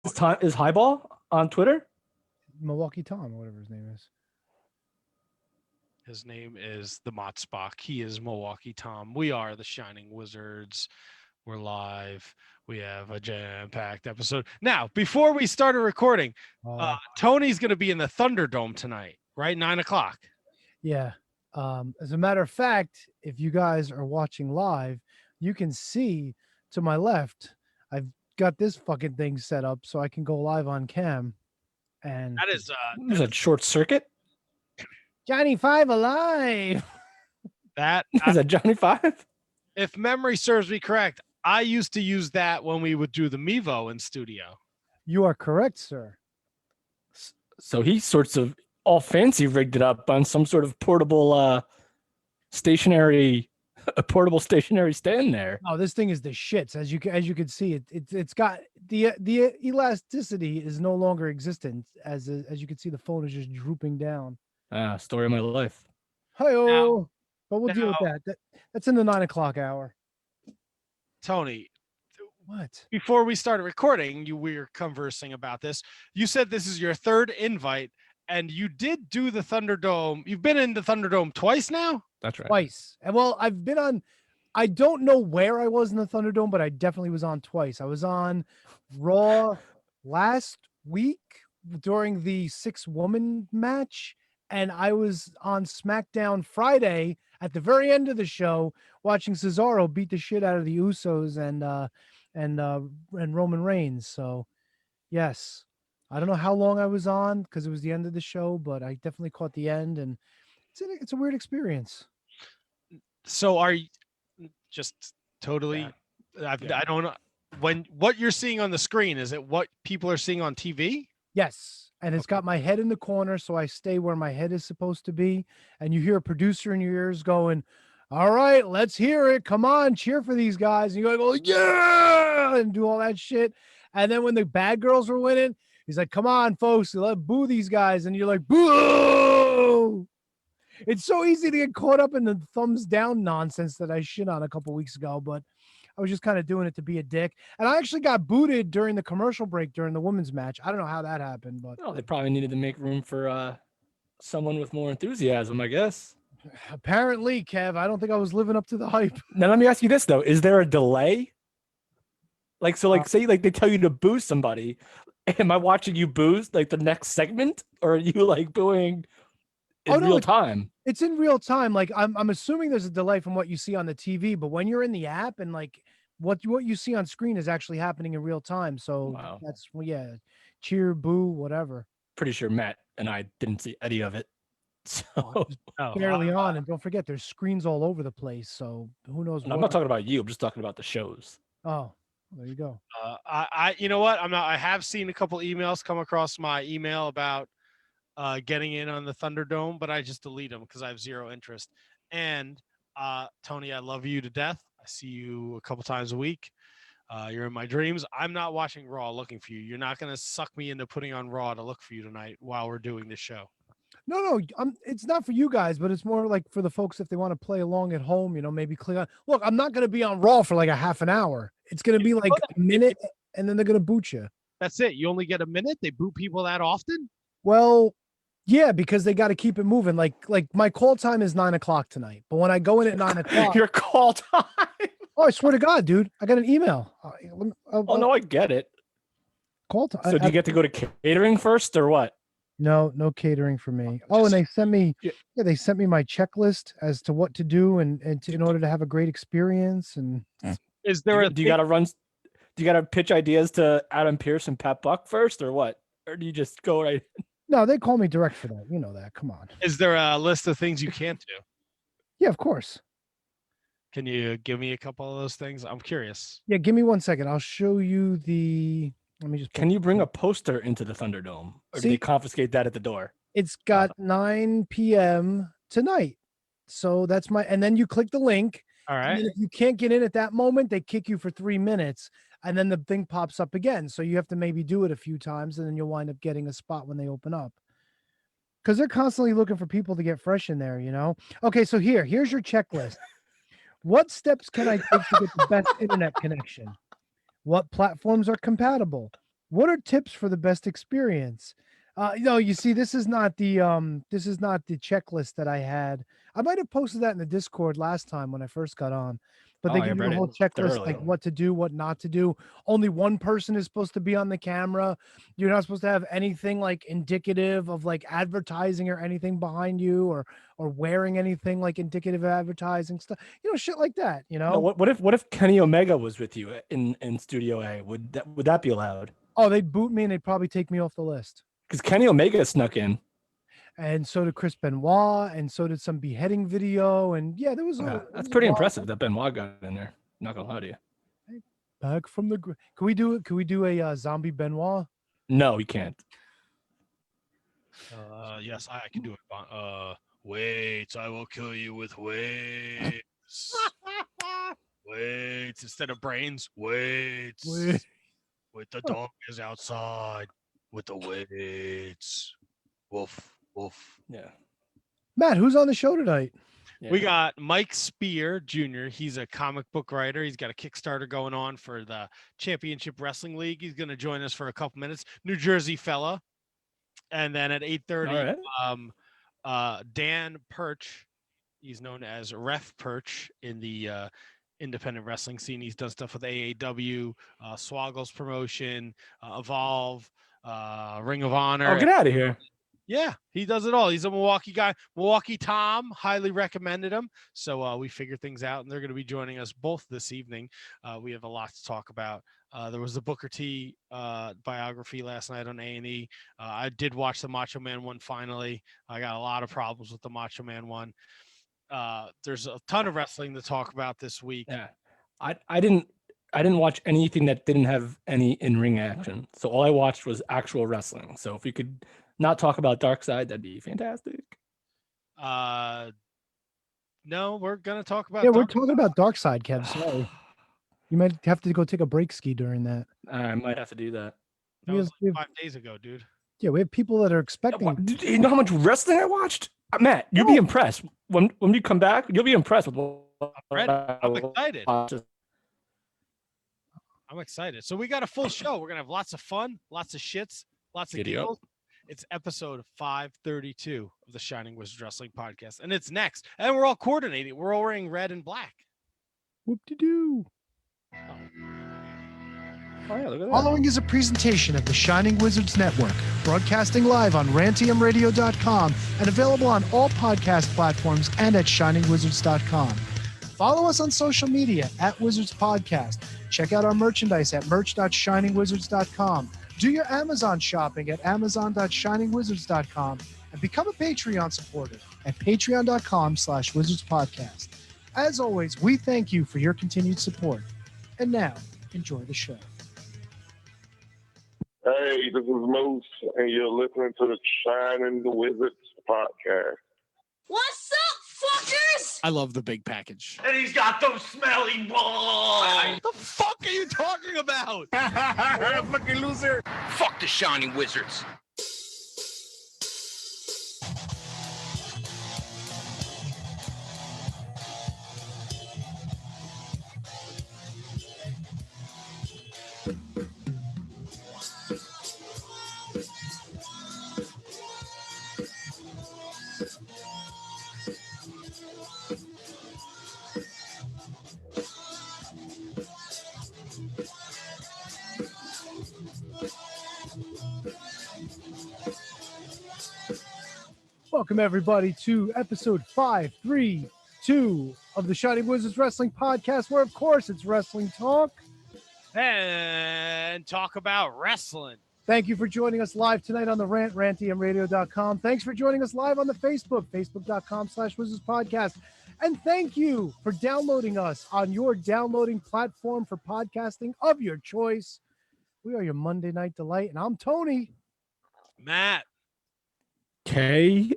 Is Highball on Twitter? Milwaukee Tom, whatever his name is. His name is the Mott Spock. He is Milwaukee Tom. We are the Shining Wizards. We're live. We have a jam-packed episode. Now, before we started recording, Tony's going to be in the Thunderdome tonight, right? 9:00. Yeah. As a matter of fact, if you guys are watching live, you can see to my left, I've got this fucking thing set up so I can go live on cam. And that is a short circuit. Johnny Five alive. That is a Johnny Five. If memory serves me correct, I used to use that when we would do the Mevo in studio. You are correct, sir. So he sorts of all fancy rigged it up on some sort of portable stationary stand there. Oh, this thing is the shits. As you can see, it's got the elasticity is no longer existent. As you can see, the phone is just drooping down. Story of my life. Hi-oh. But we'll deal with that. That's in the 9:00 hour. Tony, what? Before we started recording, we were conversing about this. You said this is your third invite, and you did do the Thunderdome. You've been in the Thunderdome twice now? That's right. Twice. And well, I've been on, I don't know where I was in the Thunderdome, but I definitely was on twice. I was on Raw last week during the 6-woman match, and I was on SmackDown Friday at the very end of the show watching Cesaro beat the shit out of the Usos and Roman Reigns. So, yes. I don't know how long I was on because it was the end of the show, but I definitely caught the end, and it's a weird experience. So are you just totally? Yeah. I don't know what you're seeing on the screen. Is it what people are seeing on TV? Yes, and it's got my head in the corner, so I stay where my head is supposed to be. And you hear a producer in your ears going, "All right, let's hear it. Come on, cheer for these guys." And you go, "Yeah!" and do all that shit. And then when the bad girls were winning, he's like, "Come on, folks, let's boo these guys." And you're like, "Boo!" It's so easy to get caught up in the thumbs down nonsense that I shit on a couple weeks ago, but I was just kind of doing it to be a dick. And I actually got booted during the commercial break during the women's match. I don't know how that happened, but they probably needed to make room for someone with more enthusiasm, I guess. Apparently, Kev, I don't think I was living up to the hype. Now let me ask you this though: is there a delay? Say they tell you to boo somebody. Am I watching you boo like the next segment, or are you like booing in real time? It's in real time. Like I'm assuming there's a delay from what you see on the TV, but when you're in the app and like what you see on screen is actually happening in real time. So that's cheer, boo, whatever. Pretty sure Matt and I didn't see any of it. So barely on, and don't forget there's screens all over the place. So who knows? I'm not talking about you. I'm just talking about the shows. Oh, there you go. I you know what? I have seen a couple emails come across my email about getting in on the Thunderdome, but I just delete them because I have zero interest. And Tony, I love you to death. I see you a couple times a week. You're in my dreams. I'm not watching Raw looking for you. You're not going to suck me into putting on Raw to look for you tonight while we're doing this show. No, it's not for you guys, but it's more like for the folks if they want to play along at home, maybe click on. Look, I'm not going to be on Raw for like a half an hour. It's going to be like a minute, and then they're going to boot you. That's it. You only get a minute? They boot people that often? Well, yeah, because they got to keep it moving. Like my call time is 9:00 tonight, but when I go in at 9:00, your call time. Oh, I swear to God, dude, I got an email. No, I get it. Call time. So do you get to go to catering first, or what? No catering for me. And they sent me, they sent me my checklist as to what to do and in order to have a great experience. And is there do you got to pitch ideas to Adam Pearce and Pat Buck first, or what? Or do you just go right? No, they call me direct for that. You know that. Come on. Is there a list of things you can't do? Yeah, of course. Can you give me a couple of those things? I'm curious. Yeah, give me 1 second. I'll show you the. Let me just. Can you bring a poster into the Thunderdome, or do they confiscate that at the door? It's got 9 p.m. tonight, so that's my. And then you click the link. All right. And if you can't get in at that moment, they kick you for 3 minutes, and then the thing pops up again. So you have to maybe do it a few times, and then you'll wind up getting a spot when they open up. Because they're constantly looking for people to get fresh in there, Okay, so here's your checklist. What steps can I take to get the best internet connection? What platforms are compatible? What are tips for the best experience? You see, this is not the checklist that I had. I might have posted that in the Discord last time when I first got on, but Oh, they I give you read a it whole checklist, thoroughly. like what to do, what not to do. Only one person is supposed to be on the camera. You're not supposed to have anything like indicative of like advertising or anything behind you, or wearing anything like indicative of advertising stuff. Shit like that. No, what if Kenny Omega was with you in Studio A? Would that be allowed? Oh, they'd boot me and they'd probably take me off the list. Because Kenny Omega snuck in. And so did Chris Benoit, and so did some beheading video. And yeah, there was That's pretty impressive that Benoit got in there. Not gonna lie to you. Back from the Can we do it? Can we do a zombie Benoit? No, you can't. Yes, I can do it. Wait, I will kill you with weights. Weights instead of brains. Weights. With the dog is outside with the weights. Woof, woof. Yeah. Matt, who's on the show tonight? We got Mike Spear Jr. He's a comic book writer. He's got a Kickstarter going on for the Championship Wrestling League. He's going to join us for a couple minutes. New Jersey fella. And then at 8:30, Dan Perch. He's known as Ref Perch in the independent wrestling scene. He's done stuff with AEW, Swoggle's promotion, Evolve, Ring of Honor. Oh, get out of here. Yeah, he does it all. He's a Milwaukee guy. Milwaukee Tom highly recommended him. So we figured things out, and they're going to be joining us both this evening. We have a lot to talk about. There was the Booker T biography last night on A&E. I did watch the Macho Man one finally. I got a lot of problems with the Macho Man one. There's a ton of wrestling to talk about this week. Yeah, I didn't watch anything that didn't have any in-ring action. So all I watched was actual wrestling. So if we could not talk about Dark Side, that'd be fantastic. No, we're gonna talk about. Yeah, we're talking about Dark Side, Kev. Sorry, you might have to go take a break ski during that. I might have to do that. That was like 5 days ago, dude. Yeah, we have people that are expecting. Do you know how much wrestling I watched? Matt, you'll be impressed when you come back. You'll be impressed with what I'm excited. I'm excited. So we got a full show. We're gonna have lots of fun, lots of shits, lots of giggles. It's episode 532 of the Shining Wizards Wrestling Podcast, and it's next. And we're all coordinated. We're all wearing red and black. Whoop-de-doo. Oh, yeah, look at that. Following is a presentation of the Shining Wizards Network, broadcasting live on rantiumradio.com and available on all podcast platforms and at shiningwizards.com. Follow us on social media at Wizards Podcast. Check out our merchandise at merch.shiningwizards.com. Do your Amazon shopping at amazon.shiningwizards.com and become a Patreon supporter at patreon.com/wizardspodcast. As always, we thank you for your continued support. And now, enjoy the show. Hey, this is Moose, and you're listening to the Shining Wizards podcast. What's up, fuckers? I love the big package. And he's got those smelly balls. What the fuck are you talking about? Fucking loser. Fuck the Shining Wizards. Welcome, everybody, to episode 532 of the Shining Wizards Wrestling Podcast, where, of course, it's wrestling talk. And talk about wrestling. Thank you for joining us live tonight on the rant, rantiumradio.com. Thanks for joining us live on the facebook.com/Wizards Podcast. And thank you for downloading us on your downloading platform for podcasting of your choice. We are your Monday Night Delight, and I'm Tony. Matt. KJG.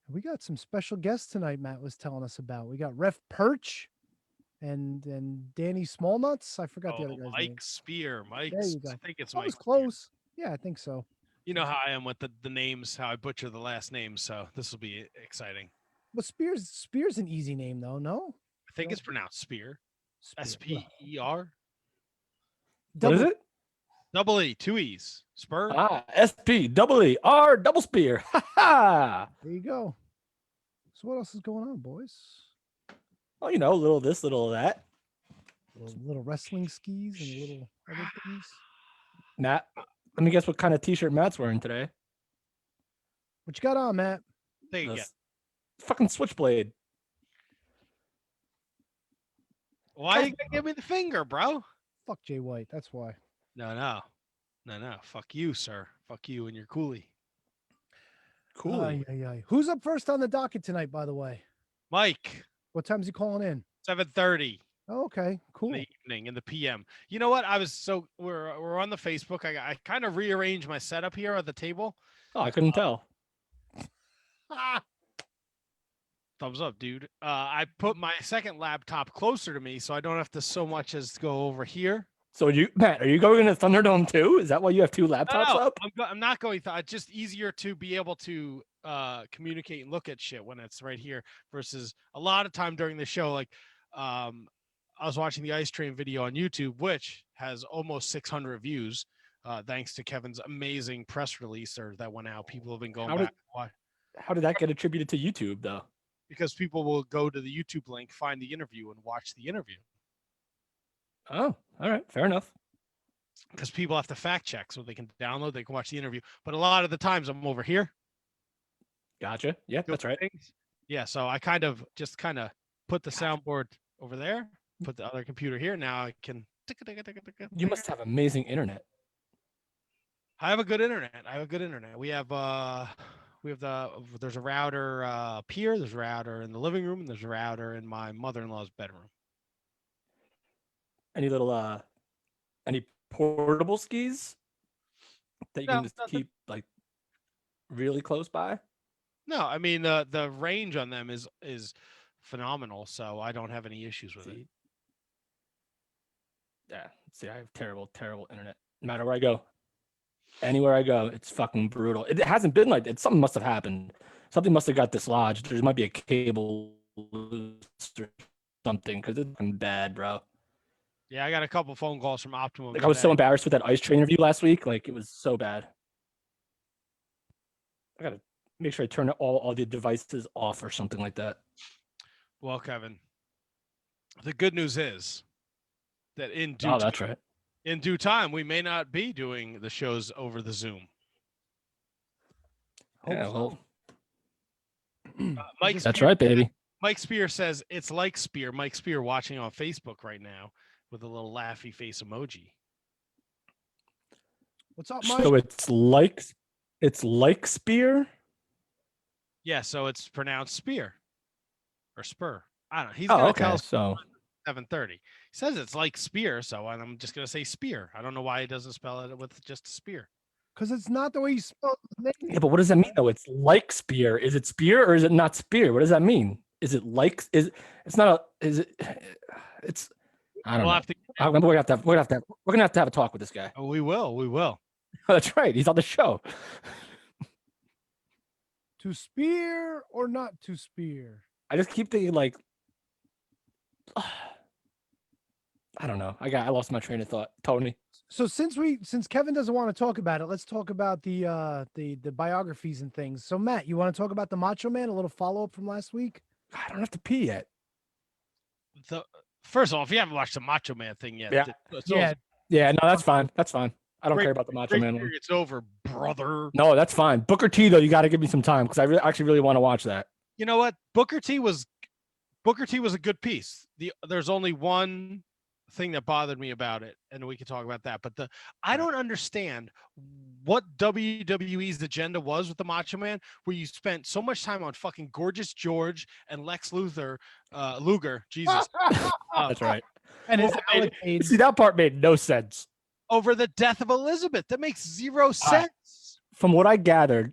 We got some special guests tonight, Matt was telling us about. We got Ref Perch and Danny Smallnuts. I forgot the other guy's name. Mike Spear. There you go. I think it's That Mike. was close. Yeah, I think so. You know how I am with the names, how I butcher the last names, so this will be exciting. But Spear's an easy name, though, no? I think it's pronounced Spear. Spear. S-P-E-R. What is it? Double E, 2 E's. Spur. SPEER double spear. Ha ha. There you go. So what else is going on, boys? Well, you know, a little of this, little of that. Little wrestling skis and little other things. Matt, let me guess what kind of t-shirt Matt's wearing today. What you got on, Matt? There you go. Fucking Switchblade. Why you gonna give me the finger, bro? Fuck Jay White. That's why. No. Fuck you, sir. Fuck you and your coolie. Cool. Aye. Who's up first on the docket tonight, by the way? Mike, What time's he calling in? 7:30 Oh, okay, cool. in the evening, in the PM. You know what? We're on the Facebook. I kind of rearranged my setup here at the table. Oh, I couldn't tell. Thumbs up, dude. I put my second laptop closer to me so I don't have to so much as go over here. So Matt, are you going to Thunderdome too? Is that why you have 2 laptops No, up? I'm not going. It's just easier to be able to communicate and look at shit when it's right here versus a lot of time during the show. Like, I was watching the Ice Train video on YouTube, which has almost 600 views, thanks to Kevin's amazing press release that went out. People have been going back. Why? How did that get attributed to YouTube though? Because people will go to the YouTube link, find the interview, and watch the interview. Oh, all right, fair enough. Because people have to fact check, so they can download, they can watch the interview. But a lot of the times, I'm over here. Gotcha. Yeah, that's right. Things. Yeah, so I kind of put the soundboard over there, put the other computer here. Now I can. You must have amazing internet. I have a good internet. We have there's a router up here, there's a router in the living room, and there's a router in my mother-in-law's bedroom. Any little any portable skis that you can just keep like really close by? No, I mean the range on them is phenomenal, so I don't have any issues with it. Yeah, see, I have terrible internet. No matter where I go, anywhere I go, it's fucking brutal. It hasn't been like that. Something must have happened. Something must have got dislodged. There might be a cable loose or something because it's bad, bro. Yeah, I got a couple phone calls from Optimum. Like I was so embarrassed with that Ice Train interview last week. Like it was so bad. I gotta make sure I turn all the devices off or something like that. Well, Kevin, the good news is that in that's right. In due time, we may not be doing the shows over the Zoom. Yeah, well, Mike, that's right, baby. Mike Spear says it's like Spear. Mike Spear watching on Facebook right now with a little laughy face emoji. What's up, Mike? So it's like Spear. Yeah, so it's pronounced Spear or Spur. I don't know. He's gonna tell us so 7:30. He says it's like Spear, so I'm just gonna say Spear. I don't know why he doesn't spell it with just a spear. Because it's not the way you spell the name. Yeah, but what does that mean though? It's like Spear. Is it Spear or is it not Spear? What does that mean? Is it like it's not a is it it's I don't know. We're gonna have to have a talk with this guy. Oh, we will. That's right. He's on the show. To spear or not to spear? I just keep thinking like I don't know. I lost my train of thought. Tony. So since Kevin doesn't want to talk about it, let's talk about the biographies and things. So Matt, you want to talk about the Macho Man? A little follow up from last week. I don't have to pee yet. First of all, if you haven't watched the Macho Man thing yet, yeah, no, that's fine. That's fine. I don't care about the Macho Man one. It's over, brother. No, that's fine. Booker T though, you got to give me some time because I actually really want to watch that. You know what? Booker T was a good piece. There's only one thing that bothered me about it, and we can talk about that. But I don't understand what WWE's agenda was with the Macho Man, where you spent so much time on fucking Gorgeous George and Lex Luger. Jesus, that's right. And see, that part made no sense. Over the death of Elizabeth, that makes zero sense. From what I gathered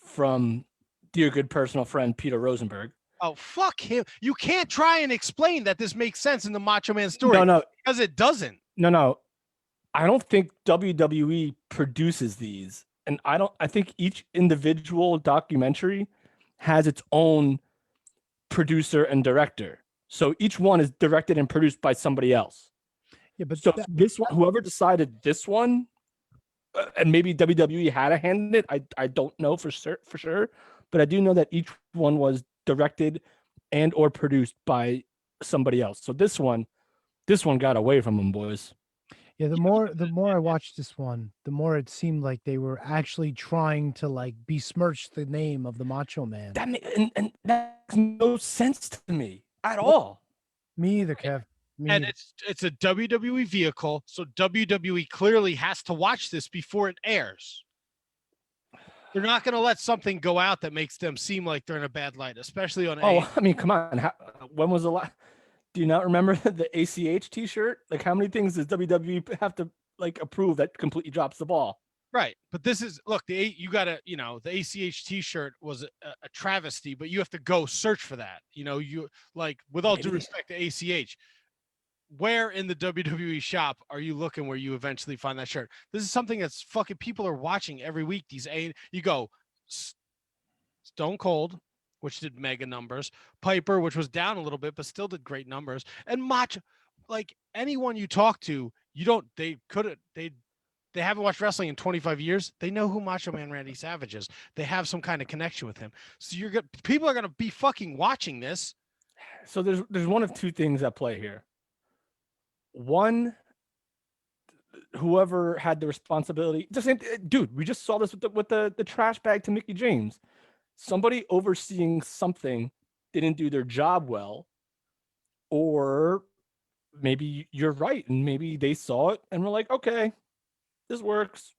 from dear good personal friend Peter Rosenberg. Oh, fuck him. You can't try and explain that this makes sense in the Macho Man story. No. Because it doesn't. No. I don't think WWE produces these. And I think each individual documentary has its own producer and director. So each one is directed and produced by somebody else. Yeah, but So this one, whoever decided this one, and maybe WWE had a hand in it. I don't know for sure, but I do know that each one was directed and or produced by somebody else. So this one got away from them, boys. yeah, the more I watched this one, the more it seemed like they were actually trying to like besmirch the name of the Macho Man. And that makes no sense to me at all. Me either, Kev. Me And either. it's a WWE vehicle, so WWE clearly has to watch this before it airs. They're not going to let something go out that makes them seem like they're in a bad light, especially on Oh, I mean, come on. When was the last? Do you not remember the ACH T-shirt? Like, how many things does WWE have to like approve that completely drops the ball? Right, but this is look. You gotta, the ACH T-shirt was a travesty, but you have to go search for that. You like, with all due respect to ACH, where in the WWE shop are you looking where you eventually find that shirt? This is something that's fucking people are watching every week. You go Stone Cold, which did mega numbers, Piper, which was down a little bit but still did great numbers, and Macho. Like, anyone you talk to, they haven't watched wrestling in 25 years. They know who Macho Man Randy Savage is. They have some kind of connection with him. So people are gonna be fucking watching this. So there's one of two things at play here. One, whoever had the responsibility, dude, we just saw this with the trash bag to Mickey James. Somebody overseeing something didn't do their job well, or maybe you're right, and maybe they saw it and were like, okay, this works.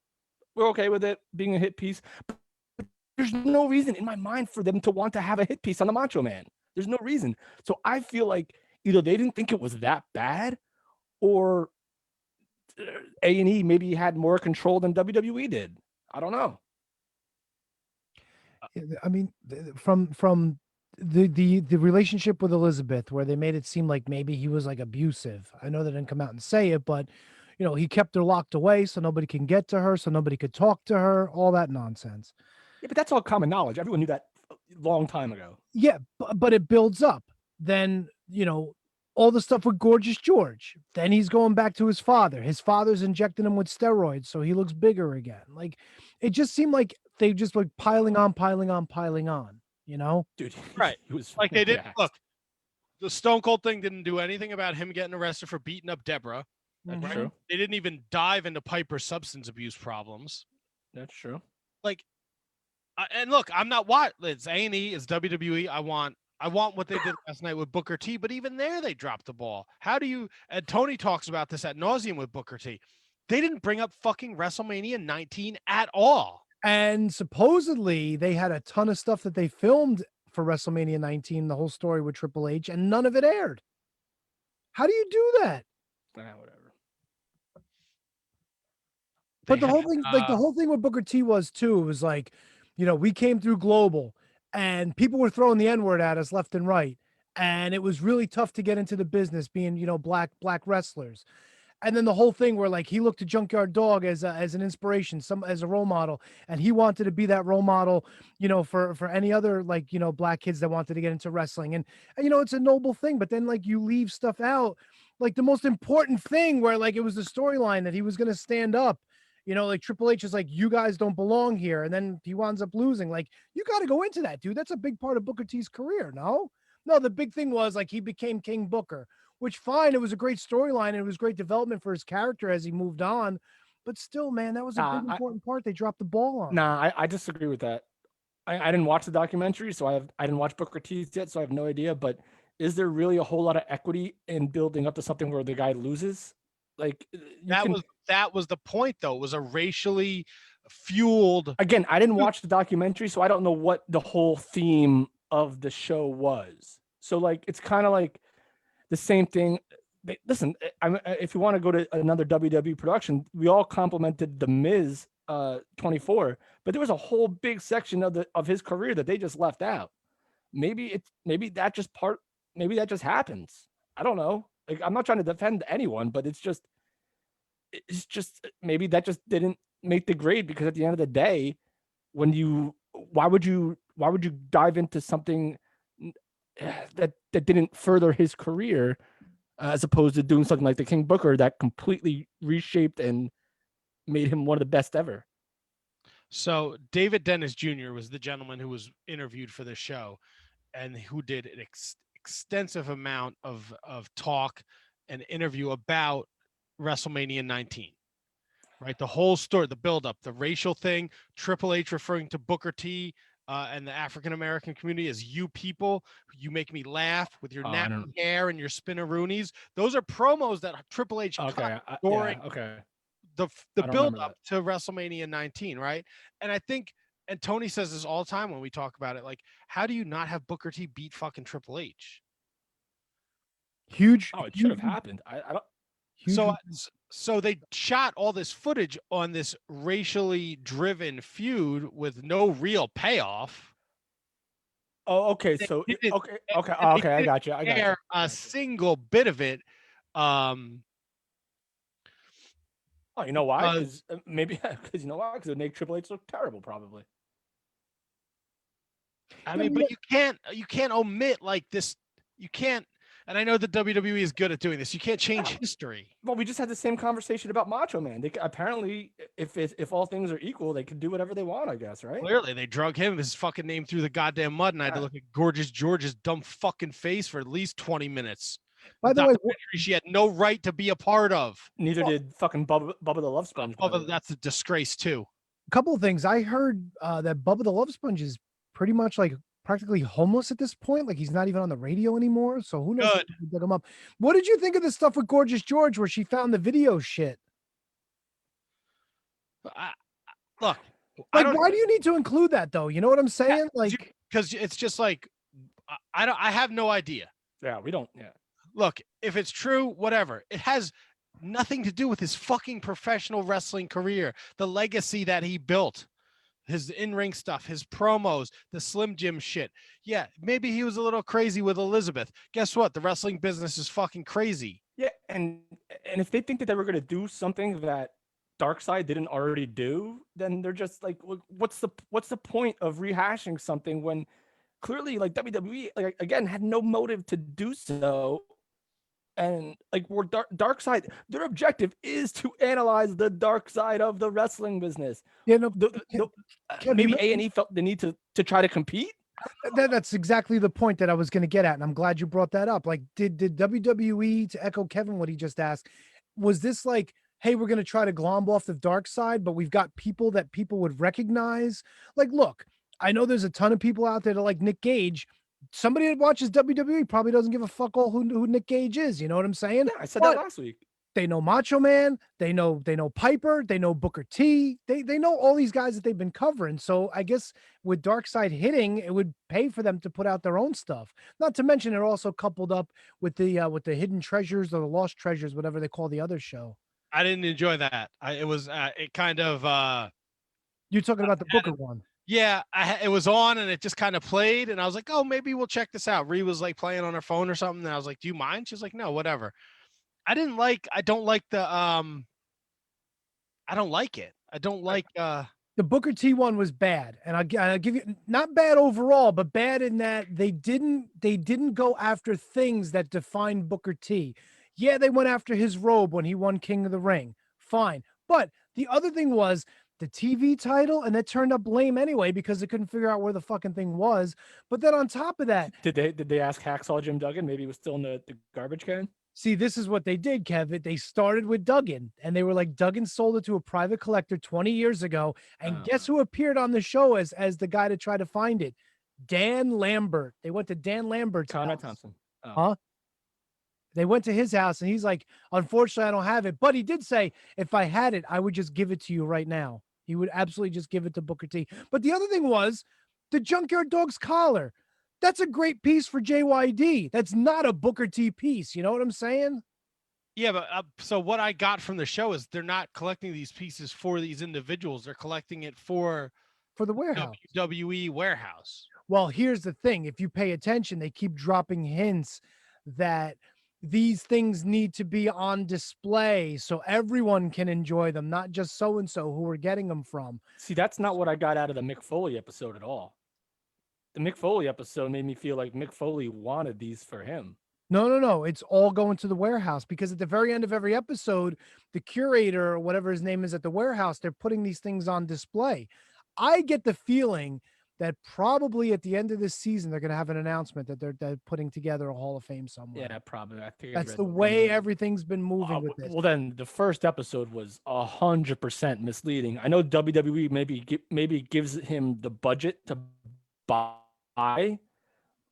We're okay with it being a hit piece. But there's no reason in my mind for them to want to have a hit piece on the Macho Man. There's no reason. So I feel like either they didn't think it was that bad, or A&E maybe had more control than WWE did. I don't know. I mean, from the relationship with Elizabeth, where they made it seem like maybe he was like abusive. I know they didn't come out and say it, but he kept her locked away so nobody can get to her, so nobody could talk to her, all that nonsense. Yeah, but that's all common knowledge. Everyone knew that a long time ago. Yeah, but it builds up. Then, all the stuff with Gorgeous George. Then he's going back to his father. His father's injecting him with steroids so he looks bigger again. Like, it just seemed like they just like piling on, Dude, Right. He was Like, they didn't jacked. look. The Stone Cold thing didn't do anything about him getting arrested for beating up Deborah. That's Mhm. true. They didn't even dive into Piper's substance abuse problems. That's true. Like, and look, I'm not what it's A&E, it's WWE. I want what they did last night with Booker T, but even there they dropped the ball. How do you? And Tony talks about this ad nauseum with Booker T. They didn't bring up fucking WrestleMania 19 at all. And supposedly they had a ton of stuff that they filmed for WrestleMania 19, the whole story with Triple H, and none of it aired. How do you do that? Whatever. But the whole thing, like the whole thing with Booker T was too, it was like, we came through Global and people were throwing the N-word at us left and right. And it was really tough to get into the business being, black wrestlers. And then the whole thing where like he looked to Junkyard Dog as an inspiration, as a role model, and he wanted to be that role model, for any other like black kids that wanted to get into wrestling, and it's a noble thing. But then like you leave stuff out, like the most important thing where like it was the storyline that he was going to stand up, like Triple H is like, you guys don't belong here, and then he winds up losing. Like, you got to go into that, dude. That's a big part of Booker T's career. No, the big thing was like he became King Booker. Which, fine, it was a great storyline and it was great development for his character as he moved on. But still, man, that was a big important part they dropped the ball on. Nah, I disagree with that. I didn't watch the documentary, so I didn't watch Booker T yet, so I have no idea. But is there really a whole lot of equity in building up to something where the guy loses? Like, that was the point, though. It was a racially fueled. Again, I didn't watch the documentary, so I don't know what the whole theme of the show was. So like, it's kind of like the same thing. Listen, if you want to go to another WWE production, we all complimented The Miz 24, but there was a whole big section of his career that they just left out. Maybe that just happens. I don't know. Like, I'm not trying to defend anyone, but it's just maybe that just didn't make the grade, because at the end of the day, why would you dive into something that didn't further his career as opposed to doing something like the King Booker that completely reshaped and made him one of the best ever. So David Dennis Jr. was the gentleman who was interviewed for this show, and who did an extensive amount of talk and interview about WrestleMania 19. Right, the whole story, the buildup, the racial thing, Triple H referring to Booker T and the African American community as "you people, you make me laugh with your nappy hair and your spinneroonies." Those are promos that Triple H cut during the build up to WrestleMania 19, right? And I think, and Tony says this all the time when we talk about it, like, how do you not have Booker T beat fucking Triple H? Huge. Oh, it should have happened. I don't. So they shot all this footage on this racially driven feud with no real payoff. Oh, okay. So okay. I got you. A single bit of it. Oh, you know why? Because maybe because you know why? Because it would make Triple H look terrible, probably. I mean, but you can't omit like this. You can't. And I know the WWE is good at doing this. You can't change history. Well, we just had the same conversation about Macho Man. They apparently, if all things are equal, they can do whatever they want, I guess, right? Clearly, they drug his fucking name through the goddamn mud, and I had to look at Gorgeous George's dumb fucking face for at least 20 minutes. By the way, she had no right to be a part of. Neither did fucking Bubba the Love Sponge. That's a disgrace too. A couple of things. I heard that Bubba the Love Sponge is pretty much like practically homeless at this point. Like he's not even on the radio anymore. So who knows? Dug him up. What did you think of the stuff with Gorgeous George where she found the video shit? Look, why do you need to include that though? You know what I'm saying? Like, because it's just like I have no idea. Yeah, we don't. Yeah. Look, if it's true, whatever. It has nothing to do with his fucking professional wrestling career, the legacy that he built. His in-ring stuff, his promos, the Slim Jim shit. Yeah, maybe he was a little crazy with Elizabeth. Guess what? The wrestling business is fucking crazy. Yeah, and if they think that they were going to do something that Darkseid didn't already do, then they're just like, what's the point of rehashing something when clearly, like, WWE, like, again, had no motive to do so. And like, we're Darkseid, their objective is to analyze the dark side of the wrestling business. Yeah, no, maybe A&E felt the need to try to compete. That's exactly the point that I was going to get at, and I'm glad you brought that up. Like, did WWE, to echo Kevin what he just asked, was this like, hey, we're going to try to glom off the dark side, but we've got people that people would recognize? Like, look, I know there's a ton of people out there that like Nick Gage. Somebody that watches WWE probably doesn't give a fuck all who Nick Gage is. You know what I'm saying? Yeah, I said that last week. They know Macho Man. They know Piper. They know Booker T. They know all these guys that they've been covering. So I guess with Darkseid hitting, it would pay for them to put out their own stuff. Not to mention they're also coupled up with the hidden treasures or the lost treasures, whatever they call the other show. I didn't enjoy that. It kind of. You're talking about the Booker one. Yeah, it was on and it just kind of played, and I was like, oh, maybe we'll check this out. Rhea was like playing on her phone or something, and I was like, do you mind? She's like, no, whatever. I don't like it. I don't like the Booker T one was bad, and I'll give you, not bad overall, but bad in that they didn't go after things that defined Booker T. Yeah, they went after his robe when he won King of the Ring. Fine. But the other thing was the TV title, and that turned up lame anyway because they couldn't figure out where the fucking thing was. But then on top of that, did they ask Hacksaw Jim Duggan? Maybe it was still in the garbage can. See, this is what they did, Kevin. They started with Duggan, and they were like, Duggan sold it to a private collector 20 years ago. And guess who appeared on the show as the guy to try to find it? Dan Lambert. They went to Dan Lambert's Conrad house. Thompson. Oh. Huh? They went to his house, and he's like, unfortunately, I don't have it. But he did say, if I had it, I would just give it to you right now. He would absolutely just give it to Booker T. But the other thing was the Junkyard Dog's collar. That's a great piece for JYD. That's not a Booker T piece. You know what I'm saying? Yeah, but so what I got from the show is they're not collecting these pieces for these individuals. They're collecting it for the warehouse. WWE warehouse. Well, here's the thing. If you pay attention, they keep dropping hints that these things need to be on display so everyone can enjoy them, not just so-and-so who we're getting them from. See, that's not what I got out of the Mick Foley episode at all. The Mick Foley episode made me feel like Mick Foley wanted these for him. No. It's all going to the warehouse because at the very end of every episode, the curator or whatever his name is at the warehouse, they're putting these things on display. I get the feeling that probably at the end of this season, they're going to have an announcement that they're putting together a Hall of Fame somewhere. Yeah, probably. I think That's the way everything's been moving with this. Well, then the first episode was 100% misleading. I know WWE maybe gives him the budget to buy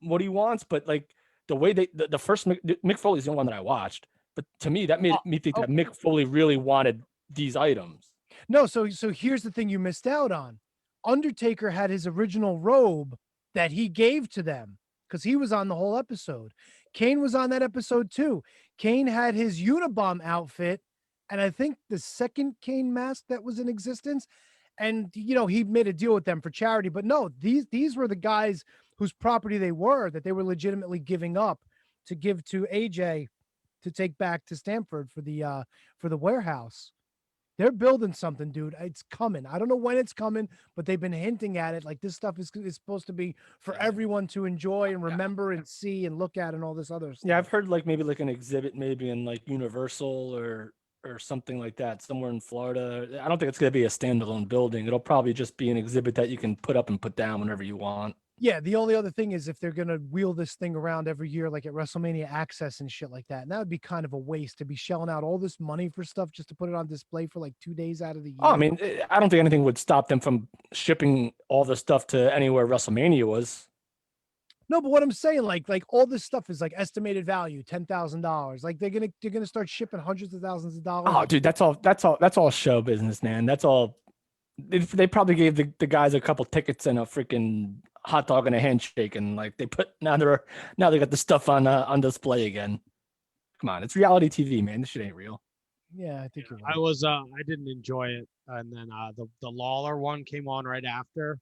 what he wants, but like the way the first Mick Foley's the only one that I watched, but to me that made me think that Mick Foley really wanted these items. No, so here's the thing you missed out on. Undertaker had his original robe that he gave to them because he was on the whole episode. Kane was on that episode too. Kane had his Unabomb outfit, and I think the second Kane mask that was in existence. And he made a deal with them for charity. But no, these were the guys whose property they were that they were legitimately giving up to give to AJ to take back to Stamford for the warehouse. They're building something, dude. It's coming. I don't know when it's coming, but they've been hinting at it. Like this stuff is supposed to be for everyone to enjoy and remember and see and look at and all this other stuff. Yeah, I've heard like maybe like an exhibit maybe in like Universal or something like that somewhere in Florida. I don't think it's going to be a standalone building. It'll probably just be an exhibit that you can put up and put down whenever you want. Yeah, the only other thing is if they're going to wheel this thing around every year, like at WrestleMania Access and shit like that, and that would be kind of a waste to be shelling out all this money for stuff just to put it on display for like 2 days out of the year. Oh, I mean, I don't think anything would stop them from shipping all the stuff to anywhere WrestleMania was. No, but what I'm saying, like all this stuff is like estimated value, $10,000. Like they're gonna start shipping hundreds of thousands of dollars. Oh, dude, that's all show business, man. That's all. They probably gave the guys a couple tickets and a freaking hot dog and a handshake, and like now they got the stuff on display again. Come on, it's reality TV, man. This shit ain't real. Yeah, I think you're right. I didn't enjoy it, and then the Lawler one came on right after,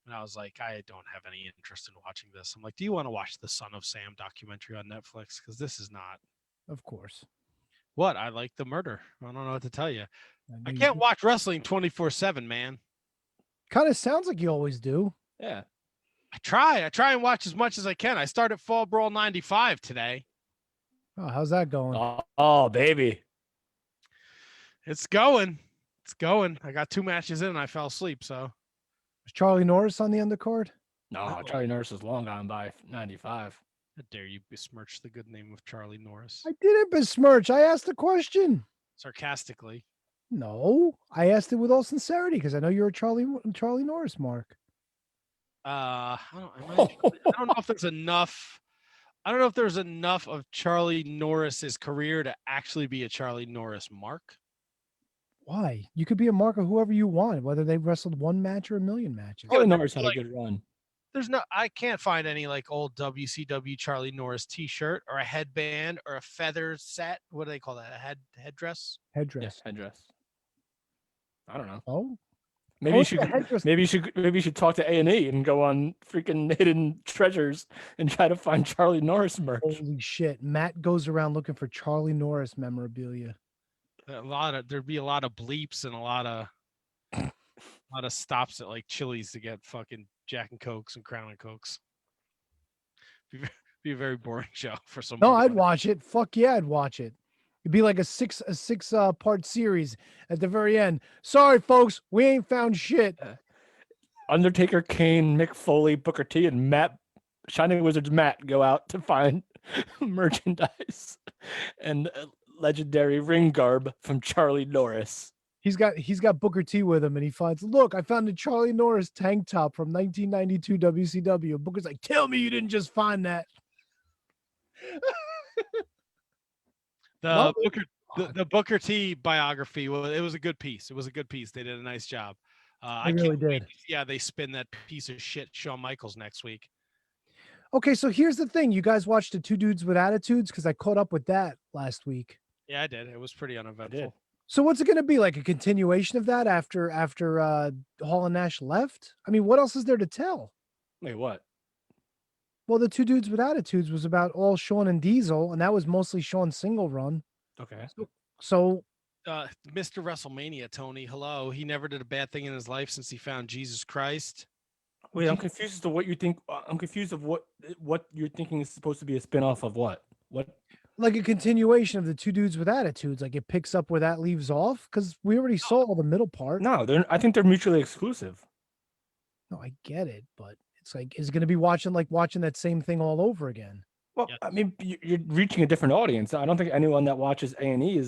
and I was like, I don't have any interest in watching this. I'm like, do you want to watch the Son of Sam documentary on Netflix? Because this is not. Of course. What? I like the murder. I don't know what to tell you. I you can't watch wrestling 24/7, man. Kind of sounds like you always do. Yeah. I try and watch as much as I can. I started Fall Brawl 95 today. Oh, how's that going? Oh, baby. It's going. I got 2 matches in and I fell asleep, so. Was Charlie Norris on the undercard? No, Charlie Norris is long gone by 95. How dare you besmirch the good name of Charlie Norris? I didn't besmirch. I asked a question. Sarcastically. No, I asked it with all sincerity because I know you're a Charlie Norris mark. I don't know if there's enough. I don't know if there's enough of Charlie Norris's career to actually be a Charlie Norris mark. Why? You could be a mark of whoever you want, whether they wrestled 1 match or a million matches. Charlie Norris had a good run. I can't find any like old WCW Charlie Norris t-shirt or a headband or a feather set. What do they call that? A headdress? Headdress. Yes, headdress. I don't know. Oh, maybe you should talk to A&E and go on freaking Hidden Treasures and try to find Charlie Norris merch. Holy shit! Matt goes around looking for Charlie Norris memorabilia. There'd be a lot of bleeps and a lot of stops at like Chili's to get fucking Jack and Cokes and Crown and Cokes. Be a very boring show for some. No, I'd watch it. Fuck yeah, I'd watch it. It'd be like a six part series at the very end. Sorry, folks, we ain't found shit. Undertaker, Kane, Mick Foley, Booker T, and Matt, Shining Wizards Matt go out to find merchandise and legendary ring garb from Charlie Norris. He's got Booker T with him, and he finds, look, I found a Charlie Norris tank top from 1992 WCW. Booker's like, tell me you didn't just find that. The Booker T biography, it was a good piece. They did a nice job. I really did. Yeah, they spin that piece of shit Shawn Michaels next week. Okay, so here's the thing. You guys watched the Two Dudes with Attitudes? Because I caught up with that last week. Yeah, I did. It was pretty uneventful. So what's it going to be? Like a continuation of that after Hall and Nash left? I mean, what else is there to tell? Wait, what? Well, the Two Dudes with Attitudes was about all Shawn and Diesel, and that was mostly Shawn's single run. Okay. So Mr. WrestleMania, Tony, hello. He never did a bad thing in his life since he found Jesus Christ. Wait, I'm confused as to what you think. I'm confused of what you're thinking is supposed to be a spinoff of what? What? Like a continuation of the two dudes with attitudes. Like it picks up where that leaves off because we already saw all the middle part. No, I think they're mutually exclusive. No, I get it, but it's like, is it going to be watching that same thing all over again? Well, Yeah. I mean, you're reaching a different audience. I don't think anyone that watches A&E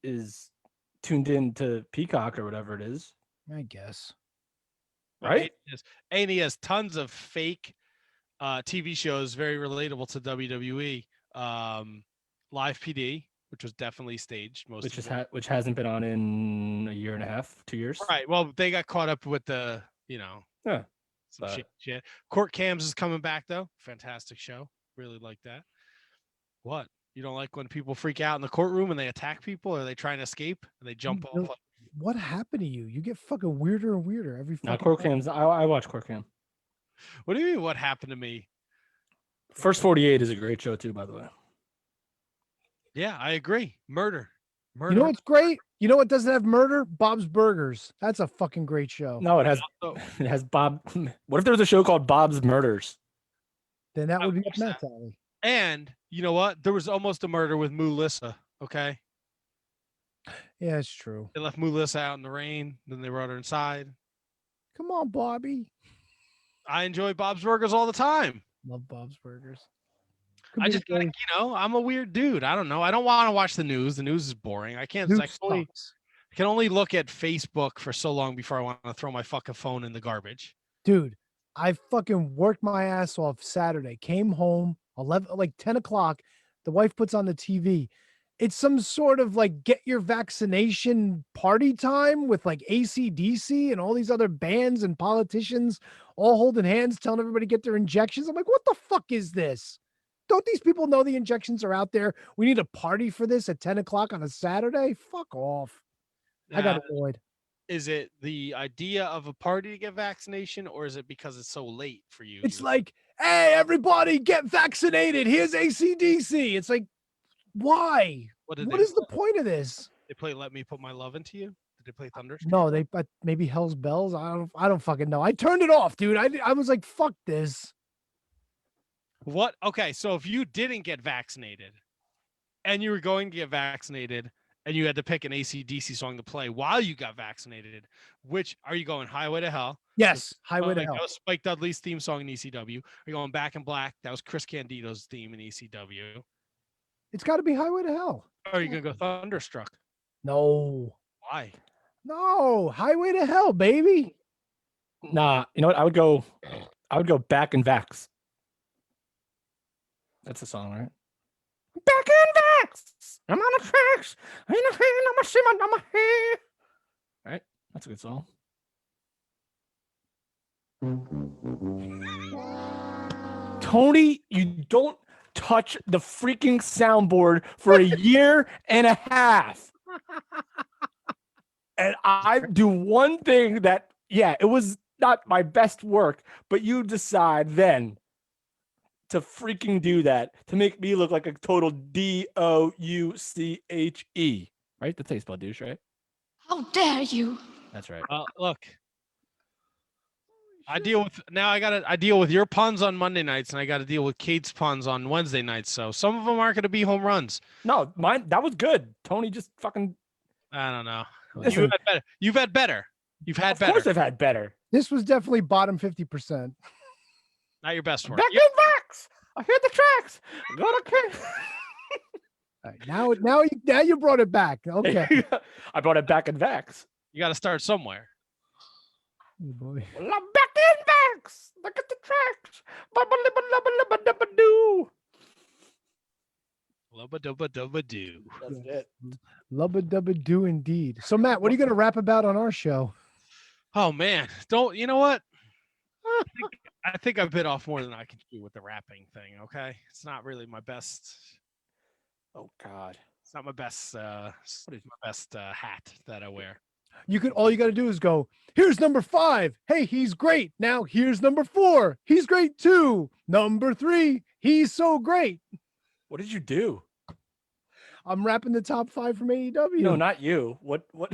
is tuned in to Peacock or whatever it is, I guess. right? A&E has tons of fake TV shows, very relatable to WWE. Live PD, which was definitely staged, Which hasn't been on in a year and a half, 2 years. right. Well, they got caught up with the, Yeah. some But- shit. Court Cams is coming back though. Fantastic show. Really like that. What? You don't like when people freak out in the courtroom and they attack people, or are they trying to escape and they jump No, off? What happened to you? You get fucking weirder and weirder every Now, fucking Court time. Cams, I watch Court Cam. What do you mean? What happened to me? First 48 is a great show too, by the way. Yeah, I agree. Murder. You know what's great? You know what doesn't have murder? Bob's Burgers. That's a fucking great show. No, it has Also, it has Bob. What if there was a show called Bob's Murders? Then that I would be watched up Matt's alley. and you know what? There was almost a murder with Melissa. Okay, Yeah, it's true. they left Melissa out in the rain. Then they brought her inside. Come on, Bobby. I enjoy Bob's Burgers all the time. Love Bob's Burgers. Could I be just the gotta, same. I'm a weird dude. I don't know. I don't want to watch the news. The news is boring. I can't. News I can only look at Facebook for so long before I want to throw my fucking phone in the garbage. Dude, I fucking worked my ass off Saturday. Came home 10 o'clock. The wife puts on the TV. It's some sort of like get your vaccination party time with like AC/DC and all these other bands and politicians all holding hands, telling everybody to get their injections. I'm like, what the fuck is this? Don't these people know the injections are out there? We need a party for this at 10 o'clock on a Saturday? Fuck off. I got annoyed. Is it the idea of a party to get vaccination, or is it because it's so late for you? It's like, hey, everybody get vaccinated. Here's AC/DC. It's like, why? what did What they is the point of this? They play "Let Me Put My Love Into You"? Did they play Thunder? No, but maybe Hell's Bells. I don't fucking know. I turned it off, dude. I was like, fuck this. What? Okay, so if you didn't get vaccinated, and you were going to get vaccinated, and you had to pick an AC/DC song to play while you got vaccinated, which are you going? Highway to Hell. Yes, Highway to That Hell. was Spike Dudley's theme song in ECW. Are you going Back in Black? That was Chris Candido's theme in ECW. It's got to be Highway to Hell. Or are you gonna go Thunderstruck? No, Why? no, Highway to Hell, baby. Nah, you know what? I would go Back and Vax. That's the song, right? Back and Vax. I'm on the tracks. I'm a shimmer, I'm a hair. Right? That's a good song. Tony, you don't touch the freaking soundboard for a year and a half. And I do one thing that, yeah, it was not my best work, but you decide then to freaking do that to make me look like a total douche, right? That's how you spell douche, right? How dare you? That's right. Look, I deal with your puns on Monday nights, and I got to deal with Kate's puns on Wednesday nights. So some of them aren't going to be home runs. No, mine, that was good. Tony just fucking. I don't know. Listen, You've had better. You've had better. You've had of better. course I've had better. This was definitely bottom 50%. Not your best work. Back in Vax. I hear the tracks. Go to All right, now you brought it back. Okay. I brought it back in Vax. You got to start somewhere. Oh, boy. Well, I'm back in Vax. Look at the tracks. Ba-ba-libba-lubba-lubba-dubba-doo. Lubba dubba dubba doo. That's it. Lubba dubba do indeed. So Matt, what are you going to rap about on our show? Oh man, don't you know what? I think I bit off more than I can chew with the rapping thing. Okay, it's not really my best. Oh God. It's not my best. What is my best hat that I wear? All you got to do is go, here's number 5. Hey, he's great. Now here's number 4. He's great too. Number 3. He's so great. What did you do? I'm rapping the top 5 from AEW. No, not you. What what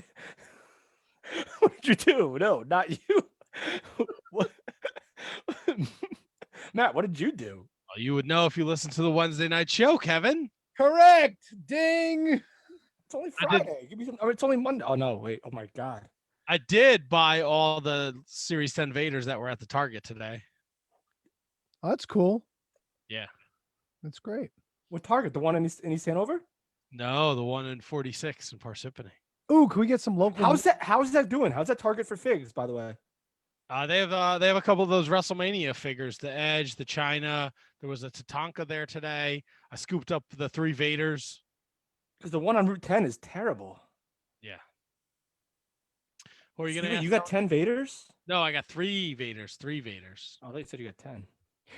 did you do? No, not you. What Matt, what did you do? Well, you would know if you listened to the Wednesday night show, Kevin. Correct. Ding. It's only I did- Friday. Give me some. Oh, it's only Monday. Oh no, wait. Oh my God. I did buy all the Series 10 Vaders that were at the Target today. Oh, that's cool. Yeah. That's great. What Target? The one in East Hanover? No, the one in 46 in Parsippany. Ooh, can we get some local? How's that doing? How's that Target for figs, by the way? They have a couple of those WrestleMania figures, the Edge, the China. There was a Tatanka there today. I scooped up the 3 Vaders. Because the one on Route 10 is terrible. Yeah. What are you So gonna ask? you got 10 Vaders? No, I got 3 Vaders. 3 Vaders. Oh, they said you got 10.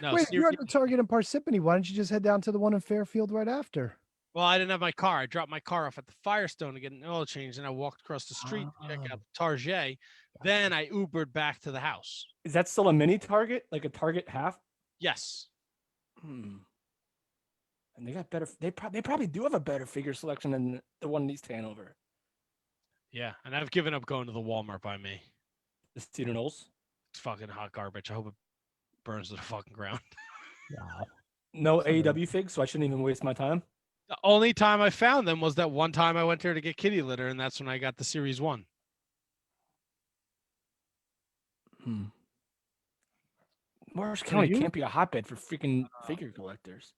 No, Wait, you're at the Target in Parsippany. Why don't you just head down to the one in Fairfield right after? well, I didn't have my car. I dropped my car off at the Firestone to get an oil change, and I walked across the street to check out the Target. Then I Ubered back to the house. Is that still a mini Target? Like a Target half? Yes. And they got better. They probably do have a better figure selection than the one in East Hanover. Yeah, and I've given up going to the Walmart by me. The Cedar Knolls. It's fucking hot garbage. I hope it burns to the fucking ground. No AEW figs, so I shouldn't even waste my time. The only time I found them was that one time I went there to get kitty litter, and that's when I got the Series 1. Morris County can't be a hotbed for freaking figure collectors.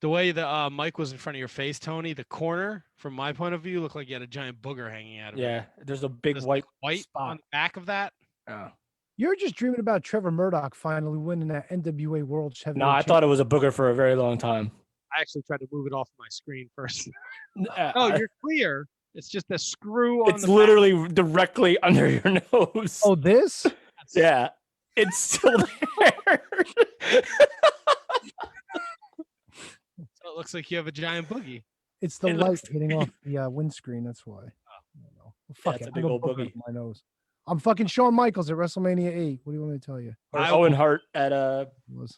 The way the mic was in front of your face, Tony, the corner, from my point of view, looked like you had a giant booger hanging out of it. Yeah, there's a big There's white spot on the back of that. Oh. You're just dreaming about Trevor Murdoch finally winning that NWA World Heavyweight. No, I thought it was a booger for a very long time. I actually tried to move it off my screen first. Oh, Oh, you're clear. It's just a screw on it's the literally directly under your nose. Oh, this? Yeah, it's still there. So it looks like you have a giant boogie. It's the It light looks- hitting off the windscreen. That's why. I don't know. Well, fuck it's it. a I big got old booger boogie. in my nose. I'm fucking Shawn Michaels at WrestleMania 8. What do you want me to tell you? Or I Owen will- Hart at It was.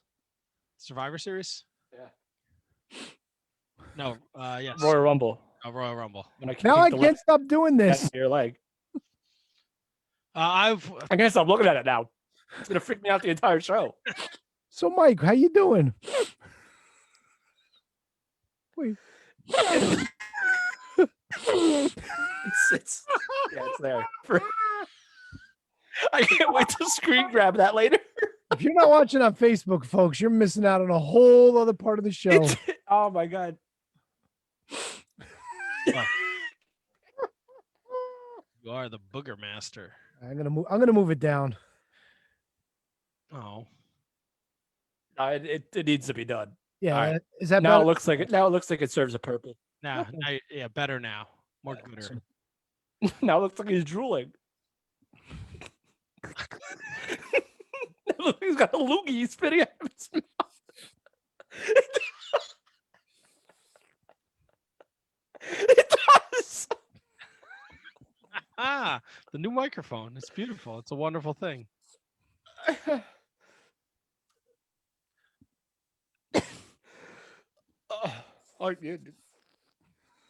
Survivor Series? Yeah. No, yes. Royal Rumble. Royal Rumble. When I Now I kicked the can't left stop doing back this. into your leg. I can't stop looking at it now. It's gonna freak me out the entire show. So, Mike, how you doing? Wait. It's there. I can't wait to screen grab that later. If you're not watching on Facebook, folks, you're missing out on a whole other part of the show. Oh my God. You are the booger master. I'm gonna move it down. Oh. It needs to be done. Yeah, All right. is that Now better? it looks like it serves a purpose. Now, yeah, better now. More gooder. Now it looks like he's drooling. Look, he's got a loogie spitting out of his mouth. It does. Ah, the new microphone. It's beautiful. It's a wonderful thing.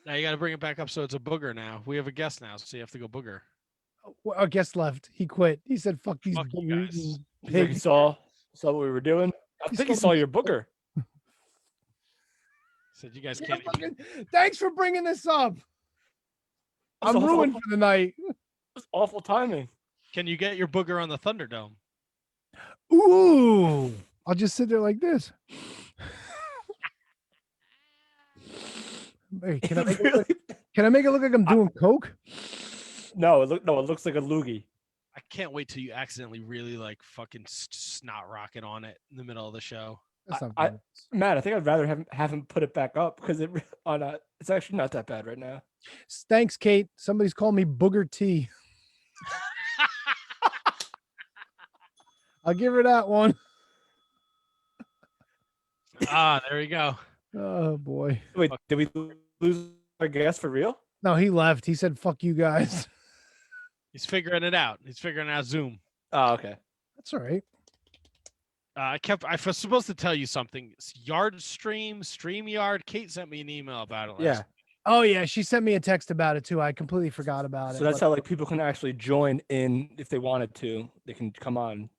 Now you got to bring it back up so it's a booger now. We have a guest now, so you have to go booger. Well, our guest left. He quit. He said, "Fuck these Fuck you booger guys." eating He's like, he pigs." saw what we were doing. I think he saw your booger. Said you guys Yeah, can't. fucking- Thanks for bringing this up. I'm It's ruined for the night. It's awful timing. Can you get your booger on the Thunderdome? Ooh, I'll just sit there like this. Hey, can I make it look like I'm doing coke? No, it looks like a loogie. I can't wait till you accidentally really like fucking snot rocket on it in the middle of the show. That's not I- bad. Matt, I think I'd rather have him put it back up because it's actually not that bad right now. Thanks, Kate. Somebody's calling me Booger T. I'll give her that one. Ah, there we go. Oh boy. Wait, did we lose our guest for real? No, he left. He said, "Fuck you guys." He's figuring it out. He's figuring out Zoom. Oh, okay. That's all right. I was supposed to tell you something. It's StreamYard. Kate sent me an email about it. Yeah. Oh yeah, she sent me a text about it too. I completely forgot about it. So that's but- how like people can actually join in if they wanted to. They can come on.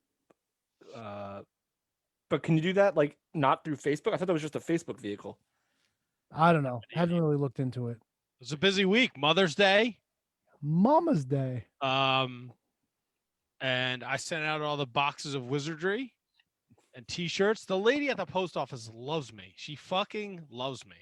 But can you do that like not through Facebook? I thought that was just a Facebook vehicle. I don't know. Haven't really looked into it. It was a busy week. Mother's Day. Mama's Day. And I sent out all the boxes of wizardry and T-shirts. The lady at the post office loves me. She fucking loves me.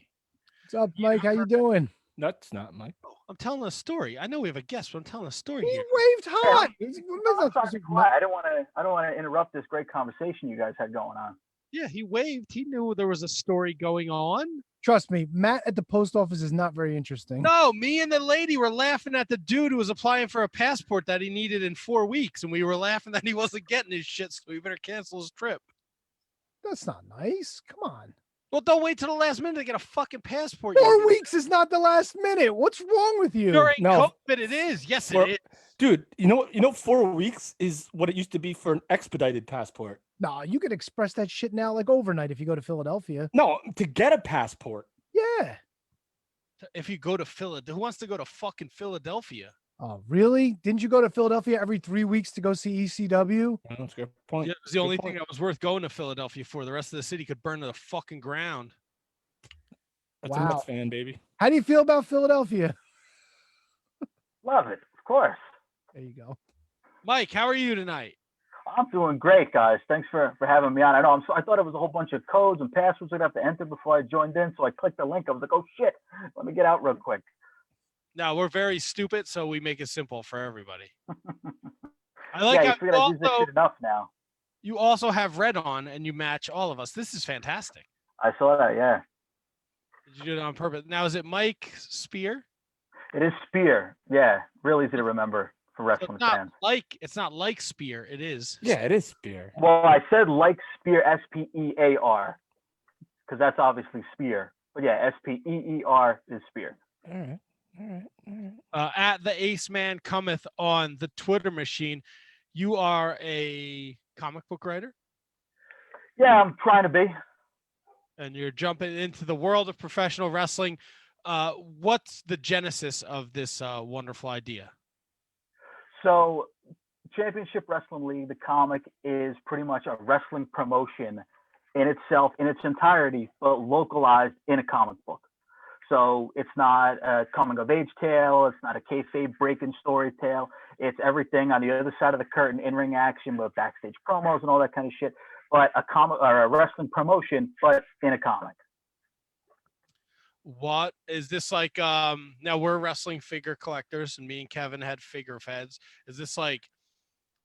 What's up, Mike? How you doing? That's not Mike. I'm telling a story. I know we have a guest, but I'm telling a story He here. waved hot. I don't want to interrupt this great conversation you guys had going on. Yeah, he waved. He knew there was a story going on. Trust me, Matt at the post office is not very interesting. No, me and the lady were laughing at the dude who was applying for a passport that he needed in 4 weeks, and we were laughing that he wasn't getting his shit, so we better cancel his trip. That's not nice. Come on. Well, don't wait till the last minute to get a fucking passport. 4 weeks is not the last minute. What's wrong with you? During No. COVID, it is. Yes, Well, it is. Dude, you know, 4 weeks is what it used to be for an expedited passport. Nah, you could express that shit now like overnight if you go to Philadelphia. No, to get a passport. Yeah. If you go to Philadelphia, who wants to go to fucking Philadelphia? Oh, really? Didn't you go to Philadelphia every 3 weeks to go see ECW? That's a good point. Yeah, it was the only thing that was worth going to Philadelphia for. The rest of the city could burn to the fucking ground. That's a Wow. Mets fan, baby. How do you feel about Philadelphia? Love it, of course. There you go. Mike, how are you tonight? I'm doing great, guys. Thanks for having me on. I know I thought it was a whole bunch of codes and passwords I'd have to enter before I joined in, so I clicked the link. I was like, oh shit, let me get out real quick. No, we're very stupid, so we make it simple for everybody. I like Yeah, you how figured I'd use this shit enough now. you also have red on and you match all of us. This is fantastic. I saw that, yeah. Did you do it on purpose? Now, is it Mike Spear? It is Spear. Yeah, real easy to remember for So wrestling fans. it's not like Spear. It is. Yeah, it is Spear. Well, I said like Spear, S-P-E-A-R, because that's obviously Spear. But yeah, S-P-E-E-R is Spear. All right. All right. All right. At the Ace Man Cometh on the Twitter machine, you are a comic book writer, Yeah, I'm trying to be. and you're jumping into the world of professional wrestling. What's the genesis of this wonderful idea? So, Championship Wrestling League, the comic, is pretty much a wrestling promotion in itself, in its entirety, but localized in a comic book. So it's not a coming of age tale. It's not a kayfabe breaking story tale. It's everything on the other side of the curtain, in-ring action with backstage promos and all that kind of shit. But a comic or a wrestling promotion, but in a comic. What is this like? Now we're wrestling figure collectors, and me and Kevin had figure feds. Is this like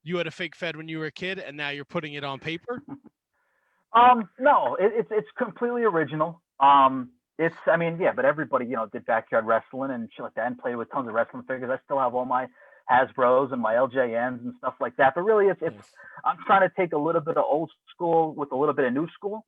you had a fig fed when you were a kid, and now you're putting it on paper? No, it's completely original. I mean, yeah, but everybody, did backyard wrestling and shit like that and played with tons of wrestling figures. I still have all my Hasbros and my LJNs and stuff like that. But really, I'm trying to take a little bit of old school with a little bit of new school,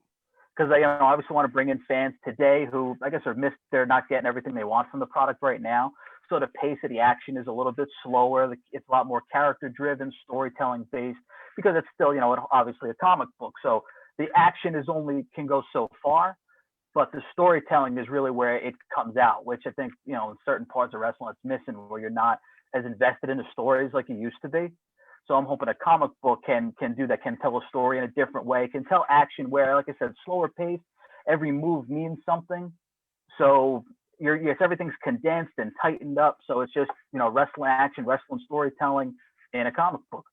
because I obviously want to bring in fans today who, I guess, they're not getting everything they want from the product right now. So the pace of the action is a little bit slower. It's a lot more character-driven, storytelling-based, because it's still, obviously a comic book. So the action can go so far. But the storytelling is really where it comes out, which I think, in certain parts of wrestling it's missing, where you're not as invested in the stories like you used to be. So I'm hoping a comic book can do that, can tell a story in a different way, can tell action where, like I said, slower pace, every move means something. So everything's condensed and tightened up. So it's just, wrestling action, wrestling storytelling in a comic book.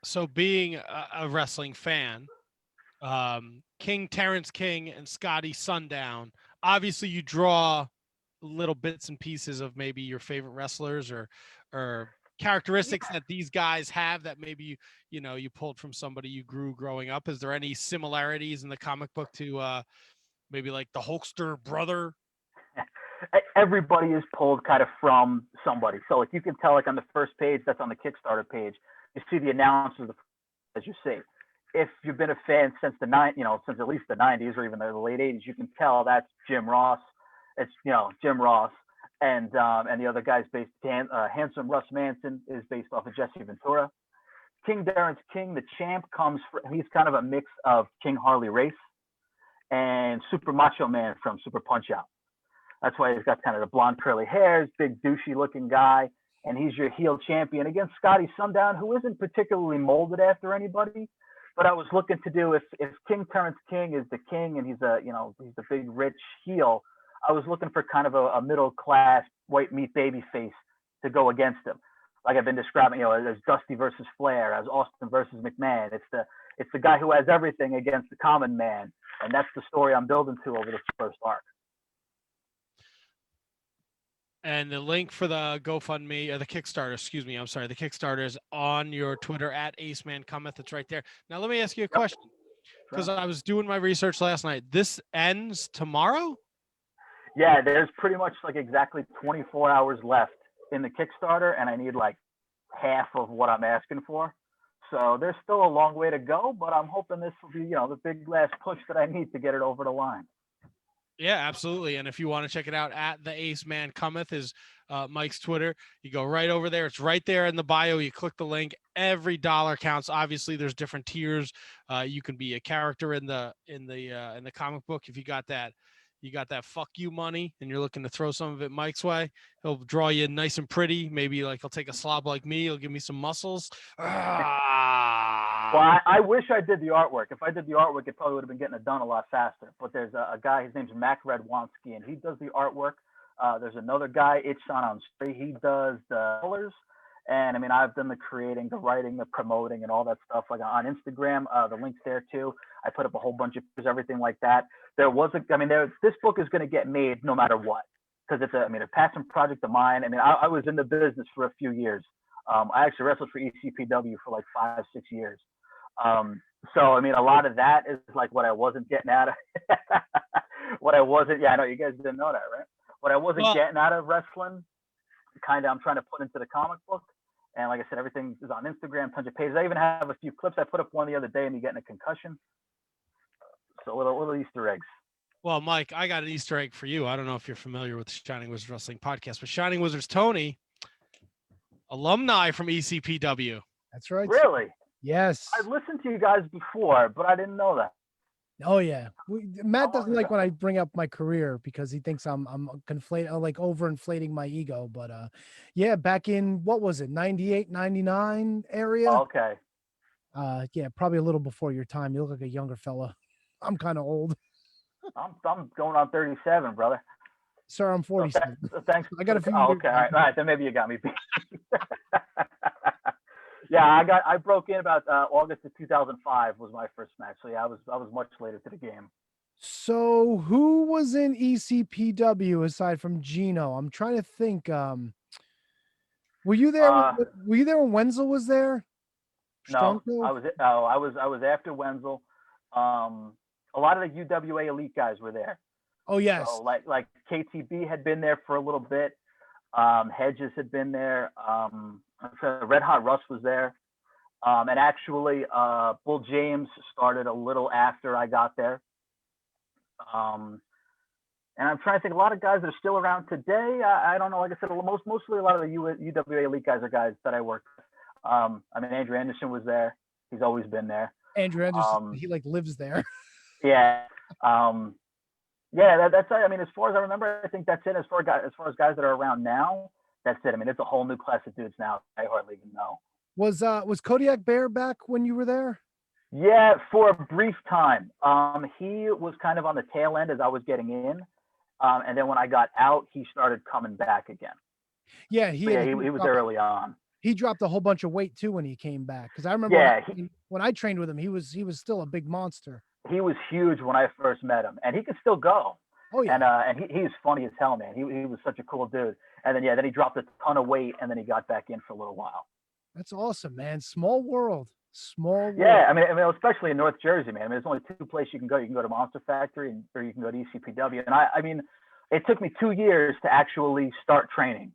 So being a wrestling fan, King Terrence King and Scotty Sundown, obviously you draw little bits and pieces of maybe your favorite wrestlers or characteristics that these guys have that maybe you pulled from somebody you grew growing up. Is there any similarities in the comic book to maybe like the Hulkster brother? Everybody is pulled kind of from somebody. So like you can tell, like on the first page that's on the Kickstarter page, you see the announcers as you see. If you've been a fan since since at least the 90s or even the late 80s, you can tell that's Jim Ross. It's Jim Ross, and the other guy's based. Handsome Russ Manson is based off of Jesse Ventura. King Terrence King, the champ, he's kind of a mix of King Harley Race and Super Macho Man from Super Punch Out. That's why he's got kind of the blonde curly hairs, big douchey looking guy, and he's your heel champion against Scotty Sundown, who isn't particularly molded after anybody. But I was looking to do, if King Terrence King is the king and he's he's the big rich heel, I was looking for kind of a middle class white meat baby face to go against him. Like I've been describing, as Dusty versus Flair, as Austin versus McMahon. It's the guy who has everything against the common man, and that's the story I'm building to over this first arc. And the link for the GoFundMe, or the Kickstarter, the Kickstarter is on your Twitter at Aceman Cometh. It's right there. Now, let me ask you a question, because I was doing my research last night. This ends tomorrow? Yeah, there's pretty much like exactly 24 hours left in the Kickstarter, and I need like half of what I'm asking for. So there's still a long way to go, but I'm hoping this will be, the big last push that I need to get it over the line. Yeah, absolutely. And if you want to check it out, at the Ace Man Cometh is Mike's Twitter. You go right over there. It's right there in the bio. You click the link. Every dollar counts. Obviously, there's different tiers. You can be a character in the comic book if you got that fuck you money and you're looking to throw some of it Mike's way. He'll draw you nice and pretty. Maybe like he'll take a slob like me. He'll give me some muscles. Well, I wish I did the artwork. If I did the artwork, it probably would have been getting it done a lot faster. But there's a guy, his name's Mac Redwanski, and he does the artwork. There's another guy, Itchan on Street. He does the colors. And I mean, I've done the creating, the writing, the promoting, and all that stuff. Like on Instagram, the link's there too. I put up a whole bunch of pictures, everything like that. This book is going to get made no matter what, because it's a passion project of mine. I mean, I was in the business for a few years. I actually wrestled for ECPW for like 5-6 years. So I mean, a lot of that is like what I wasn't getting out of. Yeah, I know you guys didn't know that, right? What I wasn't getting out of wrestling, kind of, I'm trying to put into the comic book. And like I said, everything is on Instagram, tons of pages. I even have a few clips. I put up one the other day of me getting a concussion. So little Easter eggs. Well, Mike, I got an Easter egg for you. I don't know if you're familiar with the Shining Wizards Wrestling podcast, but Shining Wizards Tony, alumni from ECPW. That's right. Really? Yes. I've listened to you guys before, but I didn't know that. Oh yeah, Matt doesn't like when I bring up my career because he thinks I'm like overinflating my ego. But yeah, back in what was it, 98, 99 area? Oh, okay. Yeah, probably a little before your time. You look like a younger fella. I'm kind of old. I'm going on 37, brother. Sir, I'm 47. So thanks. I got a few. Oh, okay. All right. Then maybe you got me beat. Yeah, I broke in about August of 2005 was my first match. So yeah, I was much later to the game. So who was in ECPW aside from Gino? I'm trying to think. Were you there? Were you there when Wenzel was there? No, I was after Wenzel. A lot of the UWA Elite guys were there. Oh yes. So like KTB had been there for a little bit. Hedges had been there. Red Hot Russ was there. And actually, Bull James started a little after I got there. And I'm trying to think, a lot of guys that are still around today. I don't know. Like I said, mostly a lot of the UWA Elite guys are guys that I worked with. I mean, Andrew Anderson was there. He's always been there. Andrew Anderson, he like lives there. Yeah. Yeah, that's it. I mean, as far as I remember, I think that's it. As far as guys that are around now, that's it. I mean, it's a whole new class of dudes now. I hardly even know. Was Kodiak Bear back when you were there? Yeah, for a brief time. He was kind of on the tail end as I was getting in. And then when I got out, he started coming back again. Yeah, he was early on. He dropped a whole bunch of weight too when he came back. Because I remember when I trained with him, he was still a big monster. He was huge when I first met him, and he could still go. Oh yeah. And he's funny as hell, man. He was such a cool dude. And then he dropped a ton of weight, and then he got back in for a little while. That's awesome, man. Small world. Small world. Yeah, I mean, especially in North Jersey, man. I mean, there's only two places you can go. You can go to Monster Factory, or you can go to ECPW. And I mean, it took me 2 years to actually start training.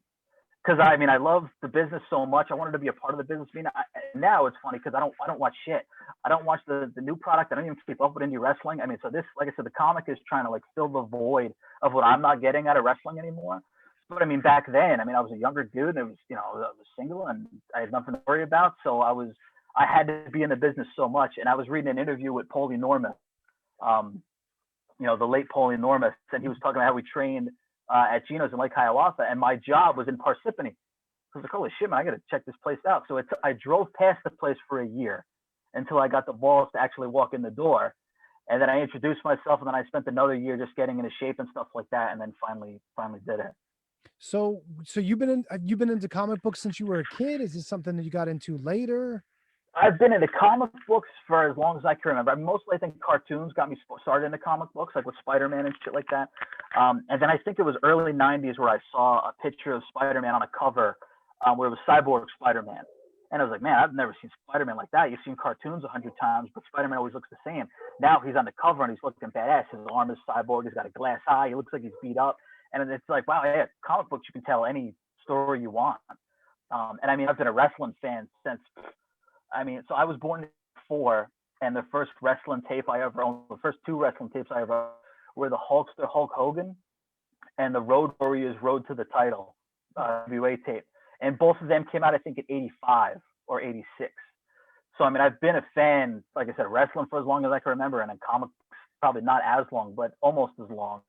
Because I mean, I love the business so much. I wanted to be a part of the business. I mean, now it's funny because I don't watch shit. I don't watch the new product. I don't even keep up with indie wrestling. I mean, so this, like I said, the comic is trying to like fill the void of what I'm not getting out of wrestling anymore. But I mean, back then, I mean, I was a younger dude, and it was, I was single, and I had nothing to worry about. So I had to be in the business so much. And I was reading an interview with Paulie Normus, the late Paulie Normus, and he was talking about how we trained at Gino's in Lake Hiawatha, and my job was in Parsippany. I was like, holy shit, man, I got to check this place out. So I drove past the place for a year until I got the balls to actually walk in the door. And then I introduced myself, and then I spent another year just getting into shape and stuff like that. And then finally did it. So you've been into comic books since you were a kid? Is this something that you got into later? I've been into comic books for as long as I can remember. I think cartoons got me started into comic books, like with Spider-Man and shit like that. And then I think it was early 90s where I saw a picture of Spider-Man on a cover where it was Cyborg Spider-Man. And I was like, man, I've never seen Spider-Man like that. You've seen cartoons 100 times, but Spider-Man always looks the same. Now he's on the cover and he's looking badass. His arm is cyborg. He's got a glass eye. He looks like he's beat up. And it's like, wow, yeah, comic books, you can tell any story you want. And I mean, I've been a wrestling fan since, so I was born in 1984, and the first wrestling tape I ever owned, the first two wrestling tapes I ever owned were the Hulkster Hulk Hogan and the Road Warriors Road to the Title WA tape. And both of them came out, I think, in 85 or 86. So, I mean, I've been a fan, like I said, wrestling for as long as I can remember, and in comic books, probably not as long, but almost as long.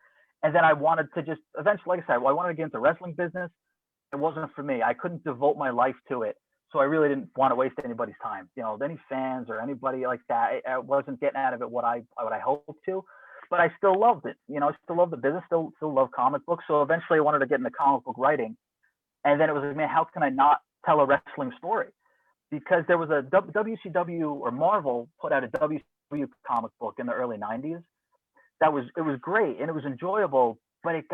And then I wanted to just, eventually, like I said, I wanted to get into wrestling business. It wasn't for me. I couldn't devote my life to it. So I really didn't want to waste anybody's time. Any fans or anybody like that, I wasn't getting out of it what I hoped to. But I still loved it. I still love the business, still love comic books. So eventually I wanted to get into comic book writing. And then it was like, man, how can I not tell a wrestling story? Because there was a WCW or Marvel put out a WCW comic book in the early 90s. It was great and it was enjoyable, but it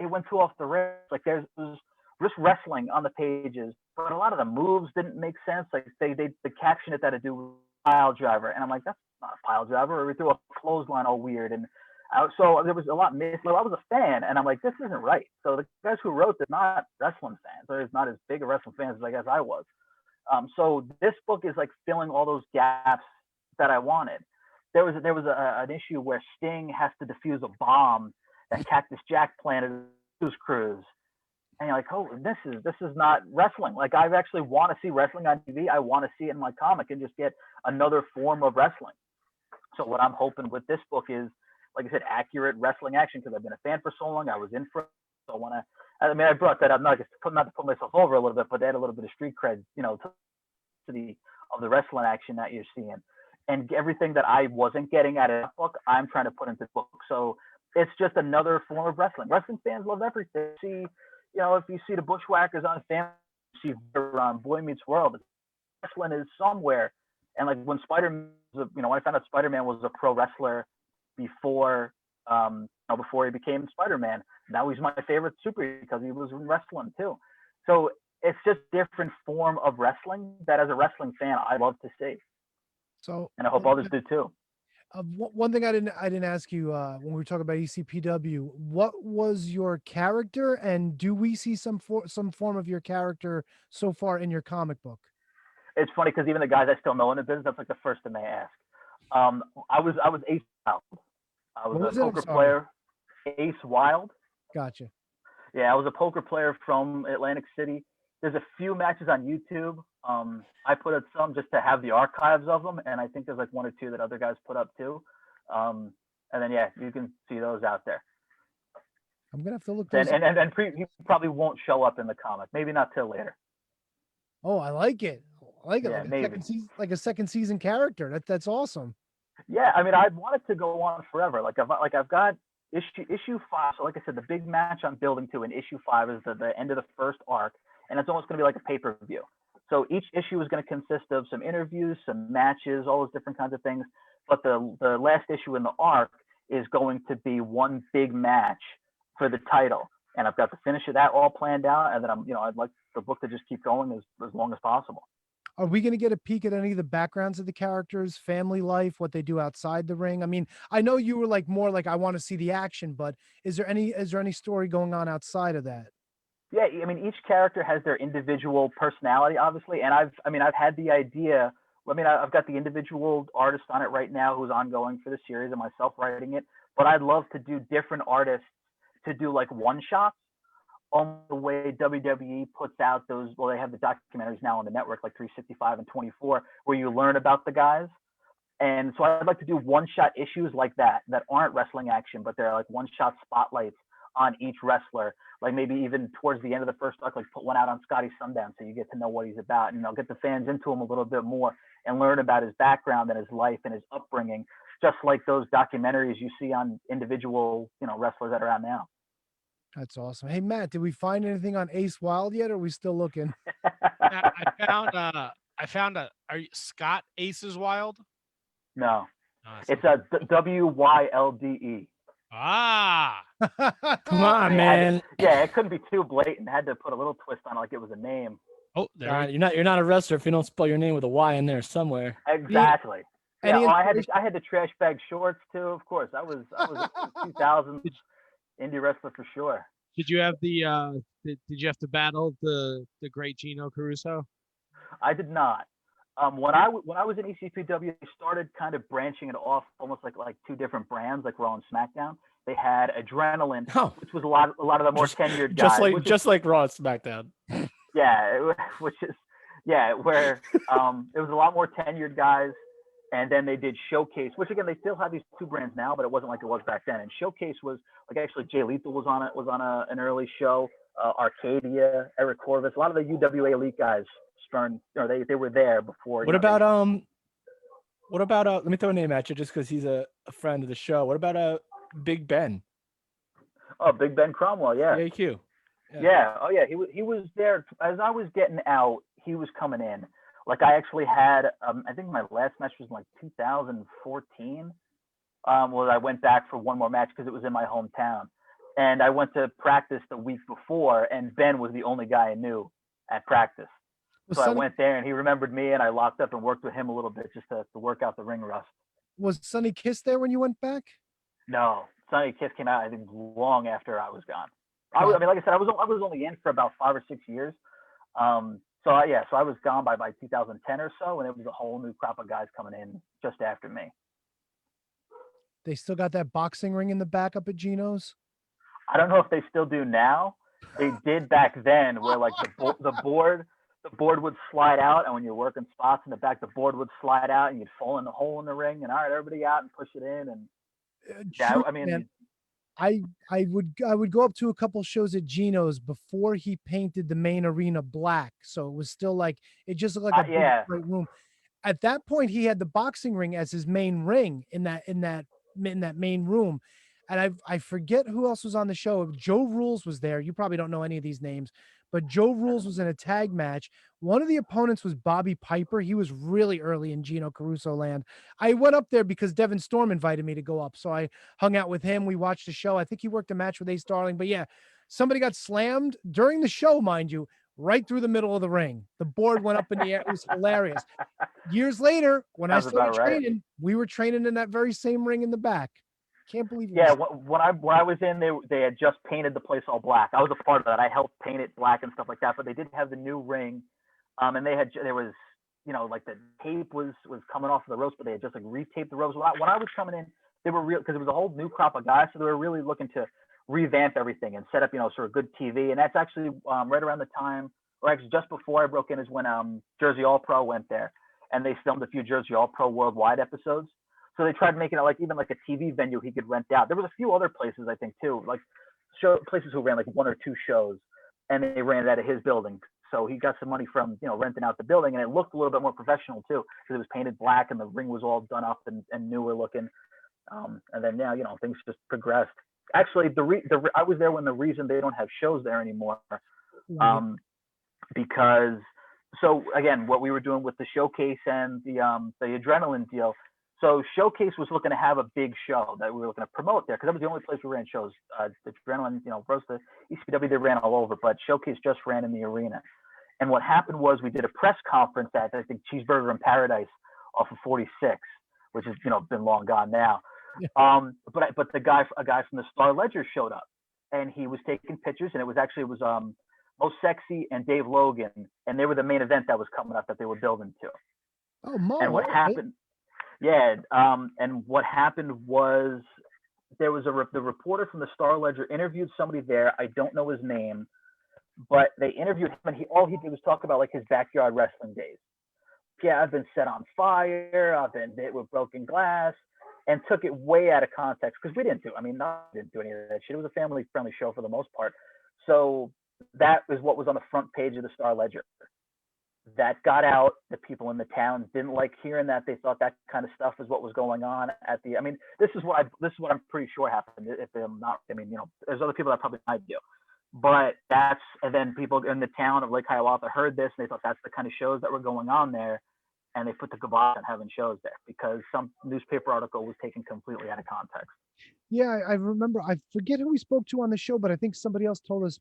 went too off the rails. Like there was just wrestling on the pages, but a lot of the moves didn't make sense. Like they captioned it that it do with pile driver, and I'm like, that's not a pile driver. Or we threw a clothesline all weird, and so there was a lot missed. I was a fan, and I'm like, this isn't right. So the guys who wrote this not wrestling fans, or not as big a wrestling fans as I guess I was. So this book is like filling all those gaps that I wanted. There was an issue where Sting has to defuse a bomb that Cactus Jack planted on his cruise. And you're like, oh, this is not wrestling. Like, I actually want to see wrestling on TV. I want to see it in my comic and just get another form of wrestling. So what I'm hoping with this book is, like I said, accurate wrestling action, because I've been a fan for so long. I was in for it. So I want to, I brought that up not to put myself over a little bit, but to add a little bit of street cred, to the wrestling action that you're seeing. And everything that I wasn't getting out of that book, I'm trying to put into the book. So it's just another form of wrestling. Wrestling fans love everything. See, if you see the Bushwhackers on Family, you see Boy Meets World, wrestling is somewhere. And like when Spider-Man, when I found out Spider-Man was a pro wrestler before he became Spider-Man, now he's my favorite superhero because he was in wrestling too. So it's just different form of wrestling that as a wrestling fan, I love to see. So, and I hope others do too. One thing I didn't ask you when we were talking about ECPW, what was your character, and do we see some form of your character so far in your comic book? It's funny because even the guys I still know in the business, that's like the first thing they ask. I was Ace Wild. I was a poker player. Ace Wild. Gotcha. Yeah, I was a poker player from Atlantic City. There's a few matches on YouTube. I put up some just to have the archives of them, and I think there's like one or two that other guys put up too. And then yeah, you can see those out there. I'm gonna have to look those. And he probably won't show up in the comic. Maybe not till later. Oh, I like it. I like it. Yeah, like a second season character. That's awesome. Yeah, I mean, I want it to go on forever. I've got issue 5. So like I said, the big match I'm building to in issue 5 is the end of the first arc, and it's almost going to be like a pay-per-view. So each issue is going to consist of some interviews, some matches, all those different kinds of things. But the last issue in the arc is going to be one big match for the title, and I've got the finish of that all planned out. And then I'd like the book to just keep going as long as possible. Are we going to get a peek at any of the backgrounds of the characters, family life, what they do outside the ring? I mean, I know you were more like I want to see the action, but is there any story going on outside of that? Yeah, I mean, each character has their individual personality, obviously, and I've had the idea. I've got the individual artist on it right now who's ongoing for the series, and myself writing it. But I'd love to do different artists to do like one shots. On the way WWE puts out those, well, they have the documentaries now on the network, like 365 and 24, where you learn about the guys. And so I'd like to do one-shot issues like that aren't wrestling action, but they're like one-shot spotlights on each wrestler. Like maybe even towards the end of the first arc, like put one out on Scotty Sundown so you get to know what he's about, and get the fans into him a little bit more and learn about his background and his life and his upbringing, just like those documentaries you see on individual, wrestlers that are out now. That's awesome. Hey, Matt, did we find anything on Ace Wild yet, or are we still looking? I found are you Scott Aces Wild? No, Oh, it's a WYLDE. Ah, Come on, man. It couldn't be too blatant. Had to put a little twist on it, like it was a name. oh, there. You're not a wrestler if you don't spell your name with a Y in there somewhere. Exactly. Any I had the trash bag shorts too. Of course, I was a 2000s indie wrestler for sure. Did you have the did you have to battle the great Gino Caruso? I did not. When I was in ECPW, they started kind of branching it off, almost like two different brands, like Raw and SmackDown. They had Adrenaline, which was a lot of the more tenured guys, just like Raw and SmackDown. Yeah, where it was a lot more tenured guys. And then they did Showcase, which again, they still have these two brands now, but it wasn't like it was back then. And Showcase was like, actually Jay Lethal was on an early show. Arcadia, Eric Corvus, a lot of the UWA Elite guys, they were there before. What about let me throw a name at you just because he's a friend of the show. What about Big Ben? Oh, Big Ben Cromwell, yeah. AQ. Yeah. Oh yeah, he was there as I was getting out. He was coming in. Like I actually had, I think my last match was in like 2014. Where I went back for one more match because it was in my hometown, and I went to practice the week before, and Ben was the only guy I knew at practice. So I went there, and he remembered me, and I locked up and worked with him a little bit just to work out the ring rust. Was Sonny Kiss there when you went back? No, Sonny Kiss came out I think long after I was gone. I mean, like I said, I was only in for about 5 or 6 years. So I was gone by 2010 or so, and it was a whole new crop of guys coming in just after me. They still got that boxing ring in the back up at Gino's? I don't know if they still do now. They did back then, where like the board would slide out, and when you're working spots in the back, the board would slide out, and you'd fall in the hole in the ring, and all right, everybody out and push it in, and I mean. Man. I would go up to a couple shows at Gino's before he painted the main arena black, so it was still like it just looked like a big room. At that point, he had the boxing ring as his main ring in that main room, and I forget who else was on the show. Joe Rules was there. You probably don't know any of these names, but Joe Rules was in a tag match. One of the opponents was Bobby Piper. He was really early in Gino Caruso land. I went up there because Devin Storm invited me to go up. So I hung out with him. We watched the show. I think he worked a match with Ace Darling. But yeah, somebody got slammed during the show, mind you, right through the middle of the ring. The board went up in the air. It was hilarious. Years later, when I started training, we were training in that very same ring in the back. Can't believe it. Yeah, when I was in, they had just painted the place all black. I was a part of that. I helped paint it black and stuff like that. But they did have the new ring, and there was like the tape was coming off of the ropes, but they had just like retaped the ropes. When I was coming in, they were real because it was a whole new crop of guys, so they were really looking to revamp everything and set up sort of good TV. And that's actually right around the time, or actually just before I broke in, is when Jersey All Pro went there, and they filmed a few Jersey All Pro Worldwide episodes. So they tried making it like even like a TV venue he could rent out. There was a few other places I think too, like places who ran like 1 or 2 shows, and they ran it out of his building. So he got some money from renting out the building, and it looked a little bit more professional too because it was painted black and the ring was all done up and newer looking. And then now things just progressed. Actually, I was there when the reason they don't have shows there anymore, because so again what we were doing with the Showcase and the Adrenaline deal. So Showcase was looking to have a big show that we were looking to promote there because that was the only place we ran shows. The Adrenaline, Rose, the ECPW, they ran all over, but Showcase just ran in the arena. And what happened was we did a press conference at, I think, Cheeseburger in Paradise off of 46, which has been long gone now. But a guy from the Star Ledger showed up, and he was taking pictures, and it was Most Sexy and Dave Logan, and they were the main event that was coming up that they were building to. Oh, Mo, and what happened? Yeah, and what happened was there was the reporter from the Star Ledger interviewed somebody there. I don't know his name, but they interviewed him, and all he did was talk about like his backyard wrestling days. Yeah, I've been set on fire. I've been hit with broken glass, and took it way out of context because we didn't do. I mean, didn't do any of that shit. It was a family-friendly show for the most part. So that was what was on the front page of the Star Ledger. That got out. The people in the town didn't like hearing that. They thought that kind of stuff is what was going on at the. I mean, this is what I'm pretty sure happened. If I'm not, I mean, there's other people that probably might do, but and then people in the town of Lake Hiawatha heard this and they thought that's the kind of shows that were going on there, and they put the kibosh on having shows there because some newspaper article was taken completely out of context. Yeah, I remember. I forget who we spoke to on the show, but I think somebody else told us,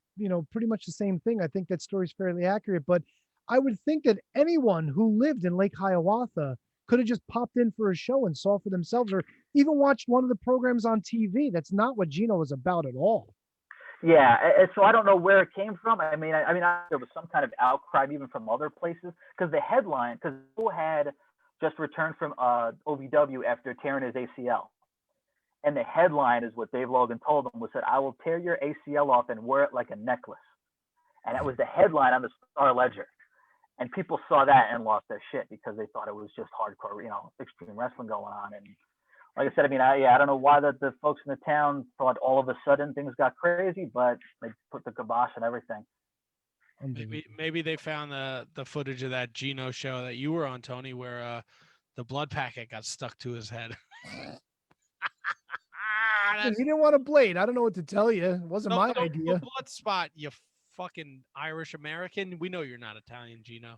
pretty much the same thing. I think that story's fairly accurate, but I would think that anyone who lived in Lake Hiawatha could have just popped in for a show and saw for themselves, or even watched one of the programs on TV. That's not what Gino was about at all. Yeah, and so I don't know where it came from. I mean, there was some kind of outcry even from other places because the headline, because Joe had just returned from OVW after tearing his ACL. And the headline is what Dave Logan told him was that I will tear your ACL off and wear it like a necklace. And that was the headline on the Star Ledger. And people saw that and lost their shit because they thought it was just hardcore, extreme wrestling going on. And like I said, I mean, I don't know why the folks in the town thought all of a sudden things got crazy, but they put the kibosh on everything. Maybe they found the footage of that Gino show that you were on, Tony, where the blood packet got stuck to his head. You didn't want a blade. I don't know what to tell you. It wasn't my idea. The blood spot, you fucking Irish American. We know you're not Italian, Gino.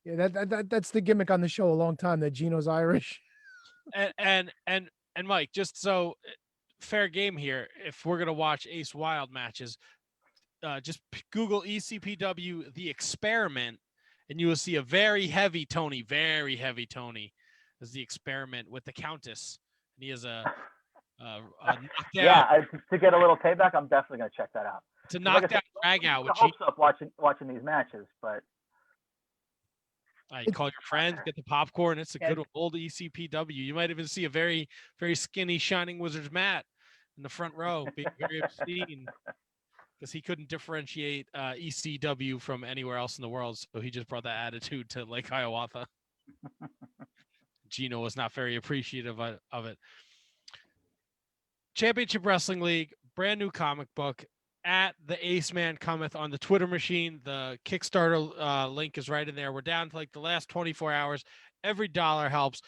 Yeah, that's the gimmick on the show a long time, that Gino's Irish. And Mike, just so fair game here, if we're gonna watch Ace Wild matches, just Google ECPW The Experiment, and you will see a very heavy Tony as The Experiment with the Countess, and he has a yeah, to get a little payback, I'm definitely gonna check that out. It's a knockdown drag out. With hopes up watching these matches, but you call your friends, get the popcorn. It's a good old ECPW. You might even see a very, very skinny Shining Wizards Matt in the front row, being very obscene because he couldn't differentiate ECW from anywhere else in the world, so he just brought that attitude to Lake Hiawatha. Gino was not very appreciative of it. Championship Wrestling League, brand new comic book. At the Ace Man Cometh on the Twitter machine. The Kickstarter link is right in there. We're down to like the last 24 hours. Every dollar helps.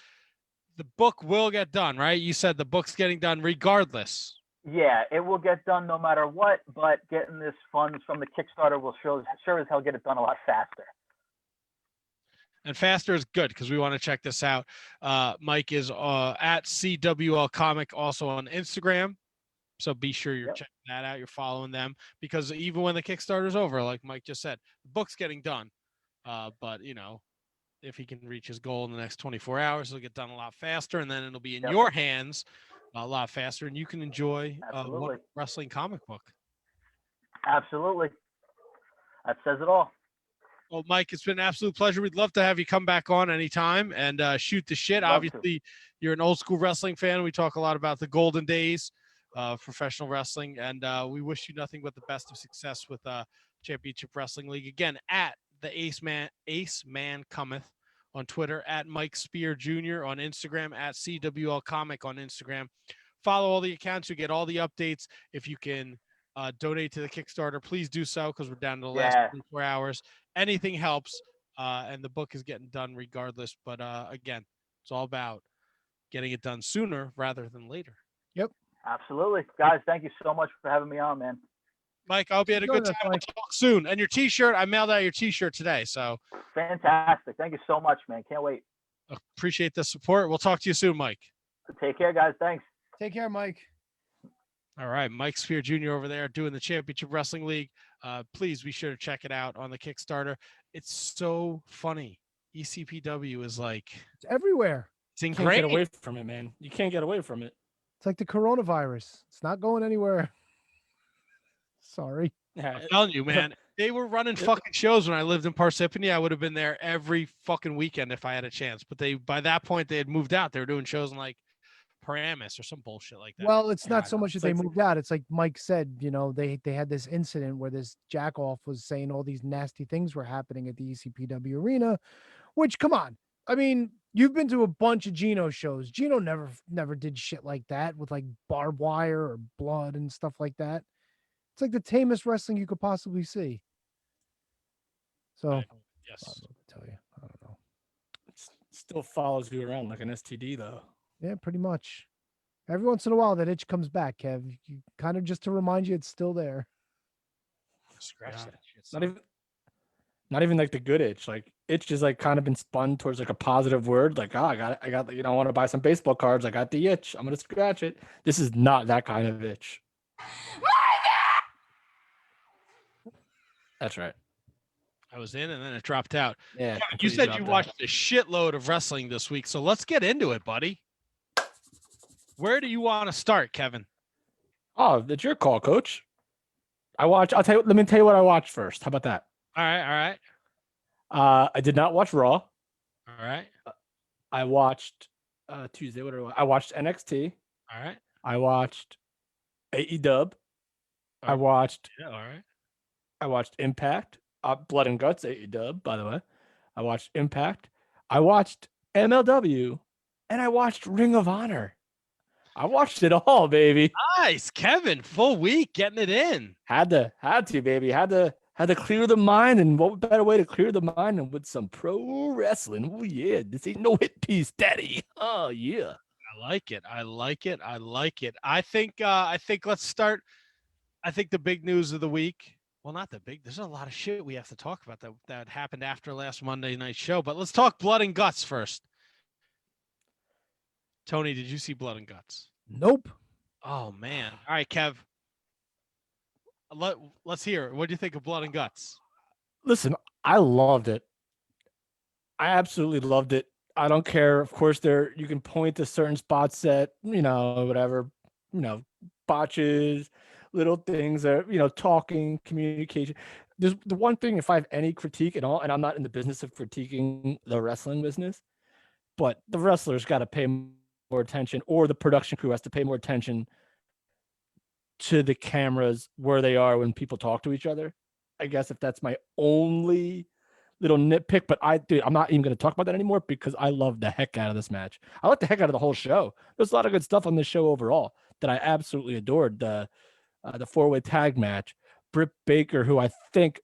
The book will get done, right? You said the book's getting done regardless. Yeah, it will get done no matter what, but getting this funds from the Kickstarter will sure as hell get it done a lot faster. And faster is good because we want to check this out. Mike is at CWL Comic also on Instagram. So be sure you're checking that out. You're following them because even when the Kickstarter's over, like Mike just said, the book's getting done. But, if he can reach his goal in the next 24 hours, it'll get done a lot faster. And then it'll be in your hands a lot faster. And you can enjoy one wrestling comic book. Absolutely. That says it all. Well, Mike, it's been an absolute pleasure. We'd love to have you come back on anytime and shoot the shit. Obviously, you're an old school wrestling fan. We talk a lot about the golden days of professional wrestling, and we wish you nothing but the best of success with Championship Wrestling League. Again, at the Ace Man Cometh on Twitter, at Mike Spear Jr. on Instagram, at CWL Comic on Instagram. Follow all the accounts. You get all the updates. If you can donate to the Kickstarter, please do so because we're down to the last 24 hours. Anything helps, and the book is getting done regardless. But again, it's all about getting it done sooner rather than later. Yep. Absolutely. Guys, thank you so much for having me on, man. Mike, I hope you had a good time. We'll talk soon. And your T-shirt, I mailed out your T-shirt today. So fantastic. Thank you so much, man. Can't wait. Appreciate the support. We'll talk to you soon, Mike. Take care, guys. Thanks. Take care, Mike. All right. Mike Spear Jr. over there doing the Championship Wrestling League. Please be sure to check it out on the Kickstarter. It's so funny. ECPW is like... It's everywhere. It's ingrained. You can't get away from it, man. You can't get away from it. It's like the coronavirus. It's not going anywhere. Sorry. I'm telling you, man. They were running fucking shows when I lived in Parsippany. I would have been there every fucking weekend if I had a chance. But by that point, they had moved out. They were doing shows in like Paramus or some bullshit like that. Well, it's not so much that they moved out. It's like Mike said, they had this incident where this jack off was saying all these nasty things were happening at the ECPW arena, which, come on. I mean, you've been to a bunch of Gino shows. Gino never did shit like that with like barbed wire or blood and stuff like that. It's like the tamest wrestling you could possibly see. So, Yes. I don't know what to tell you. I don't know. It still follows you around like an STD, though. Yeah, pretty much. Every once in a while, that itch comes back, Kev. You kind of just to remind you it's still there. Scratch Yeah. that shit. Not even like the good itch. Like itch is like kind of been spun towards like a positive word. Like, oh, I got, I want to buy some baseball cards. I got the itch. I'm gonna scratch it. This is not that kind of itch. That's right. I was in and then it dropped out. Yeah. You said you watched a shitload of wrestling this week, so let's get into it, buddy. Where do you want to start, Kevin? Oh, it's your call, Coach. Let me tell you what I watched first. How about that? All right. I did not watch Raw. All right. I watched Tuesday. What did I watch? I watched NXT. All right. I watched AEW. I Oh, watched Yeah, all right. I watched Impact. Blood and Guts AEW, by the way. I watched Impact. I watched MLW, and I watched Ring of Honor. I watched it all, baby. Nice, Kevin. Full week, getting it in. Had to, baby. Had to clear the mind, and what better way to clear the mind than with some pro wrestling? Oh yeah, this ain't no hit piece, daddy. Oh yeah. I like it. I think let's start. I think the big news of the week. Well, not the big. There's a lot of shit we have to talk about that happened after last Monday night show. But let's talk Blood and Guts first. Tony, did you see Blood and Guts? Nope. Oh man. All right, Kev. Let's hear it. What do you think of Blood and Guts? Listen, I loved it. I absolutely loved it. I don't care. Of course, you can point to certain spots that, whatever, botches, little things that, talking, communication. There's the one thing, if I have any critique at all, and I'm not in the business of critiquing the wrestling business, but the wrestlers got to pay more attention, or the production crew has to pay more attention to the cameras where they are when people talk to each other. I guess if that's my only little nitpick, but I'm not even going to talk about that anymore because I love the heck out of this match. I like the heck out of the whole show. There's a lot of good stuff on this show overall that I absolutely adored. The 4-way tag match, Britt Baker, who I think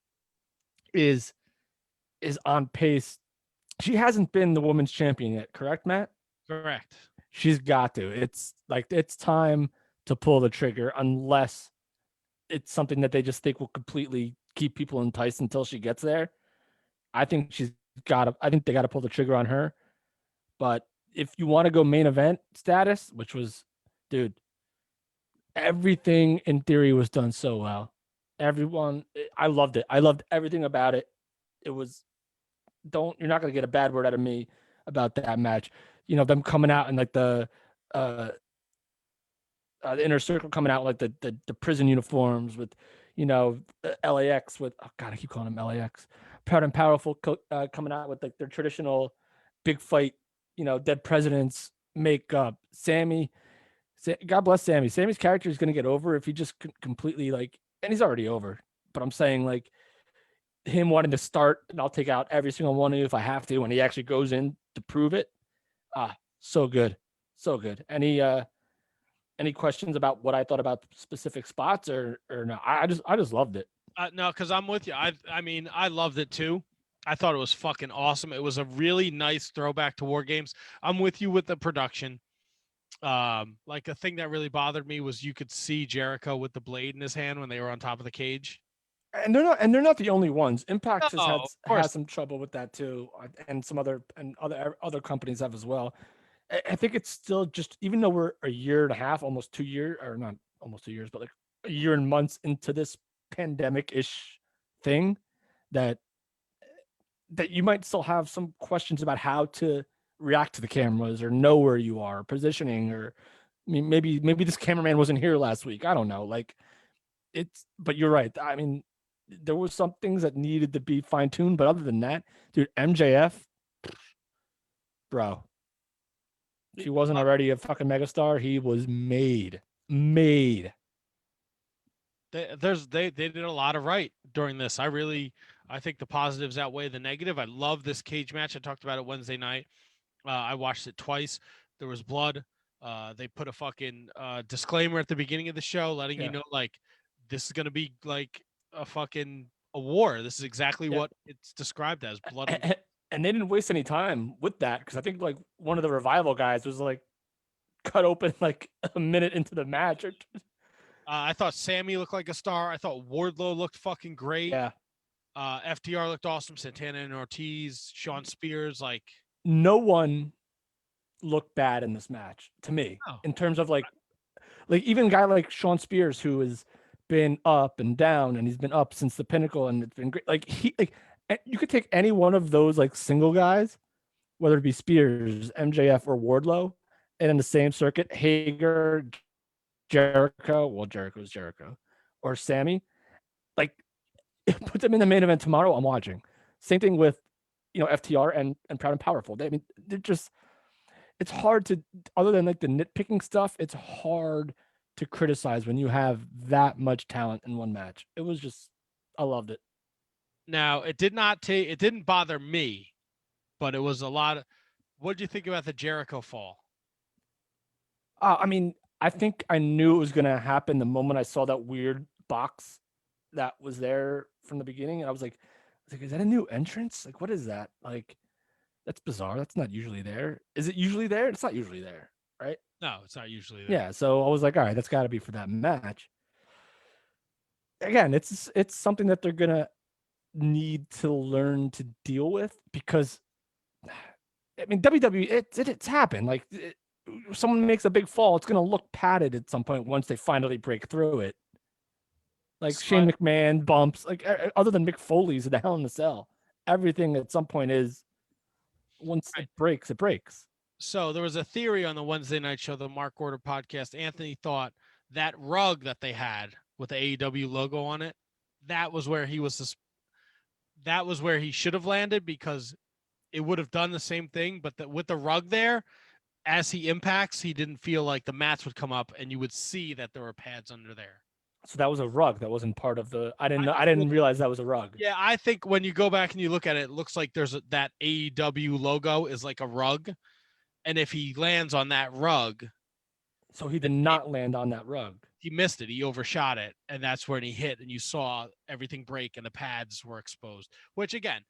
is on pace. She hasn't been the women's champion yet, correct, Matt? Correct. She's got to. It's time to pull the trigger, unless it's something that they just think will completely keep people enticed until she gets there. I think they got to pull the trigger on her. But if you want to go main event status, which was, dude, everything in theory was done so well. I loved it. I loved everything about it. It was, you're not going to get a bad word out of me about that match. Them coming out in like the inner circle, coming out like the prison uniforms with, LAX with, oh God, I keep calling them LAX. Proud and Powerful coming out with like their traditional big fight, dead presidents makeup. Sammy, God bless Sammy. Sammy's character is going to get over if he just completely and he's already over. But I'm saying him wanting to start, and I'll take out every single one of you if I have to, when he actually goes in to prove it. So good. So good. Any questions about what I thought about specific spots or no? I just loved it. No, because I'm with you. I mean, I loved it too. I thought it was fucking awesome. It was a really nice throwback to War Games. I'm with you with the production. Like a thing that really bothered me was you could see Jericho with the blade in his hand when they were on top of the cage. And they're not the only ones. Impact has of course. had some trouble with that too, and some other companies have as well. I think it's still just, even though we're a year and a half, almost 2 years, or not almost 2 years, but like a year and months into this pandemic-ish thing, that you might still have some questions about how to react to the cameras or know where you are, positioning, or I mean, maybe this cameraman wasn't here last week. I don't know. But you're right. I mean, there were some things that needed to be fine-tuned, but other than that, dude, MJF, bro, if he wasn't already a fucking megastar, he was made. They did a lot of right during this. I I think the positives outweigh the negative. I love this cage match. I talked about it Wednesday night. I watched it twice. There was blood. They put a fucking disclaimer at the beginning of the show letting you know, like, this is going to be like a war. This is exactly what it's described as, blood. And they didn't waste any time with that, because I think like one of the Revival guys was like cut open like a minute into the match. I thought Sammy looked like a star. I thought Wardlow looked fucking great. Yeah. FTR looked awesome. Santana and Ortiz, Sean Spears, like, no one looked bad in this match to me, in terms of like even a guy like Sean Spears, who has been up and down, and he's been up since the Pinnacle, and it's been great. Like you could take any one of those like single guys, whether it be Spears, MJF, or Wardlow, and in the same circuit, Hager, Jericho, well, Jericho's Jericho, or Sammy, like put them in the main event tomorrow. I'm watching. Same thing with, FTR and Proud and Powerful. They're just, it's hard to, other than like the nitpicking stuff, it's hard to criticize when you have that much talent in one match. It was just, I loved it. Now, it didn't bother me, but it was a lot of, what did you think about the Jericho fall? I think I knew it was going to happen the moment I saw that weird box that was there from the beginning. And I was like, is that a new entrance? Like, what is that? Like, that's bizarre. That's not usually there. Is it usually there? It's not usually there, right? No, it's not usually there. Yeah. So I was like, all right, that's got to be for that match. Again, it's something that they're going to need to learn to deal with, because WWE, it's happened. Like, someone makes a big fall, it's going to look padded at some point once they finally break through it. Like Shane McMahon bumps, like other than Mick Foley's in the Hell in the Cell, everything at some point is, once it breaks, it breaks. So there was a theory on the Wednesday night show, the Mark Order podcast. Anthony thought that rug that they had with the AEW logo on it, that was where he should have landed, because it would have done the same thing. But with the rug there, as he impacts, he didn't feel like the mats would come up, and you would see that there were pads under there. So that was a rug. That wasn't part of the. I didn't realize that was a rug. Yeah, I think when you go back and you look at it, it looks like that AEW logo is like a rug, and if he lands on that rug, so he did not land on that rug. He missed it. He overshot it, and that's when he hit, and you saw everything break, and the pads were exposed. Which again,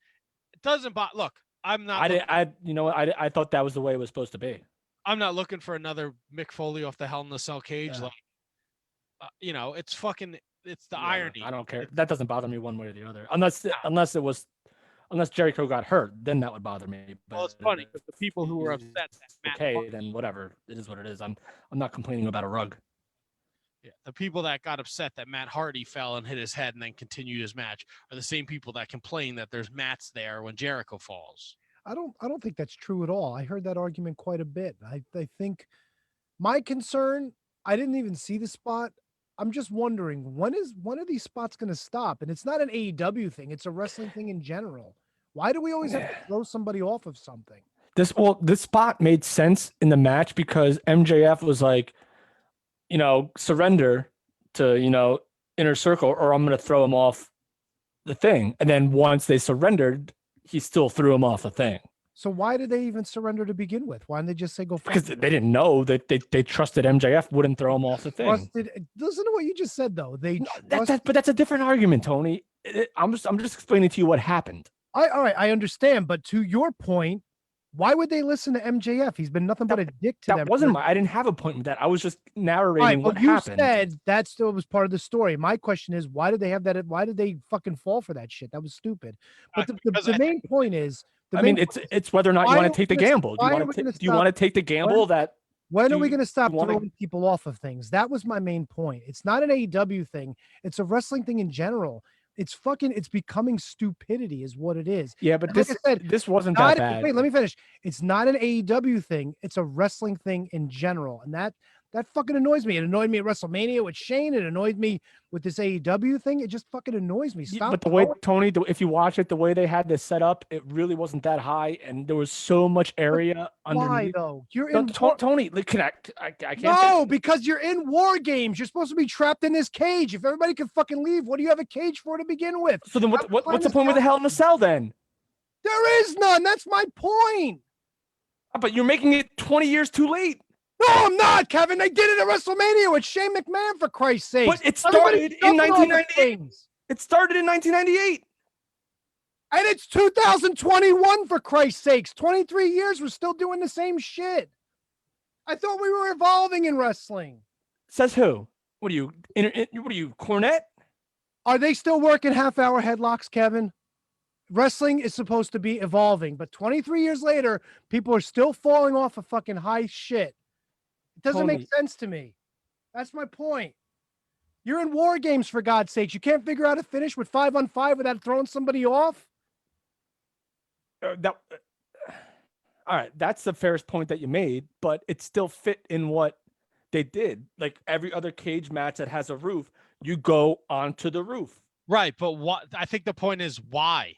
it doesn't. Look, I'm not. I thought that was the way it was supposed to be. I'm not looking for another Mick Foley off the Hell in the Cell cage. Yeah. Like, it's the irony. I don't care. That doesn't bother me one way or the other. Unless Jericho got hurt, then that would bother me. But well, it's funny because the people who were upset that then whatever. It is what it is. I'm not complaining about a rug. Yeah, the people that got upset that Matt Hardy fell and hit his head and then continued his match are the same people that complain that there's mats there when Jericho falls. I don't think that's true at all. I heard that argument quite a bit. I think my concern, I didn't even see the spot. I'm just wondering, when are these spots going to stop? And it's not an AEW thing. It's a wrestling thing in general. Why do we always have to throw somebody off of something? This spot made sense in the match because MJF was like, surrender to, Inner Circle, or I'm going to throw him off the thing. And then once they surrendered, he still threw him off the thing. So why did they even surrender to begin with? Why didn't they just say go? Because they didn't know that they trusted MJF wouldn't throw him off the thing. Listen to what you just said, though. But that's a different argument, Tony. I'm just explaining to you what happened. All right, I understand. But to your point, why would they listen to MJF? He's been nothing but a dick to them. That wasn't I didn't have a point with that. I was just narrating what happened. You said that still was part of the story. My question is, why did they have that? Why did they fucking fall for that shit? That was stupid. But the main point is, it's whether or not you want to take the gamble. Do you want to take the gamble that? When are we going to stop throwing people off of things? That was my main point. It's not an AEW thing. It's a wrestling thing in general. It's becoming stupidity is what it is. Yeah, but this wasn't that bad. Wait, let me finish. It's not an AEW thing. It's a wrestling thing in general. And That fucking annoys me. It annoyed me at WrestleMania with Shane. It annoyed me with this AEW thing. It just fucking annoys me. Stop. But the way, Tony, if you watch it, the way they had this set up, it really wasn't that high, and there was so much area Why underneath. though? You're No, in Tony, I can't. no, because you're in war games. You're supposed to be trapped in this cage. If everybody can fucking leave, what do you have a cage for to begin with? So then, what's the point with the Hell in a Cell then? There is none. That's my point. But you're making it 20 years too late. No, I'm not, Kevin. They did it at WrestleMania with Shane McMahon, for Christ's sake. But it started in 1998. It started in 1998. And it's 2021, for Christ's sakes. 23 years, we're still doing the same shit. I thought we were evolving in wrestling. Says who? What are you? What are you, Cornette? Are they still working half-hour headlocks, Kevin? Wrestling is supposed to be evolving, but 23 years later, people are still falling off of fucking high shit. It doesn't make sense to me. That's my point. You're in war games, for God's sakes. You can't figure out a finish with 5-on-5 without throwing somebody off? All right, that's the fairest point that you made, but it still fit in what they did. Like every other cage match that has a roof, you go onto the roof. Right, but what I think the point is why?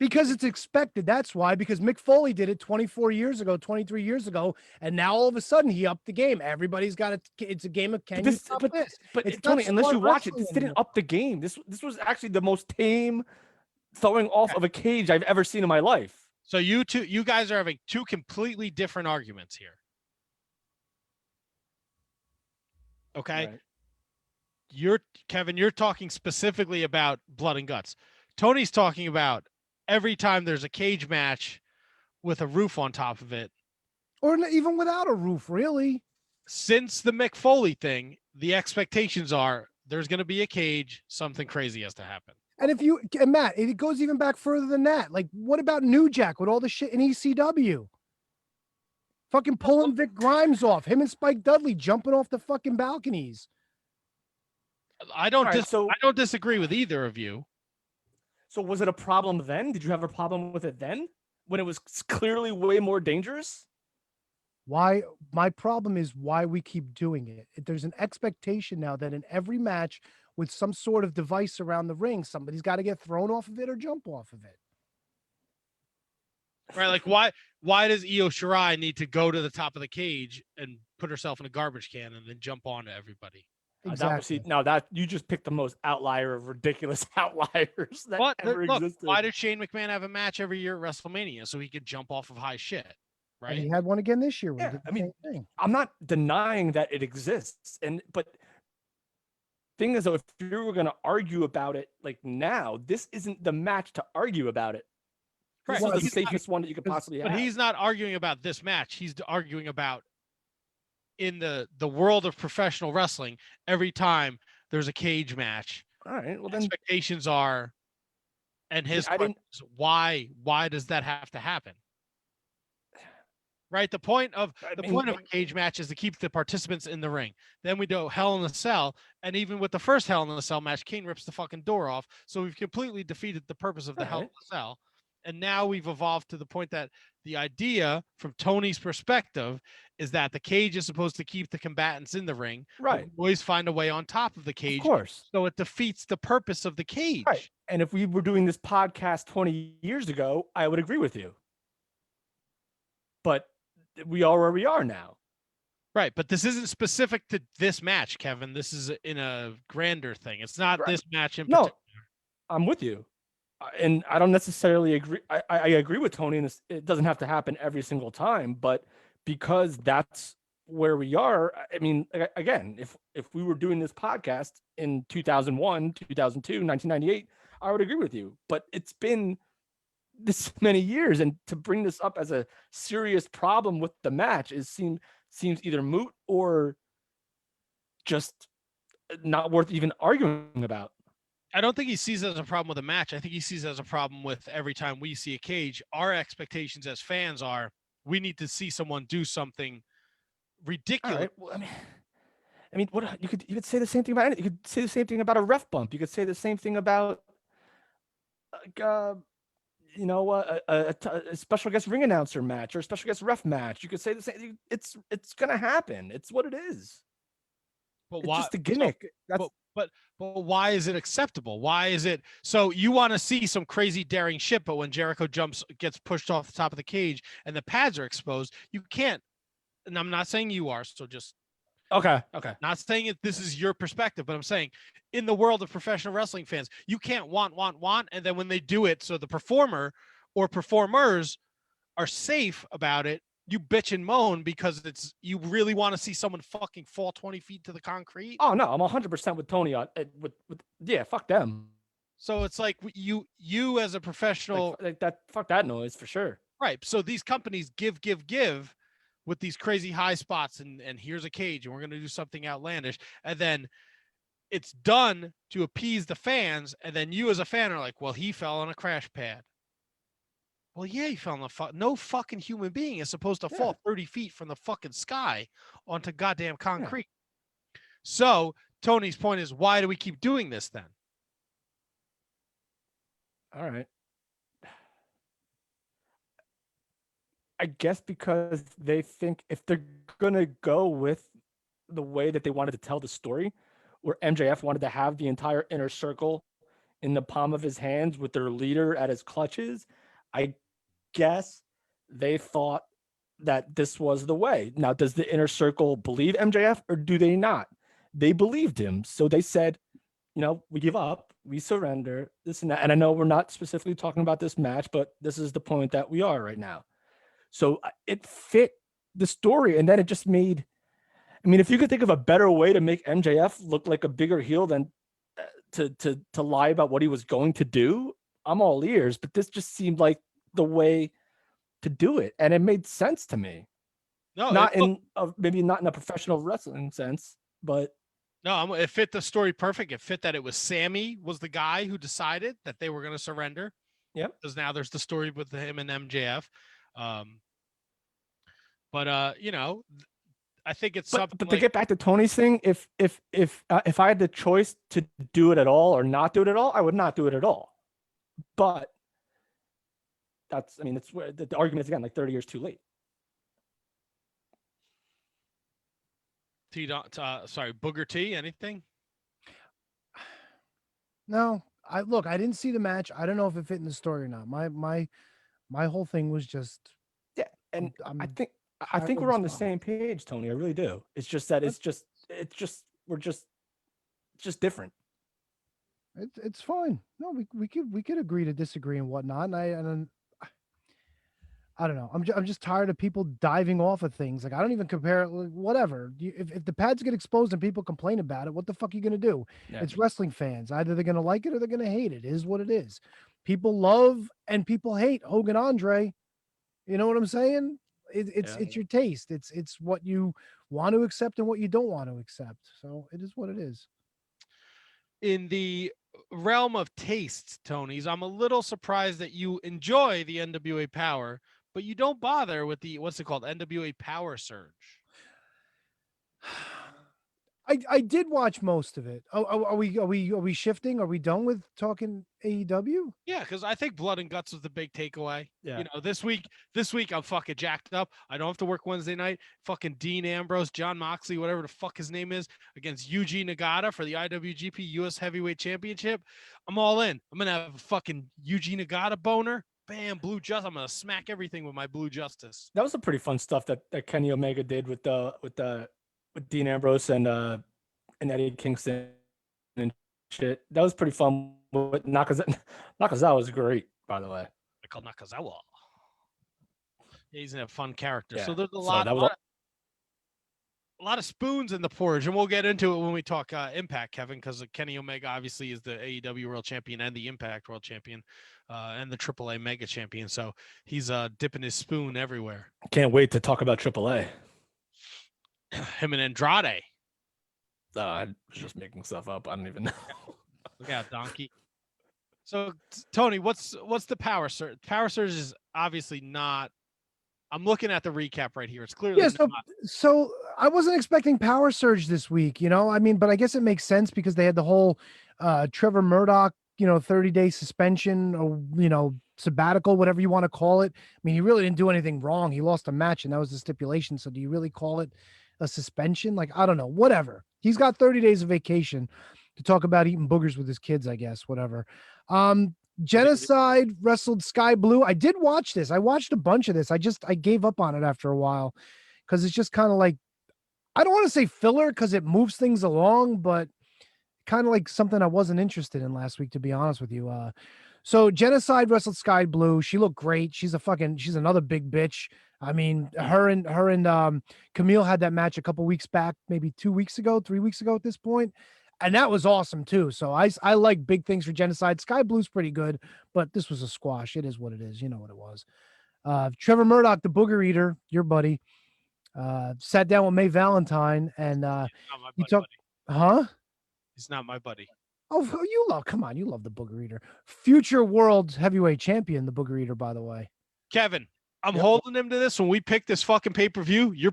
Because it's expected. That's why. Because Mick Foley did it 23 years ago, and now all of a sudden he upped the game. Everybody's got it. It's a game of can you stop this? But It's Tony, not unless you smart watch it, this wrestling didn't anymore. up the game. This was actually the most tame throwing off of a cage I've ever seen in my life. So you guys are having two completely different arguments here. Okay. Right. Kevin, you're talking specifically about Blood and Guts. Tony's talking about every time there's a cage match with a roof on top of it. Or even without a roof, really. Since the Mick Foley thing, the expectations are there's going to be a cage, something crazy has to happen. And Matt, it goes even back further than that. Like, what about New Jack with all the shit in ECW? Fucking pulling Vic Grimes off, him and Spike Dudley jumping off the fucking balconies. I don't disagree with either of you. So was it a problem then? Did you have a problem with it then when it was clearly way more dangerous? Why? My problem is why we keep doing it. There's an expectation now that in every match with some sort of device around the ring, somebody's got to get thrown off of it or jump off of it. Right, like why does Io Shirai need to go to the top of the cage and put herself in a garbage can and then jump onto everybody? Exactly. That you just picked the most outlier of ridiculous outliers that ever existed. Why did Shane McMahon have a match every year at WrestleMania so he could jump off of high shit? Right. And he had one again this year. Yeah, I mean, I'm not denying that it exists, but thing is, though, if you were going to argue about it like now, this isn't the match to argue about it. This is the safest one that you could possibly have. But he's not arguing about this match. He's arguing about in the world of professional wrestling, every time there's a cage match. All right. Well, then expectations are, and his question is, why does that have to happen? Right. The point of a cage match is to keep the participants in the ring. Then we do Hell in a Cell. And even with the first Hell in a Cell match, Kane rips the fucking door off. So we've completely defeated the purpose of the Hell in a Cell. And now we've evolved to the point that the idea from Tony's perspective is that the cage is supposed to keep the combatants in the ring. Right. We always find a way on top of the cage. Of course. So it defeats the purpose of the cage. Right. And if we were doing this podcast 20 years ago, I would agree with you. But we are where we are now. Right, but this isn't specific to this match, Kevin. This is in a grander thing. It's not this match in particular. I'm with you. And I don't necessarily agree. I agree with Tony in this. It doesn't have to happen every single time, but because that's where we are. I mean, again, if we were doing this podcast in 2001, 2002, 1998, I would agree with you. But it's been this many years, and to bring this up as a serious problem with the match seems either moot or just not worth even arguing about. I don't think he sees it as a problem with a match. I think he sees it as a problem with every time we see a cage. Our expectations as fans are we need to see someone do something ridiculous. Right. Well, I mean, what you could say the same thing about anything. You could say the same thing about a ref bump. You could say the same thing about you know, a special guest ring announcer match or a special guest ref match. You could say the same. It's gonna happen. It's what it is. But It's why? just a gimmick. But why is it acceptable? Why is it so you want to see some crazy daring shit, but when Jericho gets pushed off the top of the cage and the pads are exposed, you can't. And I'm not saying you are, so just okay. not saying this is your perspective, but I'm saying in the world of professional wrestling fans, you can't want, and then when they do it, so the performer or performers are safe about it, you bitch and moan because you really want to see someone fucking fall 20 feet to the concrete. Oh no, I'm 100% with Tony on with yeah, fuck them. So it's like you as a professional, like that, fuck that noise for sure. Right. So these companies give with these crazy high spots and here's a cage and we're going to do something outlandish. And then it's done to appease the fans. And then you as a fan are like, well, he fell on a crash pad. Well, yeah, he fell on no fucking human being is supposed to fall 30 feet from the fucking sky onto goddamn concrete. Yeah. So Tony's point is, why do we keep doing this then? All right. I guess because they think if they're going to go with the way that they wanted to tell the story, where MJF wanted to have the entire inner circle in the palm of his hands with their leader at his clutches, I guess they thought that this was the way. Now, does the inner circle believe MJF or do they not? They believed him. So they said, you know, we give up, we surrender, this and that. And I know we're not specifically talking about this match, but this is the point that we are right now. So it fit the story. And then it just made, I mean, if you could think of a better way to make MJF look like a bigger heel than to lie about what he was going to do, I'm all ears. But this just seemed like the way to do it. And it made sense to me. No, maybe not in a professional wrestling sense, but. No, it fit the story perfect. It fit that it was Sammy was the guy who decided that they were going to surrender. Yep. Because now there's the story with him and MJF. You know, I think it's something. But to get back to Tony's thing, if I had the choice to do it at all or not do it at all, I would not do it at all. But it's where the argument is again like 30 years too late. Booger T, anything? No, I didn't see the match. I don't know if it fit in the story or not. My whole thing was just and I think we're on the same page, Tony. I really do. It's just that we're just different. It's fine. No, we could agree to disagree and whatnot. And I don't know. I'm just tired of people diving off of things. Like I don't even compare it. Like, whatever. If the pads get exposed and people complain about it, what the fuck are you gonna do? Yeah. It's wrestling fans. Either they're gonna like it or they're gonna hate it. It is what it is. People love and people hate Hogan Andre. You know what I'm saying? It's your taste. It's what you want to accept and what you don't want to accept. So it is what it is. In the realm of tastes, Tony's, I'm a little surprised that you enjoy the NWA Power, but you don't bother with the what's it called, NWA Power Surge. I did watch most of it. Oh, are we shifting? Are we done with talking AEW? Yeah, because I think Blood and Guts was the big takeaway. Yeah. You know, this week I'm fucking jacked up. I don't have to work Wednesday night. Fucking Dean Ambrose, John Moxley, whatever the fuck his name is, against Yuji Nagata for the IWGP US Heavyweight Championship. I'm all in. I'm gonna have a fucking Yuji Nagata boner. Bam, Blue Justice. I'm gonna smack everything with my Blue Justice. That was some pretty fun stuff that Kenny Omega did with Dean Ambrose and Eddie Kingston and shit. That was pretty fun. But Nakazawa was great, by the way. I call Nakazawa. Yeah, he's a fun character. Yeah. So there's a lot of spoons in the porridge, and we'll get into it when we talk Impact, Kevin, because Kenny Omega obviously is the AEW World Champion and the Impact World Champion and the AAA Mega Champion. So he's dipping his spoon everywhere. Can't wait to talk about AAA. Him and Andrade. I was just making stuff up. I don't even know. Look out, donkey. So, Tony, what's the Power Surge? Power Surge is obviously not. I'm looking at the recap right here. It's clearly not. So I wasn't expecting Power Surge this week, you know. I mean, but I guess it makes sense because they had the whole Trevor Murdoch, 30-day suspension, or sabbatical, whatever you want to call it. I mean, he really didn't do anything wrong. He lost a match, and that was the stipulation. So do you really call it a suspension? Like, I don't know. Whatever. He's got 30 days of vacation to talk about eating boogers with his kids, I guess. Whatever. Genocide wrestled Sky Blue. I did watch this. I watched a bunch of this. I gave up on it after a while because it's just kind of like, I don't want to say filler because it moves things along, but kind of like something I wasn't interested in last week, to be honest with you. So Genocide wrestled Sky Blue. She looked great. She's another big bitch. I mean, her and Camille had that match a couple weeks back, maybe 3 weeks ago at this point. And that was awesome too. So I like big things for Genocide. Sky Blue's pretty good, but this was a squash. It is what it is. You know what it was. Trevor Murdoch, the Booger Eater, your buddy, sat down with Mae Valentine and you talk, huh? He's not my buddy. Oh, come on, you love the Booger Eater. Future world heavyweight champion, the Booger Eater, by the way. Kevin, I'm holding him to this. When we pick this fucking pay-per-view, you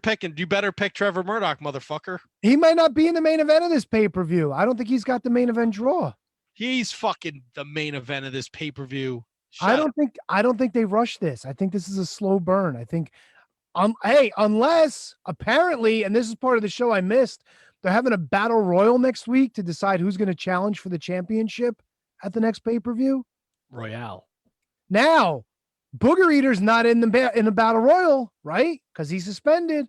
better pick Trevor Murdoch, motherfucker. He might not be in the main event of this pay-per-view. I don't think he's got the main event draw. He's fucking the main event of this pay-per-view. I don't think they rushed this. I think this is a slow burn. I think hey, unless apparently, and this is part of the show I missed, they're having a battle royal next week to decide who's going to challenge for the championship at the next pay-per-view. Royale. Now, Booger Eater's not in the battle royal, right? Because he's suspended.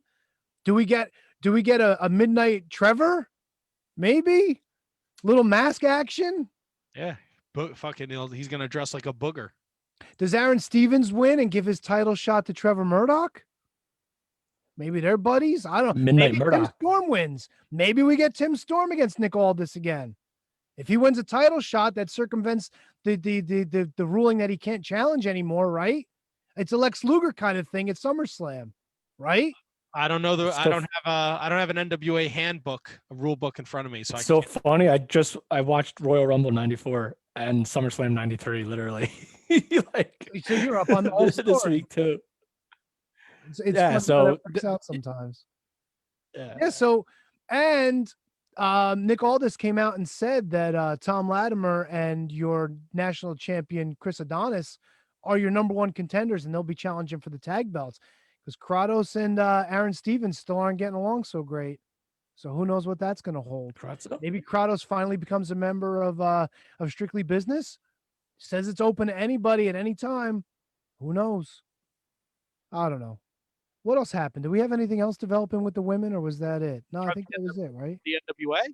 Do we get a midnight Trevor? Maybe little mask action. Yeah, he's gonna dress like a booger. Does Aaron Stevens win and give his title shot to Trevor Murdoch? Maybe they're buddies. I don't know. Midnight Maybe Murdoch. Tim Storm wins. Maybe we get Tim Storm against Nick Aldis again. If he wins a title shot, that circumvents the ruling that he can't challenge anymore, right? It's a Lex Luger kind of thing at SummerSlam, right? I don't know. I don't have an NWA handbook, a rule book in front of me. So It's so funny. I watched Royal Rumble 94 and SummerSlam 93, literally. Like, So you're up on the whole this week too. It's Yeah, fun so how that works out sometimes. Yeah. So, and Nick Aldis came out and said that Tom Latimer and your national champion Chris Adonis are your number one contenders, and they'll be challenging for the tag belts because Kratos and Aaron Stevens still aren't getting along so great. So who knows what that's going to hold? Maybe Kratos finally becomes a member of Strictly Business. Says it's open to anybody at any time. Who knows? I don't know. What else happened? Do we have anything else developing with the women, or was that it? No, I think that was it, right? The NWA?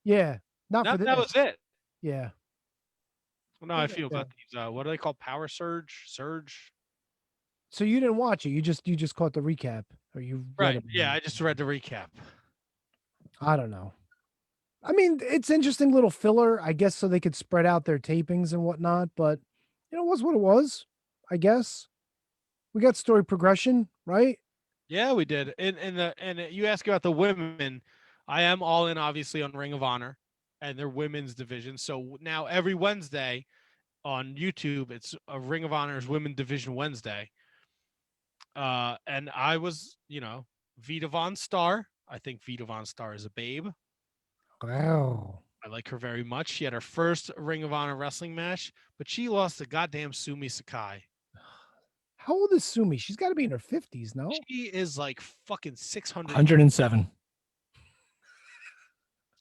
Yeah. Not for this. That was it. Yeah. Well, no, I feel about these. What are they called? Power Surge? Surge? So you didn't watch it. You just caught the recap, or you read Right. it? Yeah, I just read the recap. I don't know. I mean, it's interesting little filler, I guess, so they could spread out their tapings and whatnot. But it was what it was, I guess. We got story progression, right? Yeah, we did. And you ask about the women. I am all in, obviously, on Ring of Honor and their women's division. So now every Wednesday on YouTube, it's a Ring of Honor's Women Division Wednesday. And I was, Vita Von Star. I think Vita Von Star is a babe. Wow. I like her very much. She had her first Ring of Honor wrestling match, but she lost to goddamn Sumi Sakai. How old is Sumi? She's got to be in her 50s, no? She is like fucking 600. 107.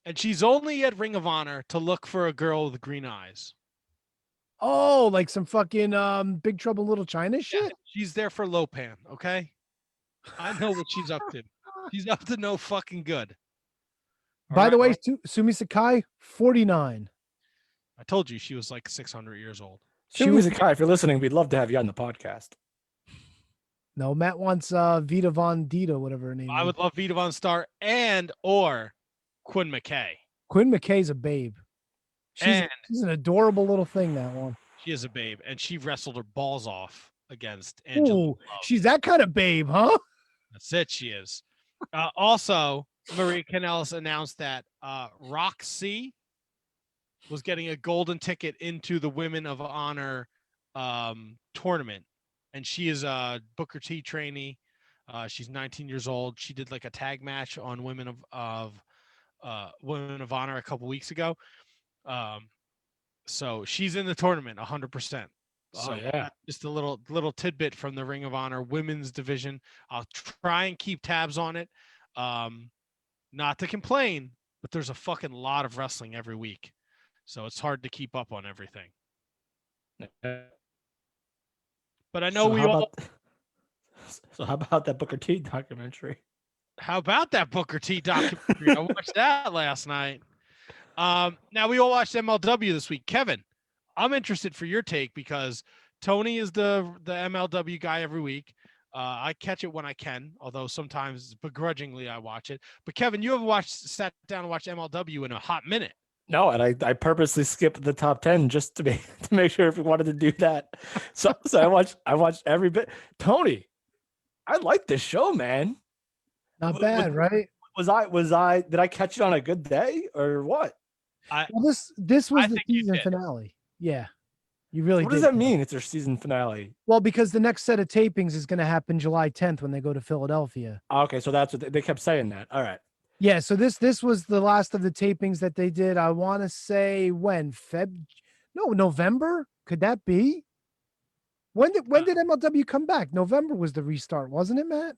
And she's only at Ring of Honor to look for a girl with green eyes. Oh, like some fucking Big Trouble in Little China shit? Yeah, she's there for Lopan, okay? I know what she's up to. She's up to no fucking good. By the way, Sumi Sakai, 49. I told you she was like 600 years old. Sumi Sakai, if you're listening, we'd love to have you on the podcast. No, Matt wants Vita Von Dita, whatever her name is. I would love Vita Von Star or Quinn McKay. Quinn McKay's a babe. She's an adorable little thing, that one. She is a babe, and she wrestled her balls off against Angela. Ooh, she's that kind of babe, huh? That's it, she is. Also, Maria Kanellis announced that Roxy was getting a golden ticket into the Women of Honor tournament. And she is a Booker T trainee. She's 19 years old. She did like a tag match on Women of Honor a couple weeks ago. So she's in the tournament 100%. So yeah. just a little tidbit from the Ring of Honor women's division. I'll try and keep tabs on it. Not to complain, but there's a fucking lot of wrestling every week. So it's hard to keep up on everything. But I know So how about that Booker T documentary? How about that Booker T documentary? I watched that last night. Now we all watched MLW this week. Kevin, I'm interested for your take because Tony is the MLW guy every week. I catch it when I can, although sometimes begrudgingly I watch it. But Kevin, you have sat down and watched MLW in a hot minute. No, and I purposely skipped the top 10 just to make sure if we wanted to do that. So I watched every bit. Tony, I like this show, man. Not bad, right? Did I catch it on a good day or what? Well, this was the season finale. Yeah. You really What does that mean? It's their season finale. Well, because the next set of tapings is going to happen July 10th when they go to Philadelphia. Okay, so that's what they kept saying that. All right. Yeah, so this was the last of the tapings that they did. I want to say when November? Could that be? When did MLW come back? November was the restart, wasn't it, Matt?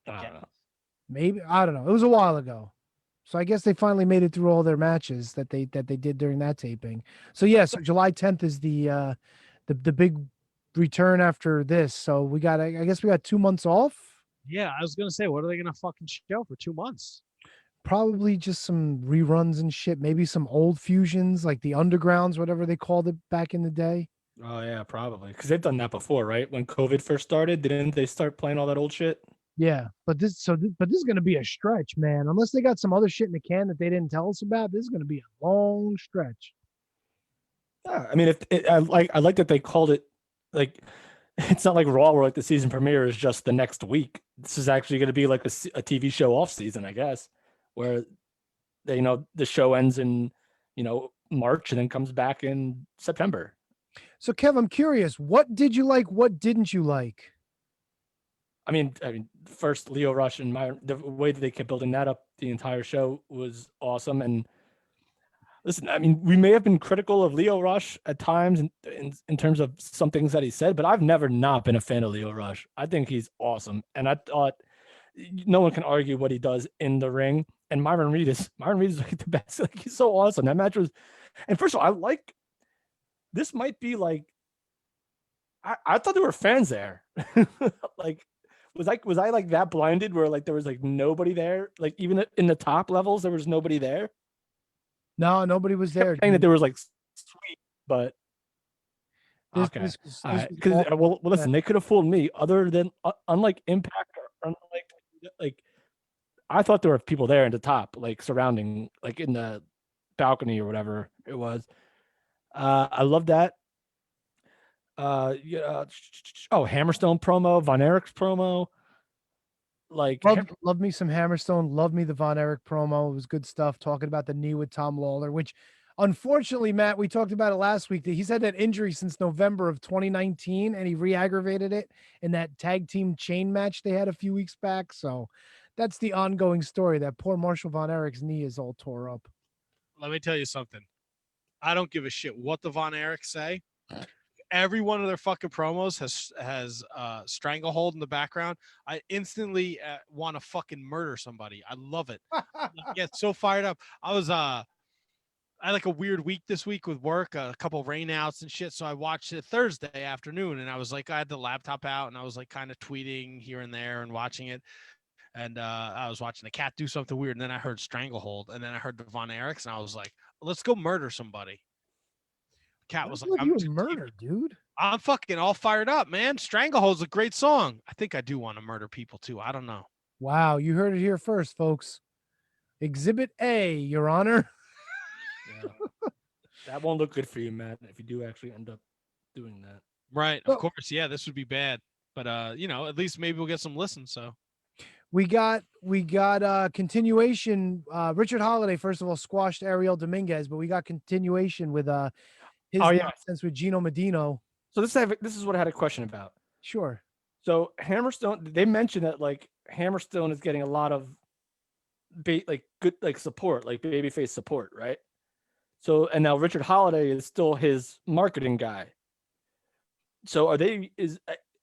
I don't know. Maybe, I don't know. It was a while ago. So I guess they finally made it through all their matches that they did during that taping. So yeah, so July 10th is the big return after this. So I guess we got 2 months off. Yeah, I was gonna say, what are they gonna fucking show for 2 months? Probably just some reruns and shit. Maybe some old fusions like the Undergrounds, whatever they called it back in the day. Oh yeah, probably because they've done that before, right? When COVID first started, didn't they start playing all that old shit? Yeah, but this is going to be a stretch, man. Unless they got some other shit in the can that they didn't tell us about, this is going to be a long stretch. Yeah, I mean, I like that they called it like it's not like Raw where like the season premiere is just the next week. This is actually going to be like a TV show off season, I guess, where the show ends in March and then comes back in September. So, Kev, I'm curious, what did you like? What didn't you like? I mean, first Lio Rush and the way that they kept building that up the entire show was awesome. And listen, I mean, we may have been critical of Lio Rush at times in terms of some things that he said, but I've never not been a fan of Lio Rush. I think he's awesome, and I thought no one can argue what he does in the ring. And Myron Reed is like the best. Like he's so awesome. That match was, and first of all, I like this. Might be like I thought there were fans there, like. Was I like that blinded where like there was like nobody there? Like even in the top levels, there was nobody there. No, nobody was there. Saying that there was like sweet, but okay. Well, listen, they could have fooled me. Other than unlike Impact or unlike I thought there were people there in the top, like surrounding, like in the balcony or whatever it was. I love that. Hammerstone promo, Von Erich's promo. Like love me some Hammerstone, love me the Von Erich promo. It was good stuff talking about the knee with Tom Lawler, which unfortunately, Matt, we talked about it last week that he's had that injury since November of 2019 and he re-aggravated it in that tag team chain match they had a few weeks back. So that's the ongoing story. That poor Marshall Von Erich's knee is all tore up. Let me tell you something. I don't give a shit what the Von Erich say. Every one of their fucking promos has Stranglehold in the background. I instantly want to fucking murder somebody. I love it. I get so fired up. I had like a weird week this week with work, a couple of rainouts and shit. So I watched it Thursday afternoon, and I was like, I had the laptop out, and I was like kind of tweeting here and there and watching it. And I was watching the cat do something weird, and then I heard Stranglehold, and then I heard the Von Erichs, and I was like, let's go murder somebody. Cat was like, "I'm murder, dude. I'm fucking all fired up, man. Stranglehold's a great song. I think I do want to murder people too. I don't know." Wow, you heard it here first, folks. Exhibit A, Your Honor. Yeah. That won't look good for you, Matt, if you do actually end up doing that. Right, of course. Yeah, this would be bad. But at least maybe we'll get some listens. So we got continuation. Richard Holiday, first of all, squashed Ariel Dominguez, but we got continuation with his nonsense with Gino Medino. So this is what I had a question about. Sure. So Hammerstone, they mentioned that like Hammerstone is getting a lot of good support, like babyface support, right? So and now Richard Holiday is still his marketing guy. So are they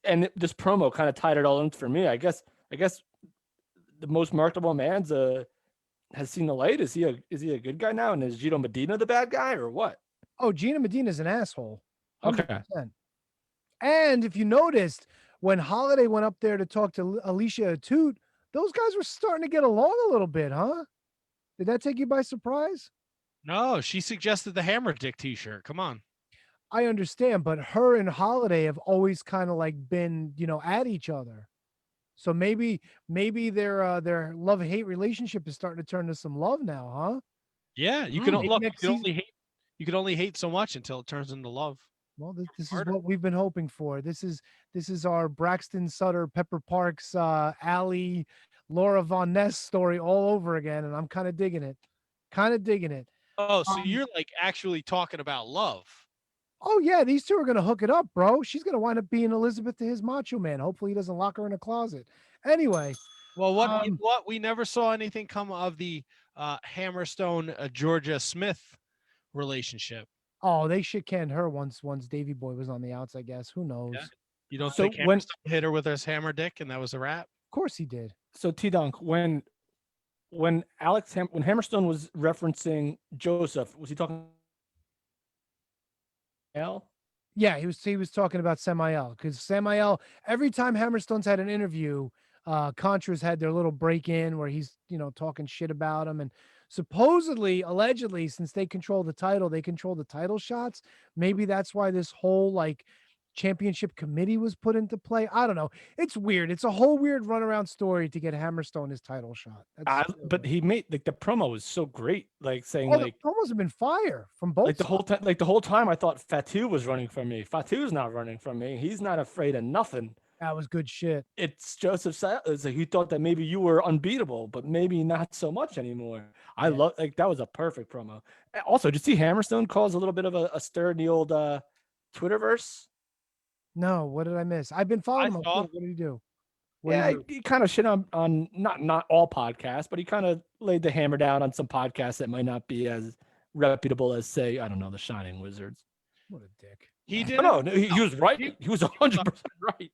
and this promo kind of tied it all in for me. I guess the most marketable man's has seen the light. Is he a good guy now? And is Gino Medina the bad guy or what? Oh, Gina Medina's an asshole. Okay. 100%. And if you noticed, when Holiday went up there to talk to Alicia Atout, those guys were starting to get along a little bit, huh? Did that take you by surprise? No, she suggested the Hammer Dick T-shirt. Come on. I understand, but her and Holiday have always kind of like been, at each other. So maybe their love-hate relationship is starting to turn to some love now, huh? Yeah, you can look. You can only hate so much until it turns into love. Well, this is what we've been hoping for. This is our Braxton Sutter, Pepper Parks, Allie, Laura Von Ness story all over again, and I'm kind of digging it. Oh, so you're like actually talking about love. Oh yeah, these two are gonna hook it up, bro. She's gonna wind up being Elizabeth to his Macho Man. Hopefully, he doesn't lock her in a closet. Anyway, well, what we never saw anything come of the Hammerstone Georgia Smith relationship. Oh, they shit canned her once Davey Boy was on the outs, I guess. Who knows? Yeah. You don't think Hammerstone hit her with his hammer dick and that was a wrap? Of course he did. So T-Dunk, when Hammerstone was referencing Joseph, was he talking L? Yeah, he was talking about Samael, because Samael, every time Hammerstone's had an interview, Contra's had their little break-in where he's, talking shit about him. And supposedly, allegedly, since they control the title shots. Maybe that's why this whole like championship committee was put into play. I don't know. It's weird. It's a whole weird runaround story to get Hammerstone his title shot. But he made the promo was so great, like saying the promos have been fire from both. Like the whole time, I thought Fatu was running from me. Fatu's not running from me. He's not afraid of nothing. That was good shit. It's Joseph. It's like he thought that maybe you were unbeatable, but maybe not so much anymore. I love that was a perfect promo. Also, did you see Hammerstone cause a little bit of a stir in the old Twitterverse? No, what did I miss? I've been following him. What did he do? He kind of shit on not all podcasts, but he kind of laid the hammer down on some podcasts that might not be as reputable as, say, I don't know, the Shining Wizards. What a dick. He did. No, he was right. He was 100% right.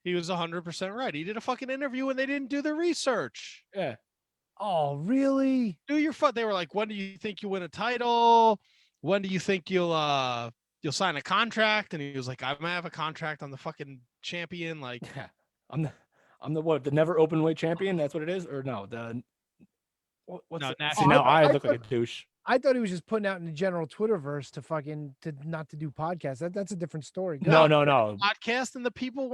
He was 100% right. He did a fucking interview and they didn't do the research. Yeah. Oh, really? Do your fuck. They were like, when do you think you win a title? When do you think you'll sign a contract? And he was like, I might have a contract on the fucking champion. Like, yeah, I'm the what, the never open weight champion? That's what it is? Or no, I look like a douche. I thought he was just putting out in the general Twitterverse not to do podcasts. That's a different story. No. Podcast, and the people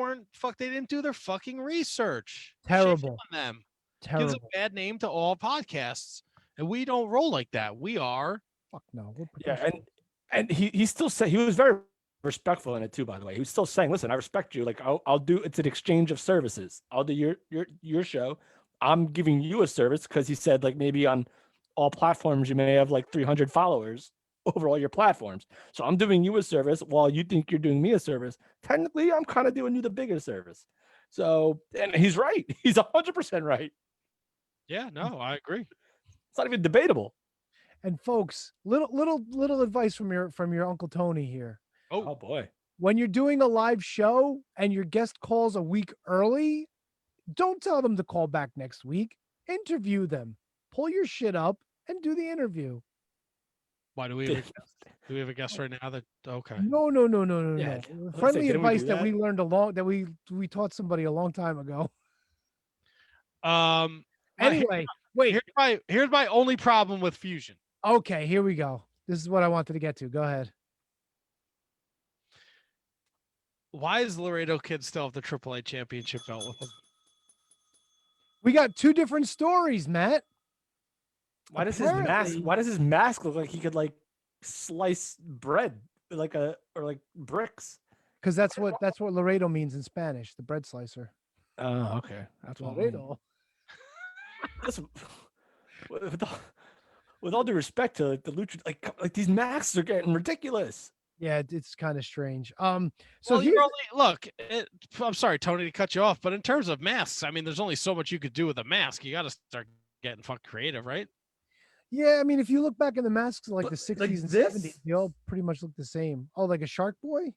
they didn't do their fucking research. Terrible. On them. Terrible. Gives a bad name to all podcasts. And we don't roll like that. We are. Fuck no. Yeah, and he still said, he was very respectful in it too, by the way. He was still saying, listen, I respect you. Like I'll do, it's an exchange of services. I'll do your show. I'm giving you a service, because he said like maybe on all platforms you may have like 300 followers over all your platforms. So I'm doing you a service while you think you're doing me a service. Technically, I'm kind of doing you the bigger service. So, and he's right. He's 100% right. Yeah, no, I agree. It's not even debatable. And folks, little advice from your Uncle Tony here. Oh boy. When you're doing a live show and your guest calls a week early, don't tell them to call back next week. Interview them. Pull your shit up and do the interview. Why do we have a guest? Do we have a guest right now? Okay. No. Yeah. Friendly advice that we learned that we taught somebody a long time ago. Anyway, wait. Here's my only problem with Fusion. Okay, here we go. This is what I wanted to get to. Go ahead. Why is Laredo Kid still have the AAA championship belt with him? We got two different stories, Matt. Why does his mask look like he could like slice bread like bricks? Because that's what Laredo means in Spanish, the bread slicer. Oh, okay. That's Laredo. With all due respect to the lucha, like these masks are getting ridiculous. Yeah, it's kind of strange. I'm sorry, Tony, to cut you off, but in terms of masks, I mean, there's only so much you could do with a mask. You got to start getting fucking creative, right? Yeah, I mean, if you look back in the masks like the 60s and 70s, they all pretty much look the same. Oh, like a Shark Boy?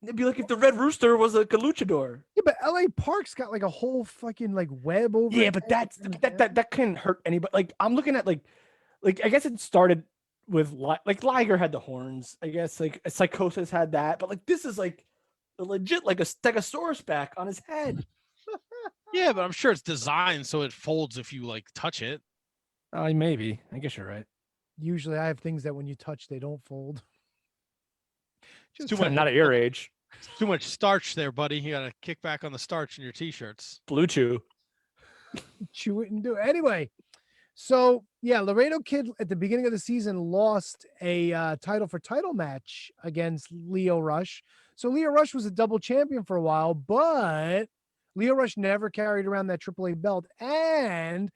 It'd be like if the Red Rooster was like a luchador. Yeah, but LA Park's got like a whole fucking like web over. Yeah, but that couldn't hurt anybody. Like I'm looking at like I guess it started with like Liger had the horns. I guess like Psychosis had that, but like this is like a legit like a Stegosaurus back on his head. Yeah, but I'm sure it's designed so it folds if you like touch it. Maybe. I guess you're right. Usually, I have things that when you touch, they don't fold. It's too much. Not at your age. Too much starch there, buddy. You gotta kick back on the starch in your t-shirts. Blue Chew. Chew it and do it. Anyway, so yeah, Laredo Kid at the beginning of the season lost a title for title match against Leo Rush. So Leo Rush was a double champion for a while, but Leo Rush never carried around that AAA belt. And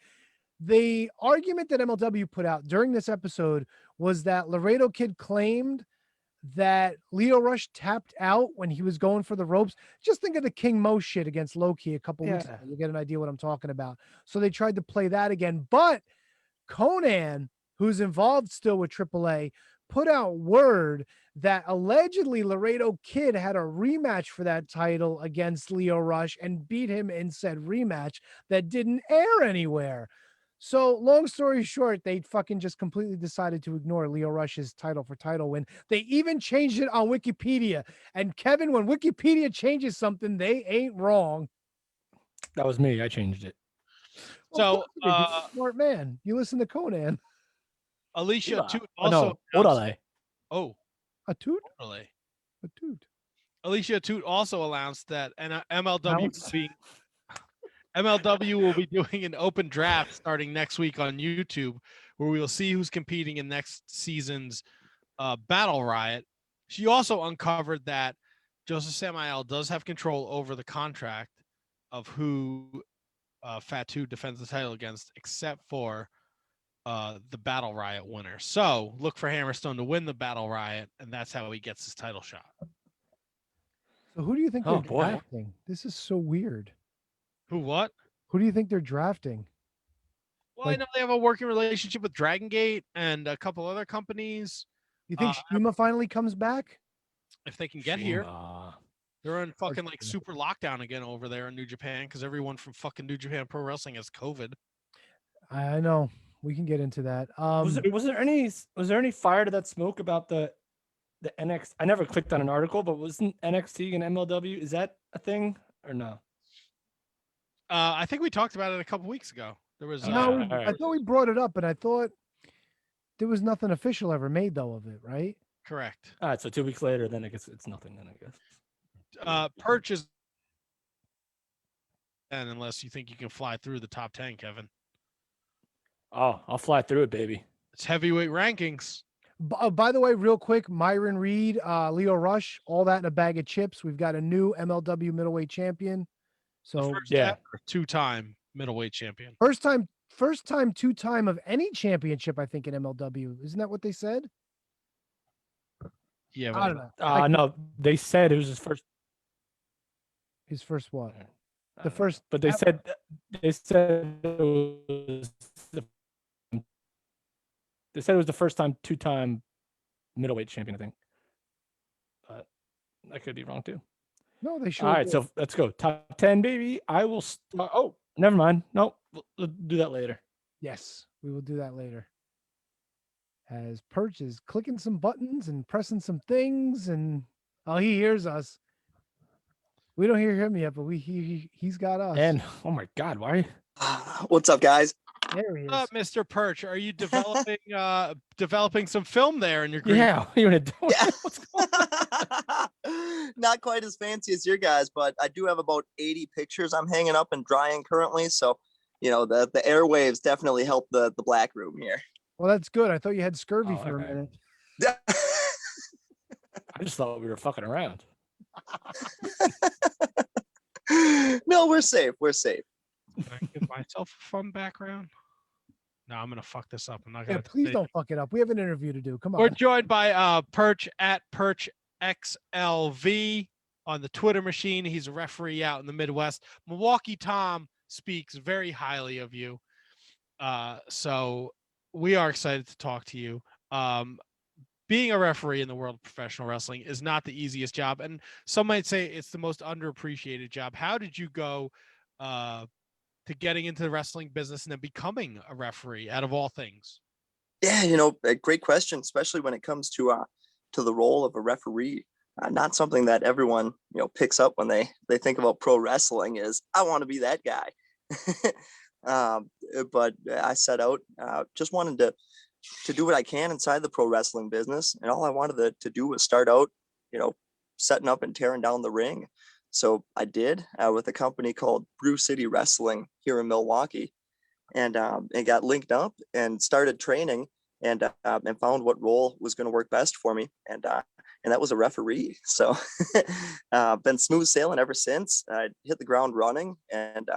the argument that MLW put out during this episode was that Laredo Kid claimed that Leo Rush tapped out when he was going for the ropes. Just think of the King Mo shit against Loki a couple weeks ago. You get an idea what I'm talking about. So they tried to play that again. But Conan, who's involved still with AAA, put out word that allegedly Laredo Kid had a rematch for that title against Leo Rush and beat him in said rematch that didn't air anywhere. So long story short, they fucking just completely decided to ignore Leo Rush's title for title win. They even changed it on Wikipedia. And Kevin, when Wikipedia changes something, they ain't wrong. That was me. I changed it. So, you're a smart man. You listen to Conan. Alicia Toot also. A toot? Orale. A toot. Alicia Toot also announced that MLW will be doing an open draft starting next week on YouTube, where we will see who's competing in next season's Battle Riot. She also uncovered that Joseph Samael does have control over the contract of who Fatu defends the title against, except for the Battle Riot winner. So look for Hammerstone to win the Battle Riot, and that's how he gets his title shot. So who do you think they're drafting? This is so weird. Who what? Who do you think they're drafting? Well, I know they have a working relationship with Dragon Gate and a couple other companies. You think Shima finally comes back? If they can get here. They're in fucking like super lockdown again over there in New Japan because everyone from fucking New Japan Pro Wrestling has COVID. I know. We can get into that. Was there any fire to that smoke about the NXT? I never clicked on an article, but wasn't NXT and MLW? Is that a thing or no? I think we talked about it a couple weeks ago. There was I thought we brought it up, but I thought there was nothing official ever made though of it, right? Correct. All right, so 2 weeks later, then I guess it's nothing. Then I guess. Perch is, and unless you think you can fly through the top 10, Kevin. Oh, I'll fly through it, baby. It's heavyweight rankings. By the way, real quick, Myron Reed, Leo Rush, all that in a bag of chips. We've got a new MLW middleweight champion. So yeah, 2-time middleweight champion. First time 2-time of any championship, I think, in MLW. Isn't that what they said? Yeah, I don't know. No, they said it was his first. His first what? The first, but they said it was the first time 2-time middleweight champion, I think. But I could be wrong too. No, they should. All right, so let's go. Top 10, baby. I will start. Oh, never mind. Nope. We'll do that later. Yes, we will do that later. As Perch is clicking some buttons and pressing some things, and he hears us. We don't hear him yet, but he's got us. And oh my God, why? What's up, guys? There he is. What's up, Mr. Perch? Are you developing some film there in your green? Yeah, what are you gonna do? Yeah. What's going on? Not quite as fancy as your guys, but I do have about 80 pictures I'm hanging up and drying currently. So, the airwaves definitely help the black room here. Well, that's good. I thought you had scurvy for a minute. I just thought we were fucking around. No, we're safe. We're safe. Can I give myself a fun background? No, I'm gonna fuck this up. I'm not gonna. Yeah, please don't fuck it up. We have an interview to do. Come on. We're joined by Perch at PerchXLV on the Twitter machine. He's a referee out in the Midwest. Milwaukee Tom speaks very highly of you. So we are excited to talk to you. being a referee in the world of professional wrestling is not the easiest job, and some might say it's the most underappreciated job. How did you go to getting into the wrestling business and then becoming a referee out of all things? Yeah, a great question, especially when it comes to the role of a referee. Not something that everyone picks up when they think about pro wrestling is I want to be that guy. But I set out just wanted to do what I can inside the pro wrestling business, and all I wanted to do was start out, setting up and tearing down the ring. So I did with a company called Brew City Wrestling here in Milwaukee, and got linked up and started training, and found what role was going to work best for me, and that was a referee. So been smooth sailing ever since. I hit the ground running, and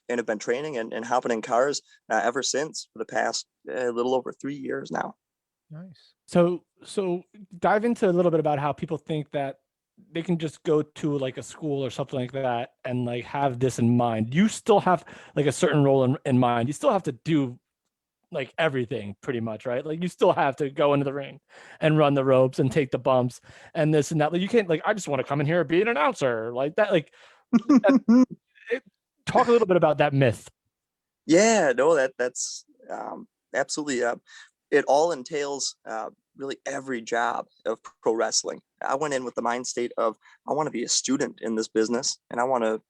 have been training and hopping in cars ever since for the past little over 3 years now. Nice. So dive into a little bit about how people think that they can just go to like a school or something like that and like have this in mind. You still have like a certain role in mind. You still have to do like everything pretty much, right? Like you still have to go into the ring and run the ropes and take the bumps and this and that. Like you can't like, I just want to come in here and be an announcer like that. Like talk a little bit about that myth. Yeah, no, that's absolutely. It all entails really every job of pro wrestling. I went in with the mind state of I want to be a student in this business, and I want to,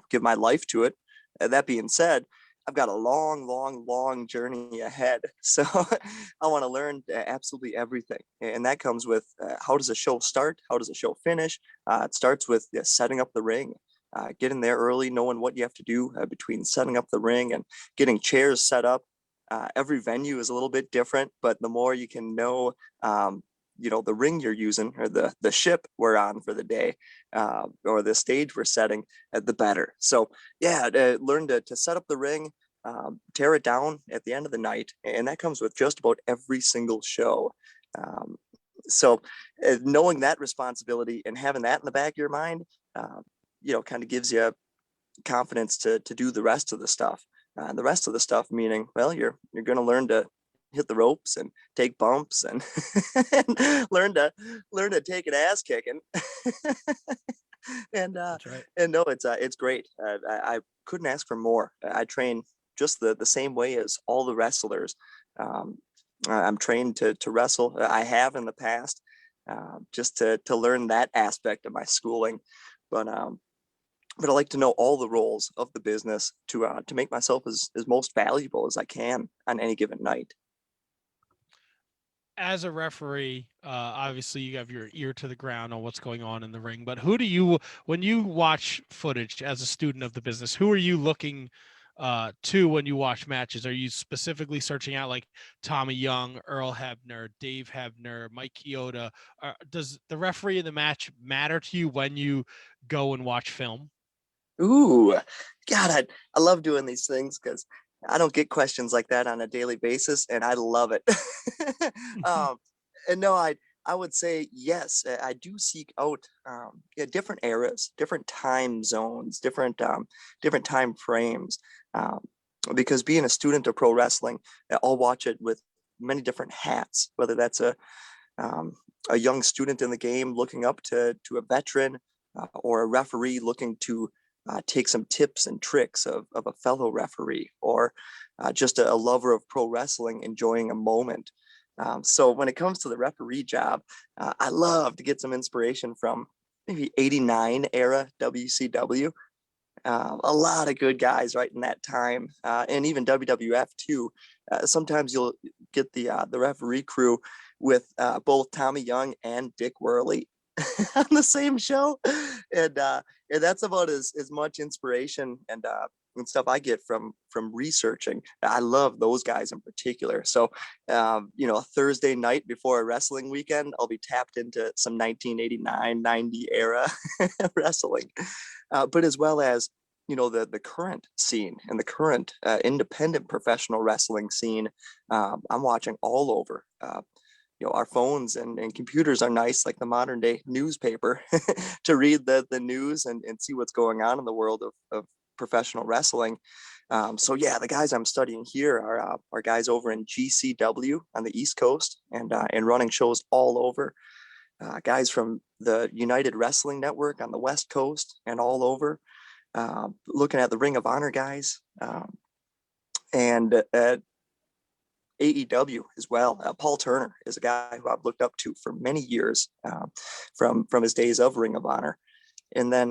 give my life to it. That being said, I've got a long journey ahead. So I want to learn absolutely everything. And that comes with how does a show start? How does a show finish? It starts with setting up the ring. Getting there early, knowing what you have to do between setting up the ring and getting chairs set up. Every venue is a little bit different, but the more you can know, the ring you're using or the ship we're on for the day, or the stage we're setting, the better. So yeah, learn to set up the ring, tear it down at the end of the night, and that comes with just about every single show. So knowing that responsibility and having that in the back of your mind, kind of gives you confidence to do the rest of the stuff. The rest of the stuff meaning, well, you're going to learn to hit the ropes and take bumps and, and learn to take an ass kicking. And That's right. and no, it's great. I couldn't ask for more. I train just the same way as all the wrestlers. I'm trained to wrestle. I have in the past, just to learn that aspect of my schooling, but I like to know all the roles of the business to make myself as most valuable as I can on any given night. As a referee, obviously you have your ear to the ground on what's going on in the ring, but who do you, when you watch footage as a student of the business, who are you looking to when you watch matches? Are you specifically searching out like Tommy Young, Earl Hebner, Dave Hebner, Mike Chioda? Does the referee in the match matter to you when you go and watch film? Ooh, God, I love doing these things because I don't get questions like that on a daily basis, and I love it. And no, I would say yes. I do seek out different eras, different time zones, different time frames. Because being a student of pro wrestling, I'll watch it with many different hats. Whether that's a young student in the game looking up to a veteran, or a referee looking to take some tips and tricks of a fellow referee, or just a lover of pro wrestling enjoying a moment. So when it comes to the referee job, I love to get some inspiration from maybe '89 era WCW. A lot of good guys right in that time, and even WWF too. Sometimes you'll get the referee crew with both Tommy Young and Dick Worley on the same show, and that's about as much inspiration and stuff I get from researching. I love those guys in particular. So a Thursday night before a wrestling weekend, I'll be tapped into some 1989-90 era wrestling, but as well as the current scene and the current independent professional wrestling scene. I'm watching all over. Our phones and computers are nice, like the modern day newspaper, to read the news and see what's going on in the world of professional wrestling. So yeah, the guys I'm studying here are guys over in GCW on the East Coast and running shows all over. Guys from the United Wrestling Network on the West Coast and all over. Looking at the Ring of Honor guys and at AEW as well. Paul Turner is a guy who I've looked up to for many years from his days of Ring of Honor. And then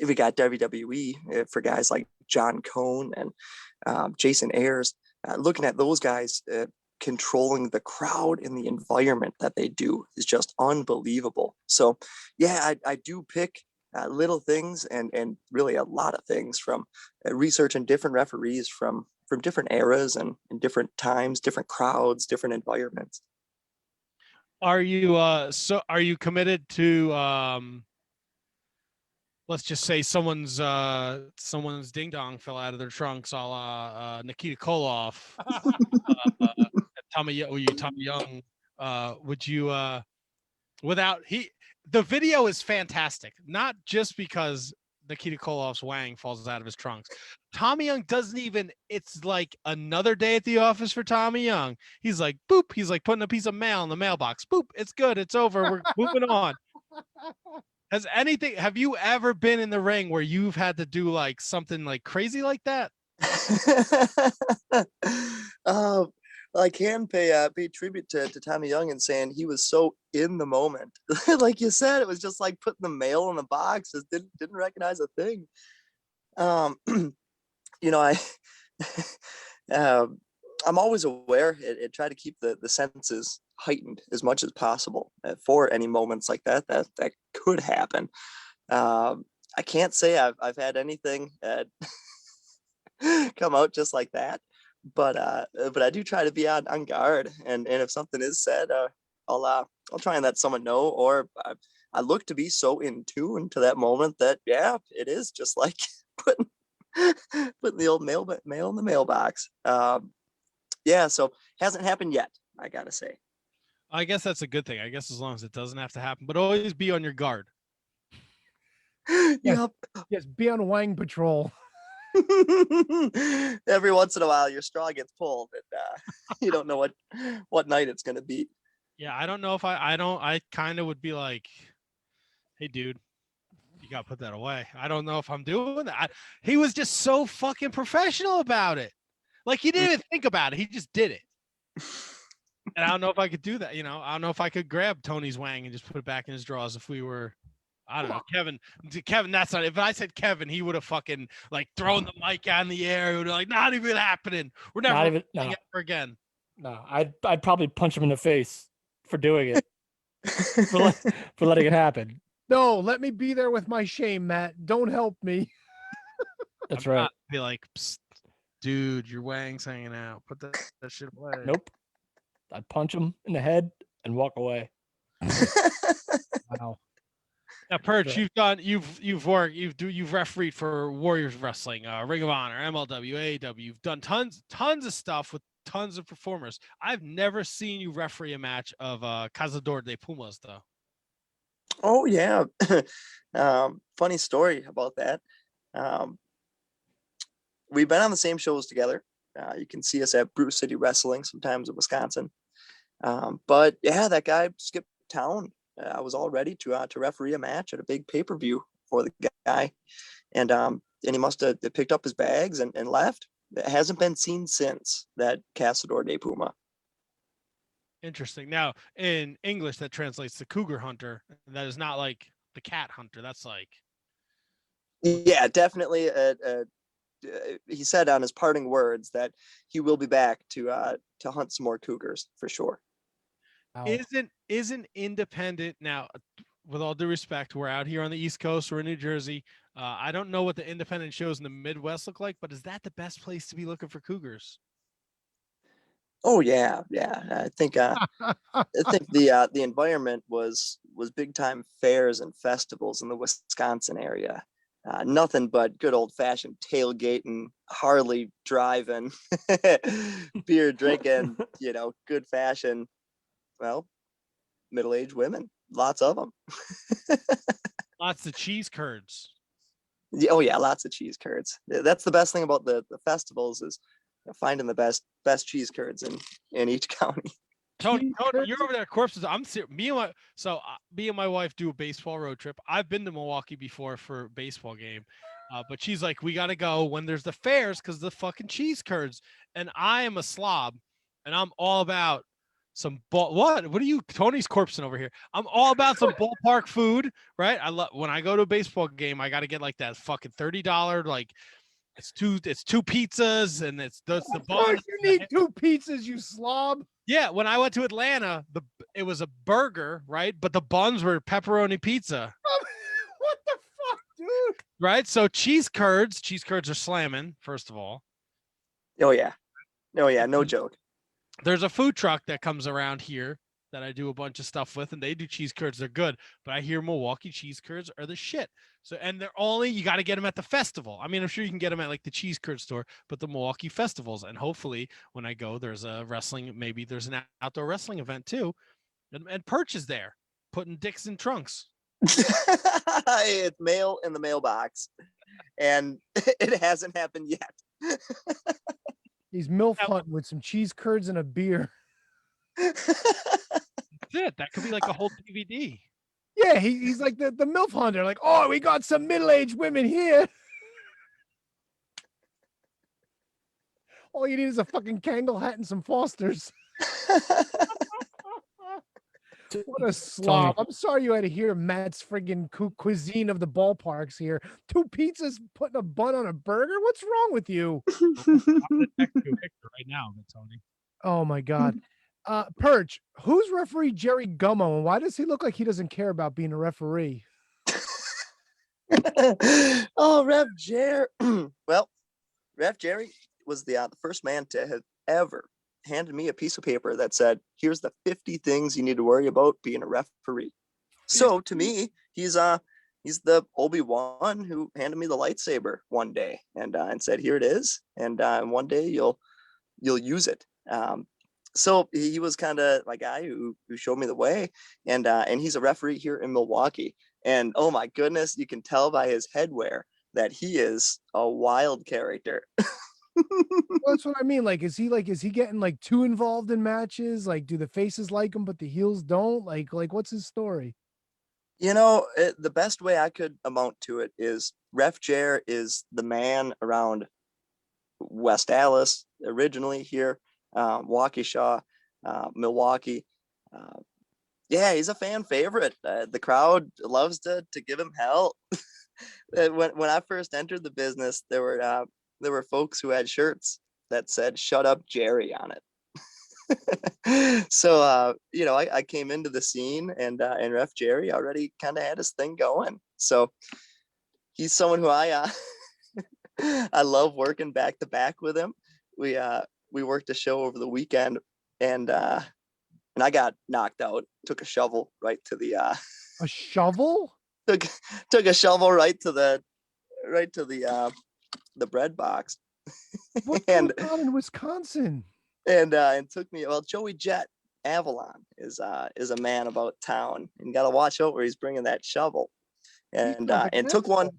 we got WWE for guys like John Cone and Jason Ayers. Looking at those guys controlling the crowd and the environment that they do is just unbelievable. So yeah, I do pick little things and really a lot of things from researching different referees from different eras and different times, different crowds, different environments. Are you are you committed to let's just say someone's ding dong fell out of their trunks, a la Nikita Koloff, Tommy Young. Would you the video is fantastic, not just because Nikita Koloff's wang falls out of his trunks. Tommy Young doesn't even, it's like another day at the office for Tommy Young. He's like, boop. He's like putting a piece of mail in the mailbox. Boop. It's good. It's over. We're moving on. Have you ever been in the ring where you've had to do like something like crazy like that? I can pay tribute to Tommy Young and saying he was so in the moment. Like you said, it was just like putting the mail in the box. Just didn't recognize a thing. I'm always aware and try to keep the senses heightened as much as possible for any moments like that could happen. I can't say I've had anything come out just like that, but I do try to be on guard, and if something is said, I'll try and let someone know, or I look to be so in tune to that moment that yeah, it is just like putting the old mail in the mailbox. Yeah, so hasn't happened yet, I gotta say. I guess that's a good thing. I guess as long as it doesn't have to happen, but always be on your guard. Yep. Yes, be on wang patrol. Every once in a while, your straw gets pulled, and you don't know what night it's gonna be. Yeah, I don't know if I kind of would be like, hey, dude, you got to put that away. I don't know if I'm doing that. He was just so fucking professional about it. Like he didn't even think about it. He just did it. And I don't know if I could do that. I don't know if I could grab Tony's wang and just put it back in his drawers if we were, I don't know, Kevin, that's not, if I said Kevin, he would have fucking like thrown the mic out in the air. He would have like, not even happening. We're never ever again. No, I'd probably punch him in the face for doing it, for letting it happen. No, let me be there with my shame, Matt. Don't help me. That's right. Be like, dude, your wang's hanging out. Put that shit away. Nope. I'd punch him in the head and walk away. Wow. Now, Perch, you've refereed for Warriors Wrestling, Ring of Honor, MLW, AEW. You've done tons of stuff with tons of performers. I've never seen you referee a match of Cazador de Pumas, though. Oh yeah. Funny story about that. We've been on the same shows together. You can see us at Brew City Wrestling sometimes in Wisconsin. But yeah, that guy skipped town. I was all ready to referee a match at a big pay-per-view for the guy, and he must have picked up his bags and left. It hasn't been seen since, that Cazador de Puma. Interesting. Now, in English, that translates to cougar hunter. That is not like the cat hunter. That's like, yeah, definitely. He said on his parting words that he will be back to hunt some more cougars for sure. Isn't independent now? With all due respect, we're out here on the East Coast. We're in New Jersey. I don't know what the independent shows in the Midwest look like, but is that the best place to be looking for cougars? Oh yeah. I think the environment was big time fairs and festivals in the Wisconsin area. Nothing but good old fashioned tailgating, Harley driving, beer drinking, good fashion. Well, middle-aged women, lots of them. Lots of cheese curds. Oh yeah, lots of cheese curds. That's the best thing about the festivals is finding the best cheese curds in each county. Tony, you're over there at Corpses. I'm serious. Me and my wife do a baseball road trip. I've been to Milwaukee before for a baseball game, but she's like, we got to go when there's the fairs because the fucking cheese curds. And I am a slob, and I'm all about some ball. What are you, Tony's corpsing over here? I'm all about some ballpark food, right? I love when I go to a baseball game. I got to get like that fucking $30 like. It's two pizzas and it's the bun. You need 2 pizzas, you slob. Yeah, when I went to Atlanta, it was a burger, right? But the buns were pepperoni pizza. What the fuck, dude? Right? So cheese curds are slamming, first of all. Oh yeah, no joke. There's a food truck that comes around here that I do a bunch of stuff with, and they do cheese curds. They're good, but I hear Milwaukee cheese curds are the shit. So, and you got to get them at the festival. I mean, I'm sure you can get them at like the cheese curd store, but the Milwaukee festivals. And hopefully when I go, there's a wrestling, maybe there's an outdoor wrestling event too. And Perch is there putting dicks in trunks. It's mail in the mailbox, and it hasn't happened yet. He's MILF hunting with some cheese curds and a beer. That's it. That could be like a whole DVD. Yeah, he's like the MILF hunter. Like, oh, we got some middle-aged women here. All you need is a fucking Kangol hat and some Fosters. What a slob. I'm sorry you had to hear Matt's friggin' cuisine of the ballparks here. 2 pizzas putting a bun on a burger? What's wrong with you? I'm gonna text you a picture right now, Tony. Oh my God. Perch, who's referee Jerry Gummo, and why does he look like he doesn't care about being a referee? Oh, Ref Jerry. Well, Ref Jerry was the first man to have ever handed me a piece of paper that said, here's the 50 things you need to worry about being a referee. So to me, he's the Obi-Wan who handed me the lightsaber one day and said, here it is. And one day you'll use it. So he was kind of my guy who showed me the way, and he's a referee here in Milwaukee. And oh my goodness, you can tell by his headwear that he is a wild character. Well, that's what I mean. Like, is he getting like too involved in matches? Like, do the faces like him, but the heels don't? Like what's his story? You know, the best way I could amount to it is Ref Jer is the man around West Allis, originally here, Waukesha, Milwaukee. Yeah, he's a fan favorite. The crowd loves to give him hell. When I first entered the business, there were folks who had shirts that said "Shut up, Jerry" on it. So I came into the scene, and Ref Jerry already kind of had his thing going. So he's someone who I love working back to back with him. We worked a show over the weekend, and I got knocked out. Took a shovel right to the a shovel. Took a shovel right to the bread box. What's going on in Wisconsin? And took me. Well, Joey Jet Avalon is a man about town, and got to watch out where he's bringing that shovel. And took one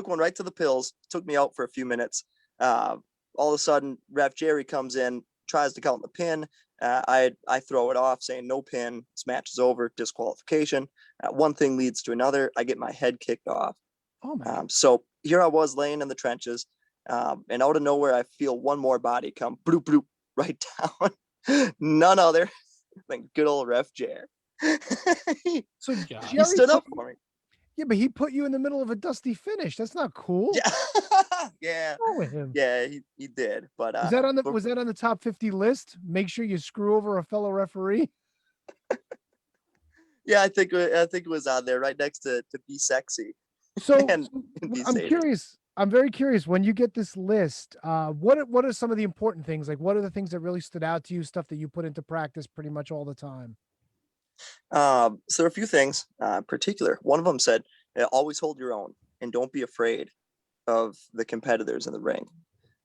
right to the pills. Took me out for a few minutes. All of a sudden, Ref Jerry comes in, tries to count the pin. I throw it off, saying no pin. This match is over, disqualification. One thing leads to another. I get my head kicked off. Oh man! So here I was laying in the trenches, and out of nowhere, I feel one more body come bloop bloop right down. None other than good old Ref Jer. So he stood up for me. Yeah, but he put you in the middle of a dusty finish. That's not cool. Yeah, yeah. What's wrong with him? Yeah, he did. But was that on the top 50 list? Make sure you screw over a fellow referee. Yeah, I think it was on there, right next to Be Sexy. So and I'm curious. I'm very curious. When you get this list, what are some of the important things? Like, what are the things that really stood out to you? Stuff that you put into practice pretty much all the time. So there are a few things in particular. One of them said, always hold your own and don't be afraid of the competitors in the ring.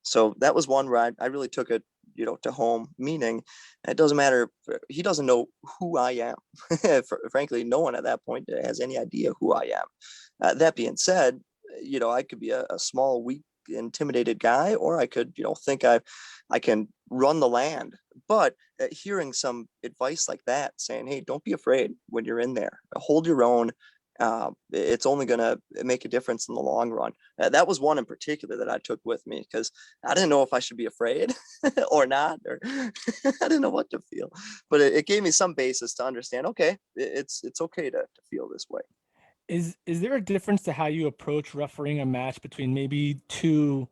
So that was one where I really took it, to home, meaning it doesn't matter. He doesn't know who I am. Frankly, no one at that point has any idea who I am. That being said, I could be a small, weak, intimidated guy, or I could, think I can run the land. But hearing some advice like that, saying, hey, don't be afraid when you're in there, hold your own. It's only going to make a difference in the long run. That was one in particular that I took with me, because I didn't know if I should be afraid or not, or I didn't know what to feel. But it gave me some basis to understand, okay, it's okay to feel this way. Is there a difference to how you approach refereeing a match between maybe two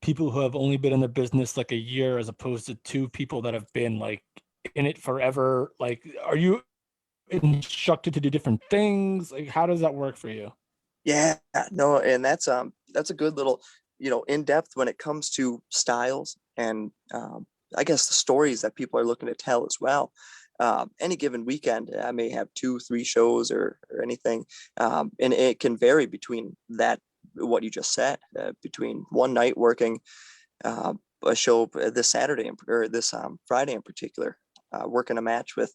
people who have only been in the business like a year as opposed to two people that have been like in it forever? Like, are you instructed to do different things? Like, how does that work for you? Yeah, no, and that's a good little, in depth when it comes to styles and I guess the stories that people are looking to tell as well. Any given weekend, I may have 2-3 shows or anything, and it can vary between that, what you just said, between one night working a show this Saturday or this Friday in particular, working a match with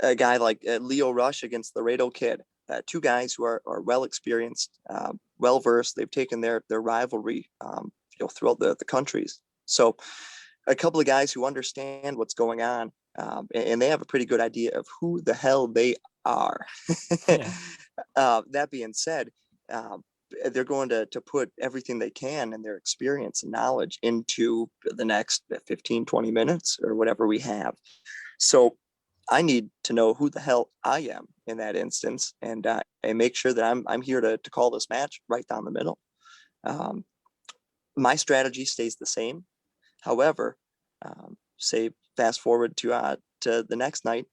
a guy like Leo Rush against Laredo Kid. Two guys who are well experienced, well versed. They've taken their rivalry, throughout the countries. So a couple of guys who understand what's going on, and they have a pretty good idea of who the hell they are. Yeah. That being said, they're going to put everything they can and their experience and knowledge into the next 15-20 minutes or whatever we have. So I need to know who the hell I am in that instance, and make sure that I'm here to call this match right down the middle. My strategy stays the same. However, say fast forward to the next night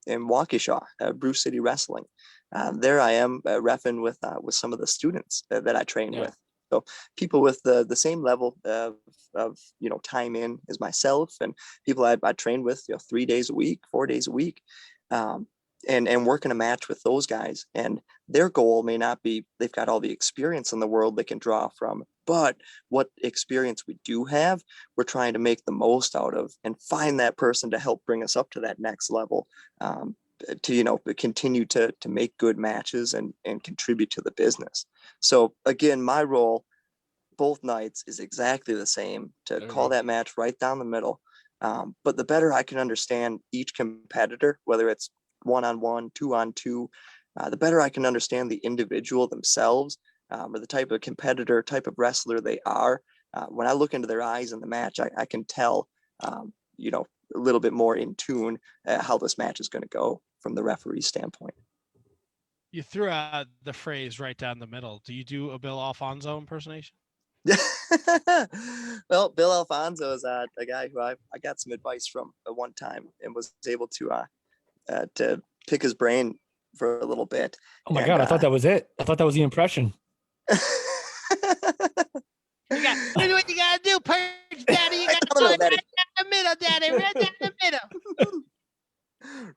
in Waukesha, Bruce City Wrestling. There I am reffing with some of the students that I train with. So people with the same level of time in as myself, and people I train with 3 days a week, 4 days a week, and working a match with those guys. And their goal may not be they've got all the experience in the world they can draw from, but what experience we do have, we're trying to make the most out of and find that person to help bring us up to that next level, to continue to make good matches and contribute to the business. So again, my role both nights is exactly the same, to call that match right down the middle. But the better I can understand each competitor, whether it's 1-on-1, 2-on-2, the better I can understand the individual themselves, or the type of competitor, type of wrestler they are. When I look into their eyes in the match, I can tell, a little bit more in tune how this match is going to go from the referee standpoint. You threw out the phrase right down the middle. Do you do a Bill Alfonso impersonation? Well, Bill Alfonso is a guy who I got some advice from one time and was able to pick his brain for a little bit. Oh my God, I thought that was it. I thought that was the impression. Here's what you gotta do, Perch Daddy. You gotta go right down the middle, Daddy. Right down the middle.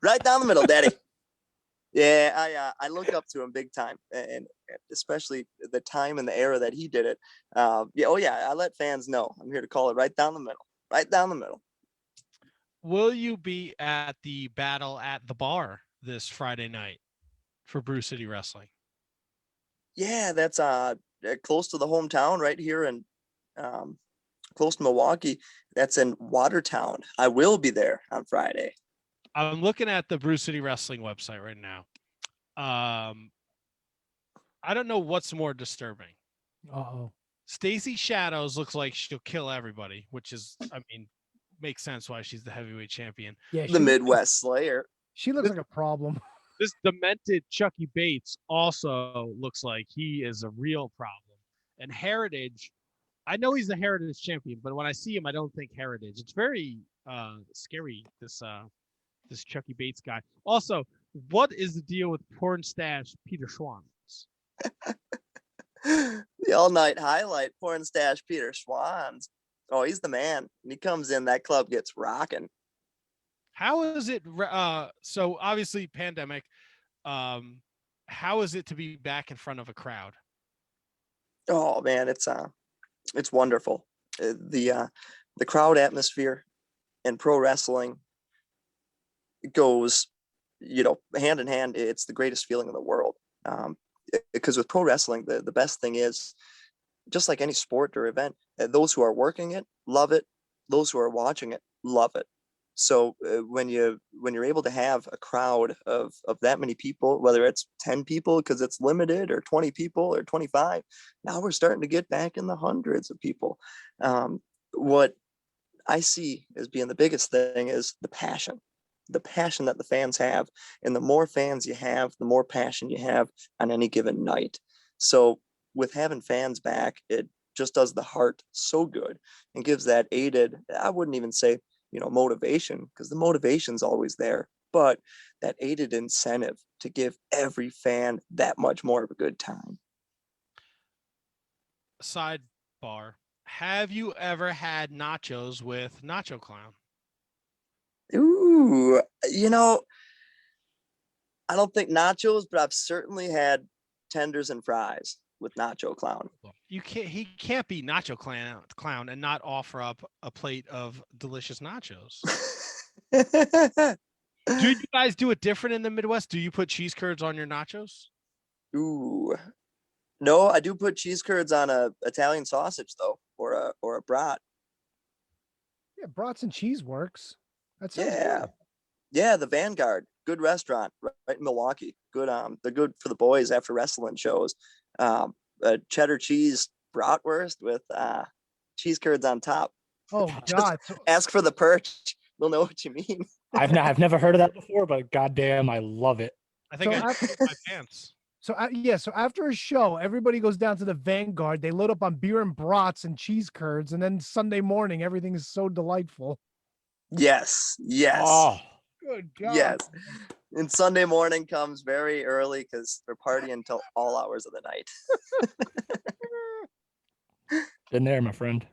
Right down the middle, Daddy. Yeah, I look up to him big time, and especially the time and the era that he did it. I let fans know I'm here to call it right down the middle, right down the middle. Will you be at the Battle at the Bar this Friday night for Bruce City Wrestling? Yeah, that's close to the hometown, right here, and close to Milwaukee. That's in Watertown. I will be there on Friday. I'm looking at the Bruce City Wrestling website right now. I don't know what's more disturbing. Stacy Shadows looks like she'll kill everybody, which is, makes sense why she's the heavyweight champion. Yeah, the Midwest Slayer. She looks like a problem. This demented Chucky Bates also looks like he is a real problem. And Heritage, I know he's the Heritage champion, but when I see him, I don't think Heritage. It's very scary, this Chucky Bates guy. Also, what is the deal with porn stash Peter Schwanz? The all-night highlight, porn stash Peter Schwanz. Oh, he's the man. When he comes in, that club gets rocking. How is it? So obviously, pandemic. How is it to be back in front of a crowd? Oh man, it's wonderful. The crowd atmosphere in pro wrestling goes, hand in hand. It's the greatest feeling in the world. because with pro wrestling, the best thing is, just like any sport or event, those who are working it love it. Those who are watching it love it. So when you're able to have a crowd of that many people, whether it's 10 people because it's limited, or 20 people or 25, now we're starting to get back in the hundreds of people. What I see as being the biggest thing is the passion that the fans have. And the more fans you have, the more passion you have on any given night. So with having fans back, it just does the heart so good and gives that aided, I wouldn't even say, motivation, because the motivation's always there, but that aided incentive to give every fan that much more of a good time. Sidebar: have you ever had nachos with Nacho Clown? Ooh, I don't think nachos, but I've certainly had tenders and fries with Nacho Clown. He can't be Nacho Clown and not offer up a plate of delicious nachos. Do you guys do it different in the Midwest? Do you put cheese curds on your nachos? Ooh, no, I do put cheese curds on a Italian sausage though, or a brat. Yeah, brats and cheese works. That sounds good. Yeah, the Vanguard, good restaurant right in Milwaukee. Good, they're good for the boys after wrestling shows. A cheddar cheese bratwurst with cheese curds on top. Oh God! So, Ask for the Perch. They'll know what you mean. I've never heard of that before, but goddamn, I love it. I think So I after- shit my pants. so after a show, everybody goes down to the Vanguard. They load up on beer and brats and cheese curds, and then Sunday morning, everything is so delightful. Yes. Oh, Good God! Yes. And Sunday morning comes very early because they're partying until all hours of the night. been there, my friend.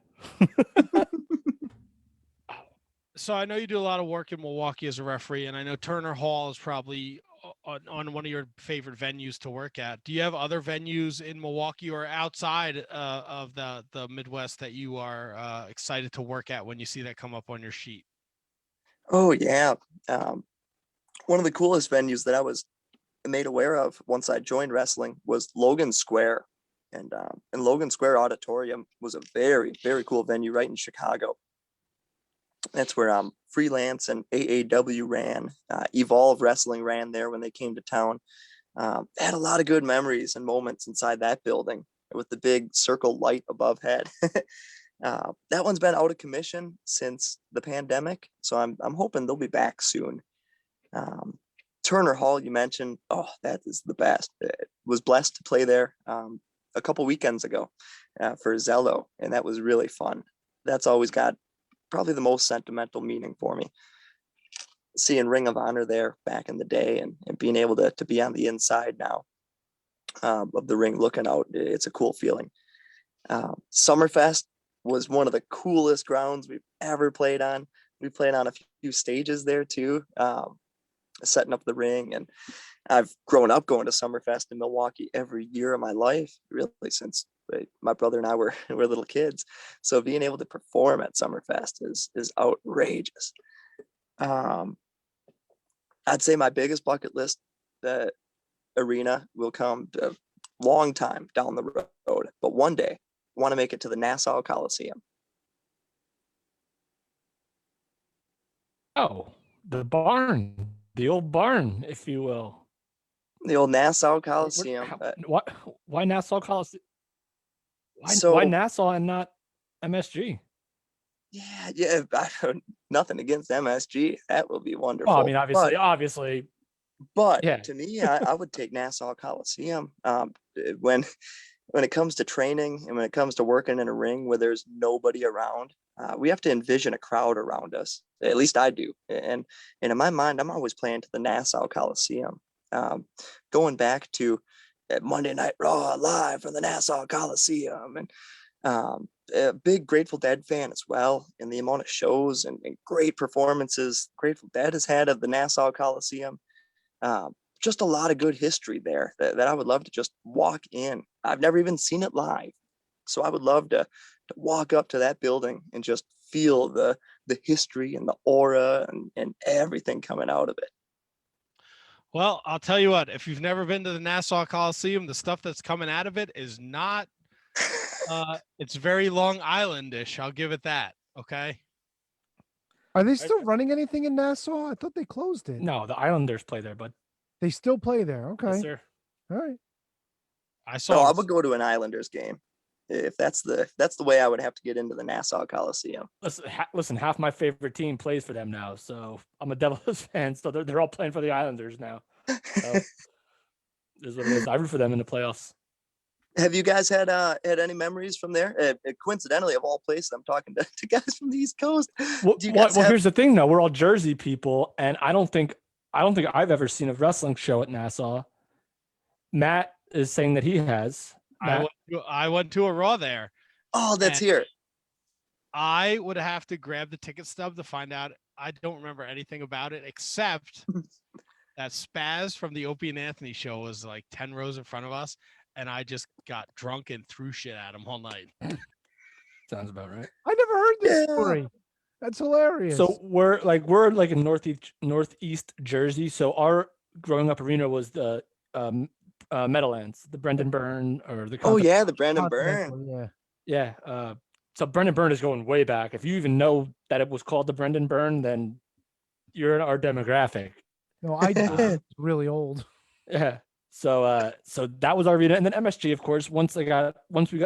So I know you do a lot of work in Milwaukee as a referee, and I know Turner Hall is probably on one of your favorite venues to work at. Do you have other venues in Milwaukee or outside of the Midwest that you are excited to work at when you see that come up on your sheet? Oh yeah. One of the coolest venues that I was made aware of once I joined wrestling was Logan Square. And Logan Square Auditorium was a very, very cool venue right in Chicago. That's where Freelance and AAW ran. Evolve Wrestling ran there when they came to town. Had a lot of good memories and moments inside that building with the big circle light above head. That one's been out of commission since the pandemic, so I'm hoping they'll be back soon. Turner Hall, you mentioned, oh, that is the best. It was blessed to play there a couple weekends ago for Zello, and that was really fun. That's always got probably the most sentimental meaning for me. Seeing Ring of Honor there back in the day and being able to be on the inside now of the ring looking out, it's a cool feeling. Summerfest was one of the coolest grounds we've ever played on. We played on a few stages there too, setting up the ring. And I've grown up going to Summerfest in Milwaukee every year of my life, really, since my brother and I were little kids. So being able to perform at Summerfest is outrageous. I'd say my biggest bucket list arena will come a long time down the road, but one day I want to make it to the Nassau Coliseum. Oh, the barn, the old barn, if you will. The old Nassau Coliseum. Why Nassau Coliseum? So- why Nassau and not MSG? Yeah. Nothing against MSG. That will be wonderful. Well, I mean, obviously. But Yeah. to me, I would take Nassau Coliseum. When it comes to training and when it comes to working in a ring where there's nobody around, we have to envision a crowd around us. At least I do. And in my mind, I'm always playing to the Nassau Coliseum. Going back to Monday Night Raw live from the Nassau Coliseum, and a big Grateful Dead fan as well, and the amount of shows and great performances Grateful Dead has had of the Nassau Coliseum. Just a lot of good history there that I would love to just walk in. I've never even seen it live, so I would love to walk up to that building and just feel the history and the aura and everything coming out of it. Well, I'll tell you what, if you've never been to the Nassau Coliseum, the stuff that's coming out of it is not, it's very Long Island-ish. I'll give it that. Okay. Are they still running anything in Nassau? I thought they closed it. No, the Islanders play there, bud. They still play there. Okay. Yes, sir. All right. I So saw. I would go to an Islanders game if that's the way I would have to get into the Nassau Coliseum. Listen, half my favorite team plays for them now, so I'm a Devils fan. So they're all playing for the Islanders now. So, is what it is. I root for them in the playoffs. Have you guys had any memories from there? Coincidentally, of all places, I'm talking to guys from the East Coast. Well, here's the thing, though. We're all Jersey people, and I don't think I've ever seen a wrestling show at Nassau. Matt is saying that he has. I went to a Raw there. Oh, that's here. I would have to grab the ticket stub to find out. I don't remember anything about it except that Spaz from the Opie and Anthony show was like 10 rows in front of us, and I just got drunk and threw shit at him all night. Sounds about right. I never heard this story. That's hilarious. So we're like in northeast Jersey. So our growing up arena was the Meadowlands, the Brendan Byrne or the. Oh yeah, the Brendan Byrne. Yeah. So Brendan Byrne is going way back. If you even know that it was called the Brendan Byrne, then you're in our demographic. No, I did. It's really old. Yeah. So that was our arena, and then MSG, of course. Once we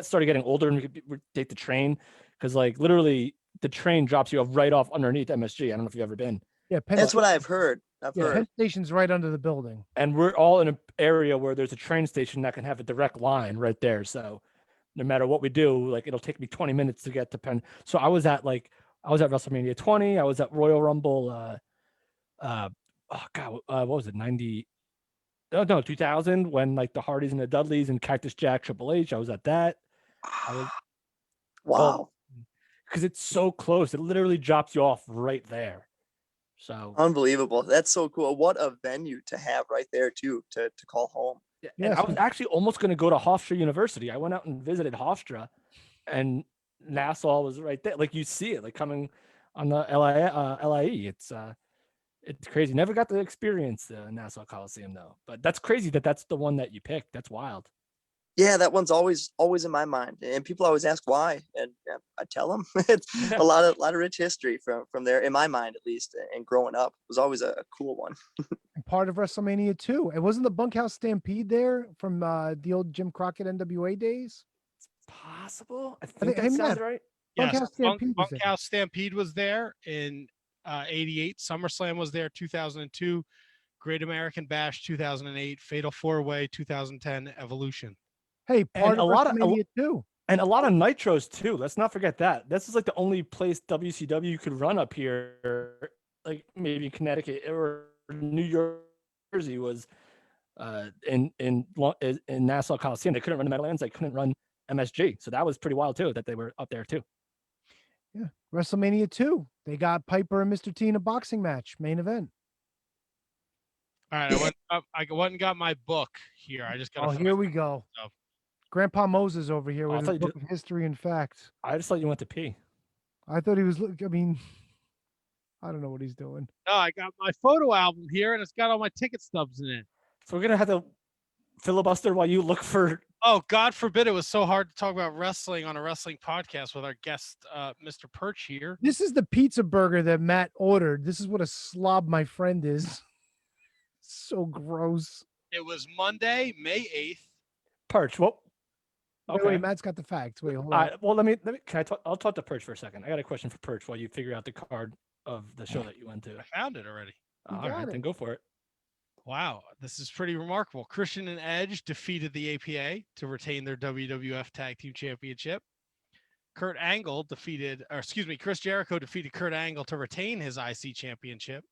started getting older, and we could take the train, because like literally the train drops you right off underneath MSG. I don't know if you've ever been. Yeah, that's what I've heard. Penn Station's right under the building, and we're all in an area where there's a train station that can have a direct line right there. So no matter what we do, like it'll take me 20 minutes to get to Penn. So I was at WrestleMania 20. I was at Royal Rumble. What was it? 2000, when like the Hardys and the Dudleys and Cactus Jack, Triple H. I was at that. Wow. Because it's so close. It literally drops you off right there. So unbelievable. That's so cool. What a venue to have right there too, to call home. Yeah. And I was actually almost going to go to Hofstra University. I went out and visited Hofstra, and Nassau was right there. Like you see it, like coming on the LIE. It's crazy. Never got to experience the Nassau Coliseum though. But that's crazy that's the one that you picked. That's wild. Yeah, that one's always in my mind, and people always ask why, and I tell them it's a lot of rich history from there, in my mind at least. And growing up, it was always a cool one. Part of WrestleMania 2. It wasn't the Bunkhouse Stampede there from the old Jim Crockett NWA days. It's possible. I think that sounds right. Yes, Bunkhouse Stampede was there in '88. SummerSlam was there 2002. Great American Bash 2008. Fatal 4-Way 2010. Evolution. Hey, part of WrestleMania too. And a lot of nitros too. Let's not forget that. This is like the only place WCW could run up here, like maybe Connecticut or New Jersey was in Nassau Coliseum. They couldn't run the Meadowlands. They couldn't run MSG. So that was pretty wild too, that they were up there too. Yeah, WrestleMania 2. They got Piper and Mr. T in a boxing match, main event. All right, I went and got my book here. I just got. Oh, here we go. Stuff. Grandpa Moses over here with his book of history and facts. I just thought you went to pee. I thought he was. I mean, I don't know what he's doing. No, I got my photo album here, and it's got all my ticket stubs in it. So we're gonna have to filibuster while you look for. Oh, God forbid it was so hard to talk about wrestling on a wrestling podcast with our guest, Mr. Perch here. This is the pizza burger that Matt ordered. This is what a slob my friend is. So gross. It was Monday, May 8th. Perch, what? Okay. Wait, Matt's got the facts. Wait, hold on. Well, let me. Can I talk? I'll talk to Perch for a second. I got a question for Perch while you figure out the card of the show that you went to. I found it already. All right, then go for it. Wow, this is pretty remarkable. Christian and Edge defeated the APA to retain their WWF Tag Team Championship. Chris Jericho defeated Kurt Angle to retain his IC Championship.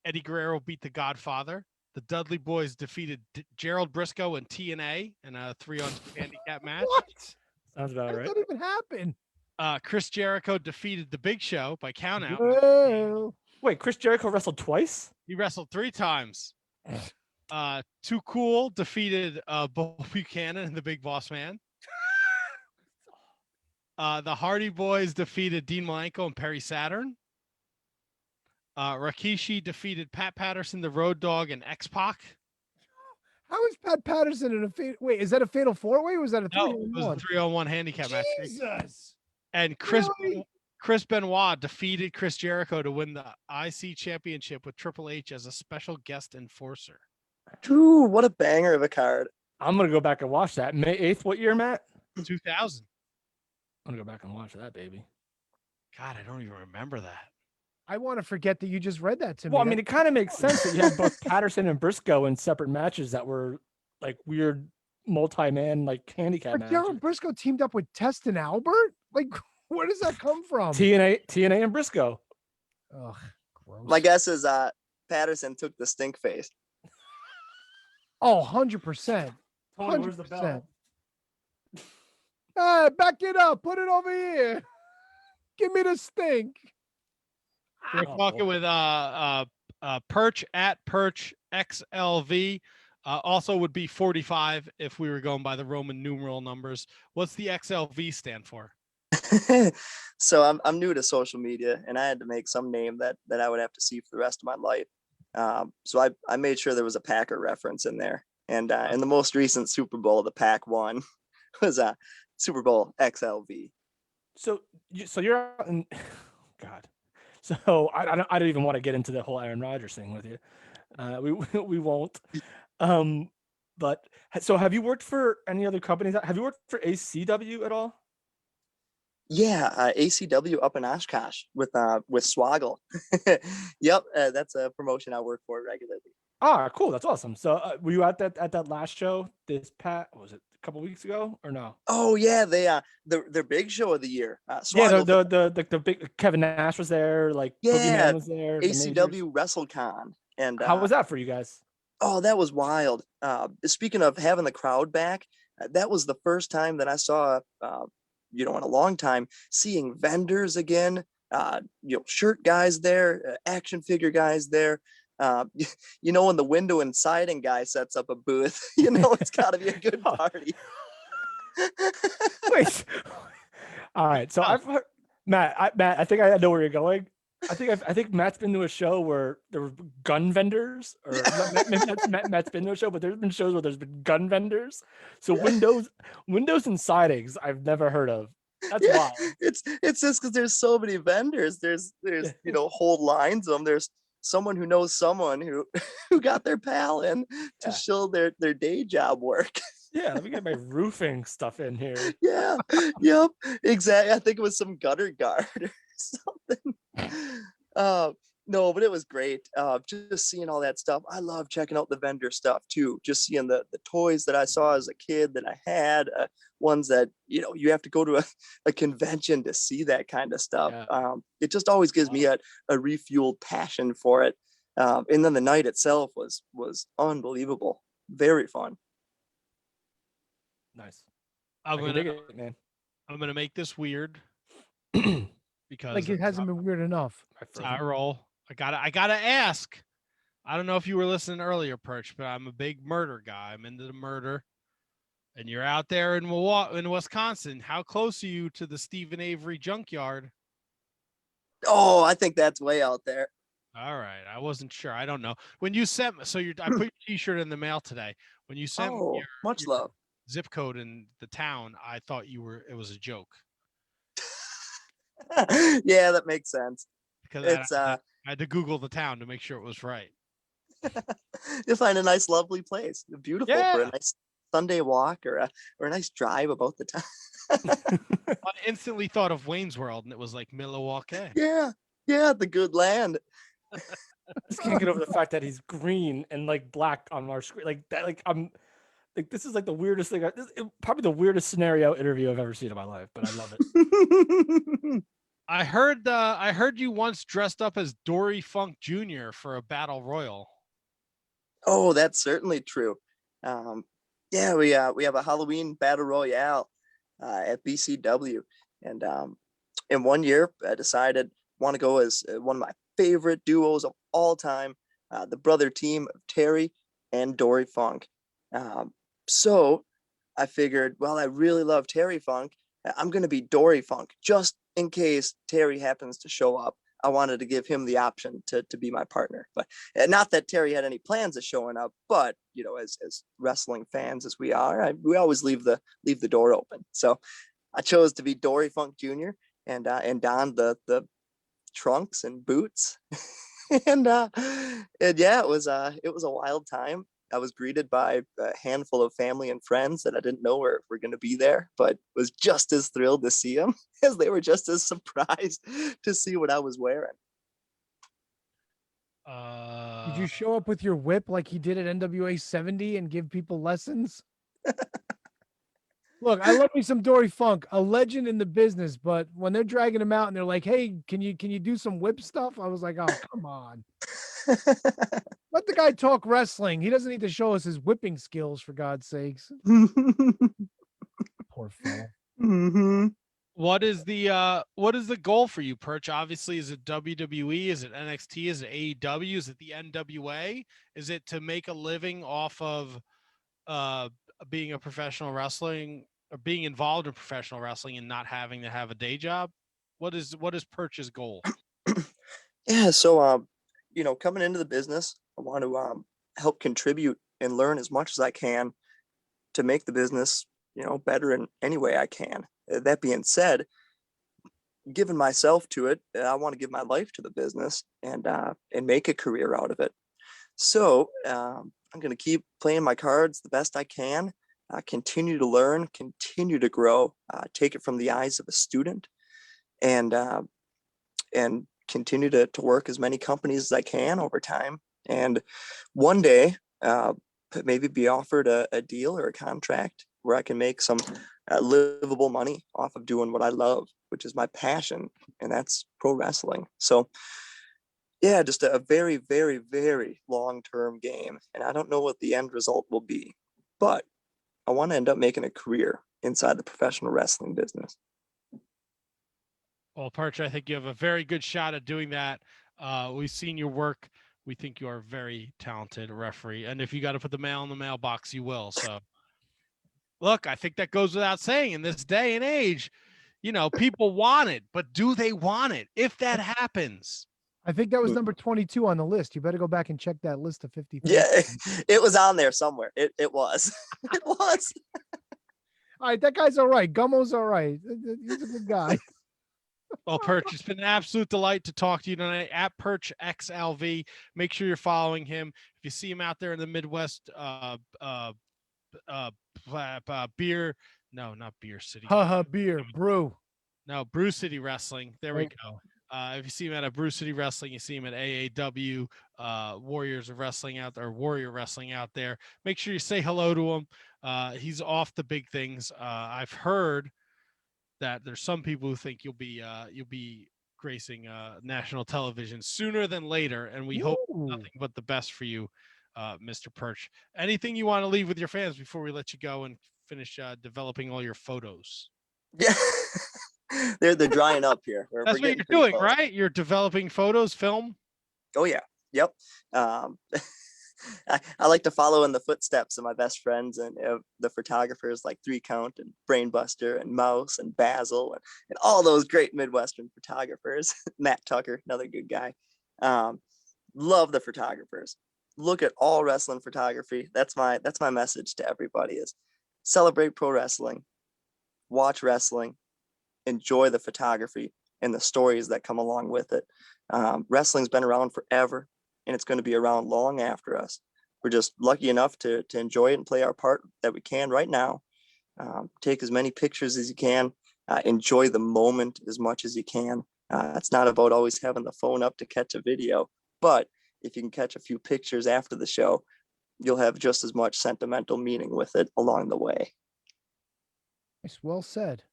Eddie Guerrero beat the Godfather. The Dudley Boys defeated Gerald Briscoe and TNA in a 3-on-2 handicap match. What? Sounds about right. How did that even happen? Chris Jericho defeated the Big Show by countout. Whoa. Wait, Chris Jericho wrestled twice? He wrestled 3 times. Too Cool defeated Bo Buchanan and the Big Boss Man. The Hardy Boys defeated Dean Malenko and Perry Saturn. Rikishi defeated Pat Patterson, the Road Dogg, and X-Pac. How is Pat Patterson in a wait? Is that a fatal 4-way? Or was that a 3-on-1? No, it was a 3-on-1 handicap match. Jesus. And Really? Chris Benoit defeated Chris Jericho to win the IC championship with Triple H as a special guest enforcer. Dude, what a banger of a card. I'm gonna go back and watch that. May 8th, what year, Matt? 2000. I'm gonna go back and watch that, baby. God, I don't even remember that. I want to forget that you just read that to me. Well, I mean, it kind of makes sense that you had both Patterson and Briscoe in separate matches that were like weird multi-man like handicap But matches. Darren Briscoe teamed up with Test and Albert? Like, where does that come from? TNA and Briscoe. Ugh, gross. My guess is Patterson took the stink face. Oh, 100%. Tony, where's the bell? 100%. Back it up. Put it over here. Give me the stink. We're talking with Perch at Perch XLV. Also would be 45 if we were going by the Roman numeral numbers. What's the XLV stand for? So I'm new to social media, and I had to make some name that I would have to see for the rest of my life. So I made sure there was a Packer reference in there. And in the most recent Super Bowl, the Pack won was Super Bowl XLV. So you're out in, God. So I don't even want to get into the whole Aaron Rodgers thing with you. We won't. But so have you worked for any other companies? Have you worked for ACW at all? Yeah, ACW up in Oshkosh with Swaggle. Yep, that's a promotion I work for regularly. Ah, cool. That's awesome. So were you at that last show was it a couple weeks ago or no? Oh yeah, their big show of the year. Yeah, the big Kevin Nash was there, like yeah, Boogeyman was there. ACW WrestleCon. And how was that for you guys? Oh, that was wild. Speaking of having the crowd back, that was the first time that I saw, in a long time, seeing vendors again, shirt guys there, action figure guys there. When the window and siding guy sets up a booth, it's got to be a good party. Wait. All right. So I've heard Matt. I think I know where you're going. I think Matt's been to a show where there were gun vendors, or Matt's been to a show, but there's been shows where there's been gun vendors. So windows and sidings, I've never heard of. That's wild. It's just because there's so many vendors. There's whole lines of them. There's someone who knows someone who got their pal in to show their day job work. Yeah, let me get my roofing stuff in here. Yeah, yep, exactly. I think it was some gutter guard or something. No, but it was great. Just seeing all that stuff. I love checking out the vendor stuff too. Just seeing the toys that I saw as a kid that I had, ones that you have to go to a convention to see that kind of stuff. Yeah. It just always gives me a refueled passion for it. And then the night itself was unbelievable. Very fun. Nice. I'm dig gonna it, man. I'm gonna make this weird because Like, it hasn't been weird enough. I roll. I gotta ask. I don't know if you were listening earlier, Perch, but I'm a big murder guy. I'm into the murder. And you're out there in Wisconsin. How close are you to the Stephen Avery junkyard? Oh, I think that's way out there. All right. I wasn't sure. I don't know. When you sent me, I put your t-shirt in the mail today. When you sent me much your love. zip code in the town, I thought it was a joke. Yeah, that makes sense. Because it's I had to Google the town to make sure it was right. You'll find a nice, lovely place. Beautiful for a nice Sunday walk or a nice drive about the town. I instantly thought of Wayne's World, and it was like Milwaukee. Yeah, the good land. I just can't get over the fact that he's green and like black on our screen. Like that, like I'm like, this is like the weirdest thing. Probably the weirdest scenario interview I've ever seen in my life, but I love it. I heard you once dressed up as Dory Funk Jr. for a battle royal. Oh, that's certainly true. Yeah, we have a Halloween battle royale at BCW, and in one year I decided want to go as one of my favorite duos of all time, the brother team of Terry and Dory Funk. So I figured, well, I really love Terry Funk. I'm going to be Dory Funk just in case Terry happens to show up. I wanted to give him the option to be my partner. But not that Terry had any plans of showing up, but you know, as wrestling fans as we are, we always leave the door open. So I chose to be Dory Funk Jr. and donned the trunks and boots. and yeah, it was a wild time. I was greeted by a handful of family and friends that I didn't know were going to be there, but was just as thrilled to see them as they were just as surprised to see what I was wearing. Did you show up with your whip like he did at NWA 70 and give people lessons? Look, I love me some Dory Funk, a legend in the business, but when they're dragging him out and they're like, "Hey, can you do some whip stuff?" I was like, "Oh, come on." Let the guy talk wrestling. He doesn't need to show us his whipping skills, for God's sakes. Poor fella. Mm-hmm. What is the goal for you, Perch? Obviously, is it WWE? Is it NXT? Is it AEW? Is it the NWA? Is it to make a living off of being a professional wrestling or being involved in professional wrestling and not having to have a day job? What is Perch's goal? Yeah, so you know, coming into the business, I want to help contribute and learn as much as I can to make the business, you know, better in any way I can. That being said, giving myself to it, I want to give my life to the business and make a career out of it. So I'm going to keep playing my cards the best I can, continue to learn, continue to grow, take it from the eyes of a student, and continue to work as many companies as I can over time. And one day, maybe be offered a deal or a contract where I can make some livable money off of doing what I love, which is my passion, and that's pro wrestling. So yeah, just a very, very, very long-term game. And I don't know what the end result will be, but I want to end up making a career inside the professional wrestling business. Well, Perch, I think you have a very good shot at doing that. We've seen your work. We think you are a very talented referee. And if you got to put the mail in the mailbox, you will. So look, I think that goes without saying in this day and age, you know, people want it, but do they want it? If that happens. I think that was number 22 on the list. You better go back and check that list of 50. Yeah, it was on there somewhere. It was. It was. All right, that guy's all right. Gummo's all right. He's a good guy. Well, Perch, it's been an absolute delight to talk to you tonight at Perch XLV. Make sure you're following him. If you see him out there in the Midwest, beer, no, not Beer City. Beer, brew. No, Brew City Wrestling. There we go. If you see him at Brew City Wrestling, you see him at AAW Warriors of Wrestling out there, Warrior Wrestling out there. Make sure you say hello to him. He's off the big things. I've heard that there's some people who think you'll be gracing national television sooner than later, and we hope nothing but the best for you, Mr. Perch. Anything you want to leave with your fans before we let you go and finish developing all your photos? Yeah. They're drying up here. That's what you're doing, close. Right? You're developing photos, film. Oh yeah, yep. I like to follow in the footsteps of my best friends and the photographers like 3 Count and Brainbuster and Mouse and Basil and all those great Midwestern photographers. Matt Tucker, another good guy. Love the photographers. Look at all wrestling photography. That's my message to everybody: is celebrate pro wrestling, watch wrestling, enjoy the photography and the stories that come along with it. Wrestling's been around forever, and it's going to be around long after us. We're just lucky enough to enjoy it and play our part that we can right now. Take as many pictures as you can. Enjoy the moment as much as you can. It's not about always having the phone up to catch a video, but if you can catch a few pictures after the show, you'll have just as much sentimental meaning with it along the way. It's well said.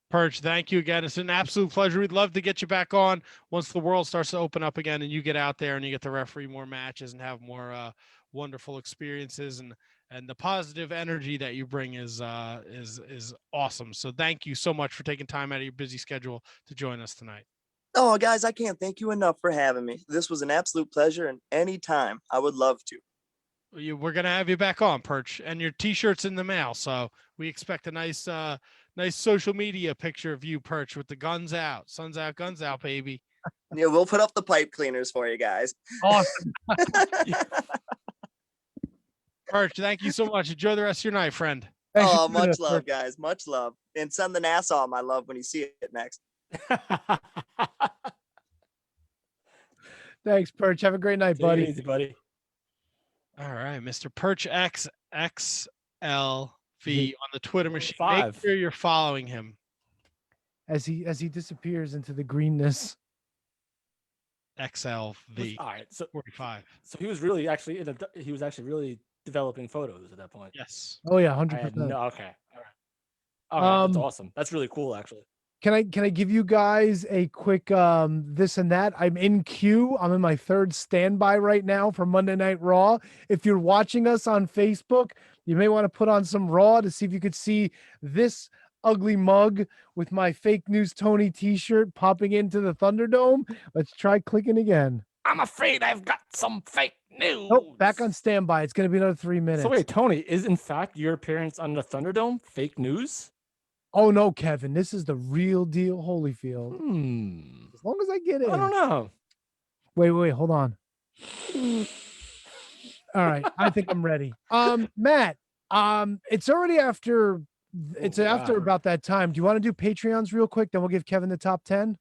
Perch, thank you again. It's an absolute pleasure. We'd love to get you back on once the world starts to open up again and you get out there and you get to referee more matches and have more wonderful experiences, and the positive energy that you bring is awesome. So thank you so much for taking time out of your busy schedule to join us tonight. Oh, guys, I can't thank you enough for having me. This was an absolute pleasure, and anytime I would love to. We're going to have you back on, Perch, and your t-shirt's in the mail. So we expect a nice social media picture of you, Perch, with the guns out. Suns out, guns out, baby. Yeah, we'll put up the pipe cleaners for you guys. Awesome. Perch, thank you so much. Enjoy the rest of your night, friend. Thanks for Oh, joining much us, love, Perch. guys. Much love. And send the Nassau my love when you see it next. Thanks, Perch. Have a great night, Take it buddy. easy, buddy. All right, Mr. Perch XXLV on the Twitter machine. Make 5. sure you're following him. As he disappears into the greenness. XLV All right, so 45. so he was really actually he was actually really developing photos at that point. Yes. Oh yeah, I 100%. had no, okay, all right, that's Um, awesome. That's really cool, actually. Can I give you guys a quick this and that? I'm in queue. I'm in my third standby right now for Monday Night Raw. If you're watching us on Facebook, you may want to put on some Raw to see if you could see this ugly mug with my fake news Tony t-shirt popping into the Thunderdome. Let's try clicking again. I'm afraid I've got some fake news. Nope, back on standby. It's going to be another 3 minutes. So wait, Tony, is in fact your appearance on the Thunderdome fake news? Oh no, Kevin, this is the real deal Holyfield. As long as I get in. I don't know. Wait, hold on. All right, I think I'm ready. Matt, it's already after after about that time. Do you want to do Patreons real quick? Then we'll give Kevin the top 10.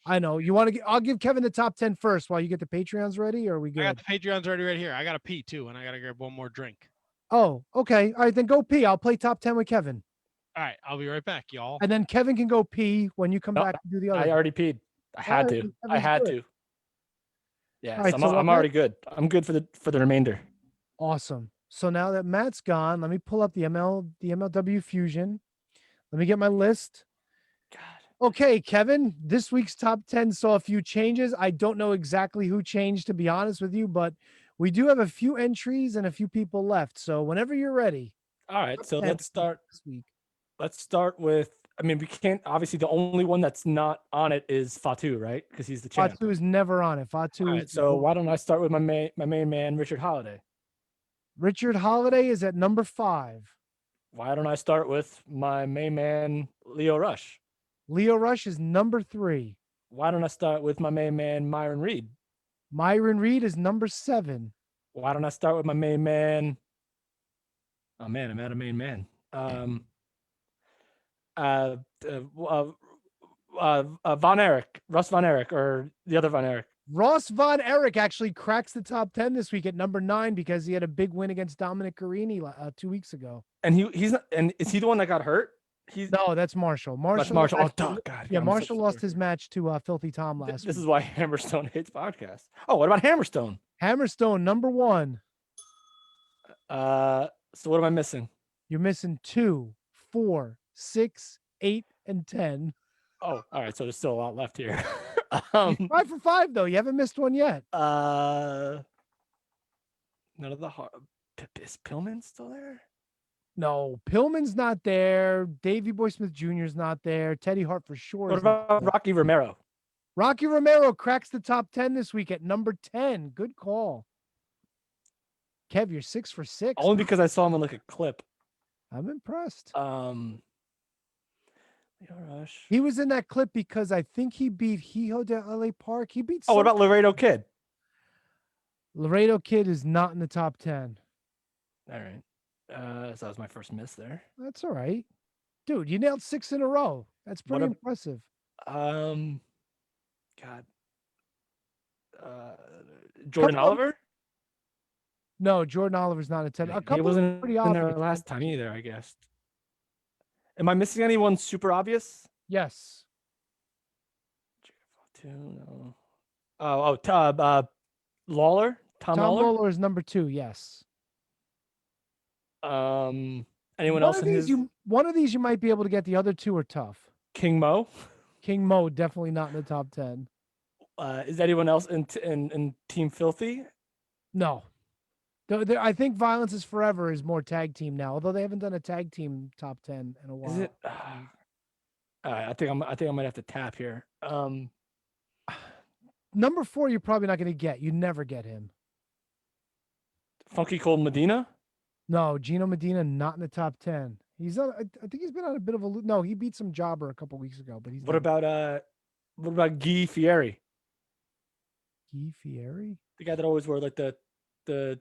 I know you want to. I'll give Kevin the top 10 first while you get the Patreons ready. Or are we good? I got the Patreons already right here. I got to pee too, and I got to grab one more drink. Oh, okay. All right, then go pee. I'll play top 10 with Kevin. All right, I'll be right back, y'all. And then Kevin can go pee when you come No, back and do the other. I already peed. I had to. I had to. Yeah, All right, so so I'm already good. I'm good for the remainder. Awesome. So now that Matt's gone, let me pull up the MLW Fusion. Let me get my list. God. Okay, Kevin, this week's top 10 saw a few changes. I don't know exactly who changed, to be honest with you, but we do have a few entries and a few people left. So whenever you're ready. All right, so 10 let's start this week. Let's start with. I mean, we can't. Obviously, the only one that's not on it is Fatu, right? Because he's the champ. Fatu is never on it. Fatu. All right, so why don't I start with my main man, Richard Holiday? Richard Holiday is at number 5. Why don't I start with my main man, Leo Rush? Leo Rush is number 3. Why don't I start with my main man, Myron Reed? Myron Reed is number 7. Why don't I start with my main man? Oh man, I'm out of main man. Von Erich, Russ Von Erich, or the other Von Erich. Ross Von Erich actually cracks the top 10 this week at number 9 because he had a big win against Dominic Carini 2 weeks ago. And he's not. And is he the one that got hurt? No, that's Marshall. That's Marshall. Oh, actually- God. Yeah, I'm Marshall so lost sorry. his match to Filthy Tom last This week. is why Hammerstone hates podcasts. Oh, what about Hammerstone? Hammerstone, number 1. So what am I missing? You're missing 2, 4, 6, 8, and 10. Oh, all right. So there's still a lot left here. 5 for 5 though. You haven't missed one yet. None of the is Pillman still there? No, Pillman's not there. Davey Boy Smith Jr. is not there. Teddy Hart for sure. What is not about there. Rocky Romero? Rocky Romero cracks the top 10 this week at number 10. Good call. Kev, you're 6 for 6. Only because I saw him in like a clip. I'm impressed. Leo Rush. He was in that clip because I think he beat Hijo de LA Park. He beat. Oh, what about Laredo Kid? Laredo Kid is not in the top 10. All right. So that was my first miss there. That's all right, dude. You nailed 6 in a row. That's pretty ab- impressive. God. Jordan Couple of- Oliver? No, Jordan Oliver's not a 10. A He couple wasn't of pretty in there obvious. last time either, I guess. Am I missing anyone super obvious? Yes. No. Lawler? Tom Tom Lawler? Lawler is number 2. Yes. Anyone One else of in these his one of these you might be able to get. The other 2 are tough. King Mo? King Mo definitely not in the top 10. Is anyone else in Team Filthy? No. I think Violence is Forever is more tag team now, although they haven't done a tag team top 10 in a while. Is it? I think I might have to tap here. Number 4, you're probably not going to get. You never get him. Funky Cold Medina? No, Gino Medina not in the top 10. He's on. I think he's been on a bit of a. No, he beat some jobber a couple weeks ago, but he's. What about Guy Fieri? Guy Fieri? The guy that always wore like the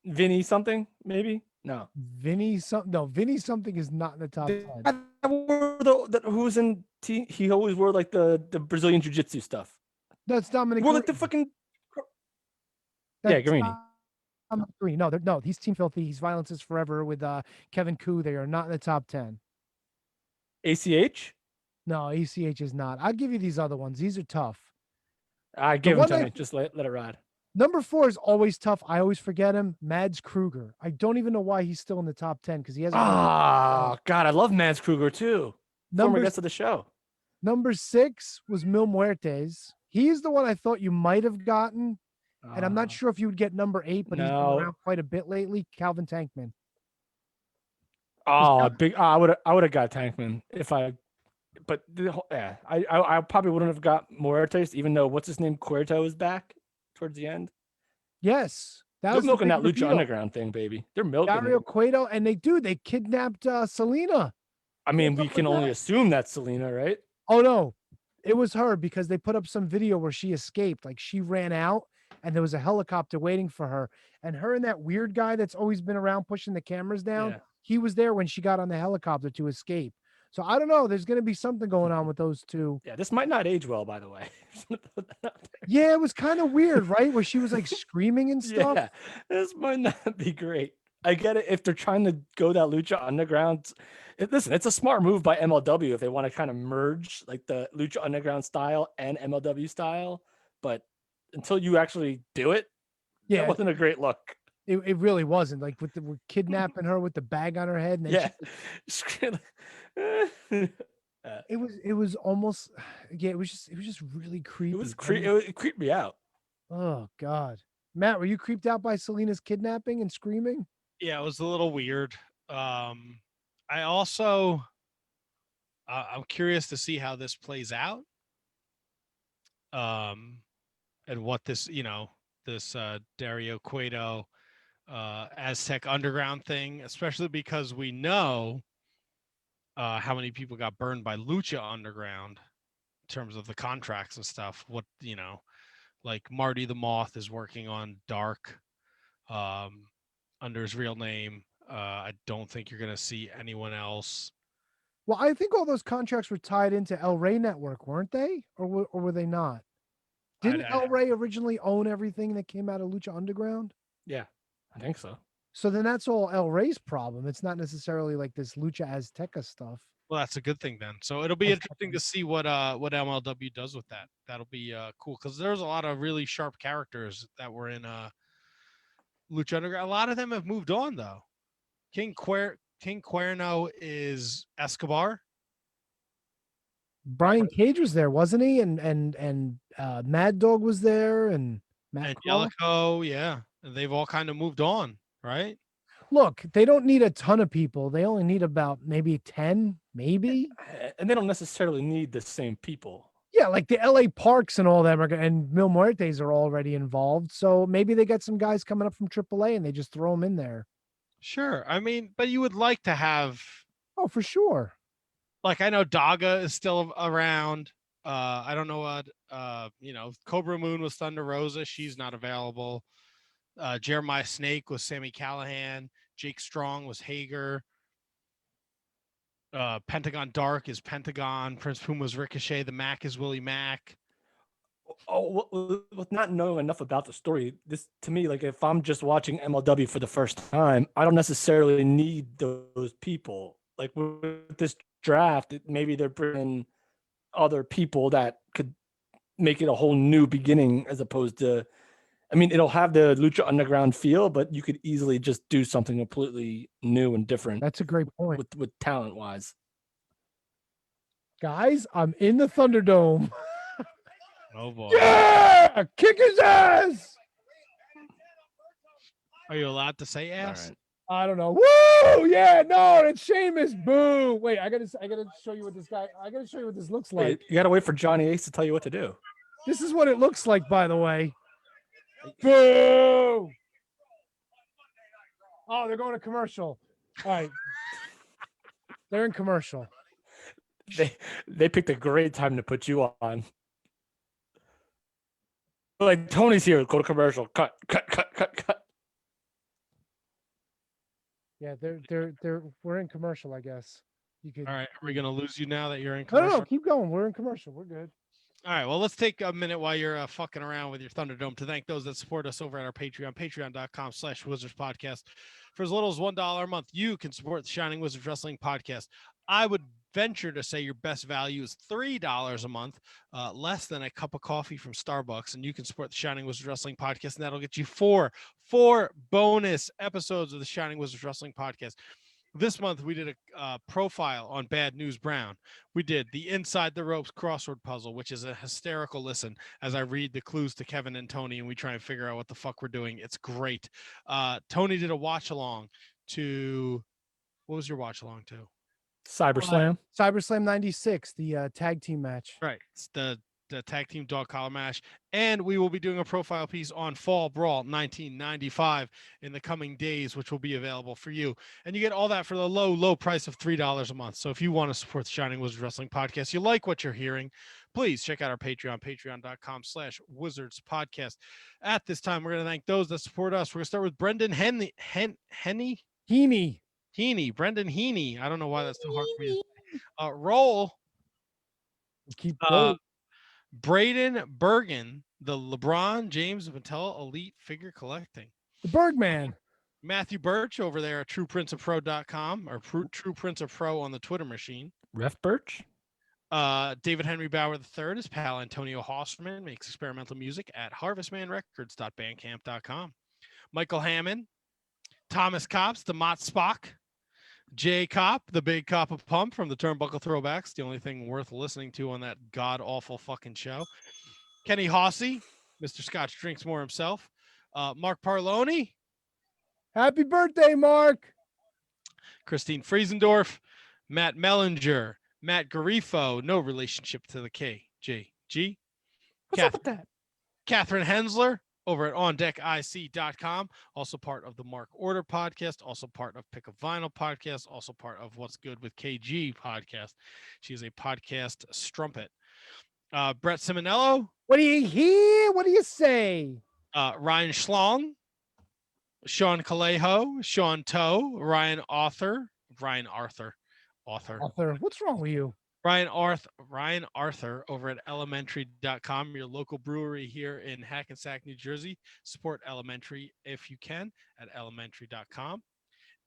Vinny something, maybe? No. Vinny something? No, Vinny something is not in the top The 10. guy that wore who was in he always wore like the Brazilian jiu-jitsu stuff. That's Dominic. Wore like the Green. fucking That's Garini. Dominic Green. No, he's Team Filthy. He's Violence is Forever with Kevin Koo. They are not in the top 10. ACH? No, ECH is not. I'll give you these other ones. These are tough. I give him to me. Just let it ride. Number 4 is always tough. I always forget him. Mads Kruger. I don't even know why he's still in the top 10 because he hasn't. Oh God, I love Mads Kruger too. Former guest of the show. Number 6 was Mil Muertes. He's the one I thought you might have gotten, and I'm not sure if you would get number 8, but he's been around quite a bit lately. Calvin Tankman. Oh, I would have got Tankman if I. But yeah, I probably wouldn't have got Muertes, even though what's his name Cuerto is back towards the end. Yes, they're milking that Lucha Underground thing, baby. They're milking Dario it. Cueto, and they kidnapped Selena. I mean, we can only assume that's Selena, right? Oh no, it was her because they put up some video where she escaped. Like she ran out, and there was a helicopter waiting for her. And her and that weird guy that's always been around pushing the cameras down, Yeah. he was there when she got on the helicopter to escape. So I don't know. There's going to be something going on with those two. Yeah, this might not age well, by the way. Yeah, it was kind of weird, right? Where she was like screaming and stuff. Yeah, this might not be great. I get it if they're trying to go that Lucha Underground. Listen, it's a smart move by MLW if they want to kind of merge like the Lucha Underground style and MLW style. But until you actually do it, yeah, it wasn't a great look. It really wasn't. Like we're kidnapping her with the bag on her head. And then it was almost it was just really creepy. It creeped me out. Oh God. Matt, were you creeped out by Selena's kidnapping and screaming? Yeah, it was a little weird. I also I'm curious to see how this plays out. And what this, this Dario Cueto Aztec Underground thing, especially because we know how many people got burned by Lucha Underground in terms of the contracts and stuff. What, like Marty the Moth is working on Dark under his real name. I don't think you're going to see anyone else. Well, I think all those contracts were tied into El Rey Network, weren't they? Or were they not? Didn't El Rey originally own everything that came out of Lucha Underground? Yeah, I think so. So then that's all El Rey's problem. It's not necessarily like this Lucha Azteca stuff. Well, that's a good thing then. So it'll be interesting to see what MLW does with that. That'll be cool because there's a lot of really sharp characters that were in Lucha Underground. A lot of them have moved on though. King Cuerno is Escobar. Brian Cage was there, wasn't he? And Mad Dog was there, and Angelico, yeah. And they've all kind of moved on, right? Look, they don't need a ton of people. They only need about maybe 10, maybe. And they don't necessarily need the same people. Yeah, like the LA Parks and all them and Mil Muertes are already involved. So maybe they got some guys coming up from AAA and they just throw them in there. Sure. I mean, but you would like to have. Oh, for sure. Like I know Daga is still around. I don't know what Cobra Moon was Thunder Rosa. She's not available. Jeremiah Snake was Sammy Callahan. Jake Strong was Hager. Pentagon Dark is Pentagon. Prince Puma was Ricochet. The Mac is Willie Mack. Oh, with not knowing enough about the story, this to me, like if I'm just watching MLW for the first time, I don't necessarily need those people. Like with this draft, maybe they're bringing other people that could make it a whole new beginning as opposed to, I mean, it'll have the Lucha Underground feel, but you could easily just do something completely new and different. That's a great point. With talent wise. Guys, I'm in the Thunderdome. Oh boy. Yeah! Kick his ass! Are you allowed to say ass? Right. I don't know. Woo! Yeah, no, it's Sheamus. Boo! Wait, I gotta show you what this guy. I gotta show you what this looks like. Wait, you gotta wait for Johnny Ace to tell you what to do. This is what it looks like, by the way. Boo! Oh, they're going to commercial. All right. They're in commercial. They picked a great time to put you on. Like Tony's here. Go to commercial. Cut. Yeah, we're in commercial, I guess. You could. All right. Are we gonna lose you now that you're in No, commercial? no, keep going. We're in commercial. We're good. All right. Well, let's take a minute while you're fucking around with your Thunderdome to thank those that support us over at our Patreon, patreon.com/Wizards Podcast. For as little as $1 a month, you can support the Shining Wizards Wrestling Podcast. I would venture to say your best value is $3 a month, less than a cup of coffee from Starbucks, and you can support the Shining Wizards Wrestling Podcast, and that'll get you four bonus episodes of the Shining Wizards Wrestling Podcast. This month, we did a profile on Bad News Brown. We did the Inside the Ropes crossword puzzle, which is a hysterical listen as I read the clues to Kevin and Tony, and we try and figure out what the fuck we're doing. It's great. Tony did a watch along to, what was your watch along to? CyberSlam 96, the tag team match. Right. It's the tag team dog collar match. And we will be doing a profile piece on Fall Brawl 1995 in the coming days, which will be available for you. And you get all that for the low price of $3 a month. So if you want to support the Shining Wizards Wrestling Podcast, you like what you're hearing, please check out our Patreon, patreon.com/Wizards Podcast. At this time, we're going to thank those that support us. We're going to start with Brendan Heaney. Brendan Heaney. I don't know why that's so hard for me to say. Roll. Keep going. Braden Bergen, the LeBron James Mattel Elite Figure Collecting. The Bergman. Matthew Perch over there at TruePrinceOfPro.com or True Prince of Pro on the Twitter machine. Ref Birch. David Henry Bauer III, his pal Antonio Hosterman, makes experimental music at harvestmanrecords.bandcamp.com. Michael Hammond, Thomas Copps, the Mott Spock, Jay Kopp, the big cop of pump from the Turnbuckle Throwbacks, the only thing worth listening to on that god-awful fucking show. Kenny Hossey, Mr. Scotch Drinks More himself. Mark Parloni. Happy birthday, Mark. Christine Friesendorf, Matt Mellinger, Matt Garifo, no relationship to the KJG. What's up with that? Catherine Hensler over at OnDeckIC.com, also part of the Mark Order podcast, also part of Pick a Vinyl podcast, also part of What's Good with KG podcast. She is a podcast strumpet. Brett Simonello. What do you hear? What do you say? Ryan Schlong, Sean Calejo, Sean Toe, Ryan Arthur. What's wrong with you? Ryan Arthur over at elementary.com, your local brewery here in Hackensack, New Jersey. Support Elementary if you can at elementary.com.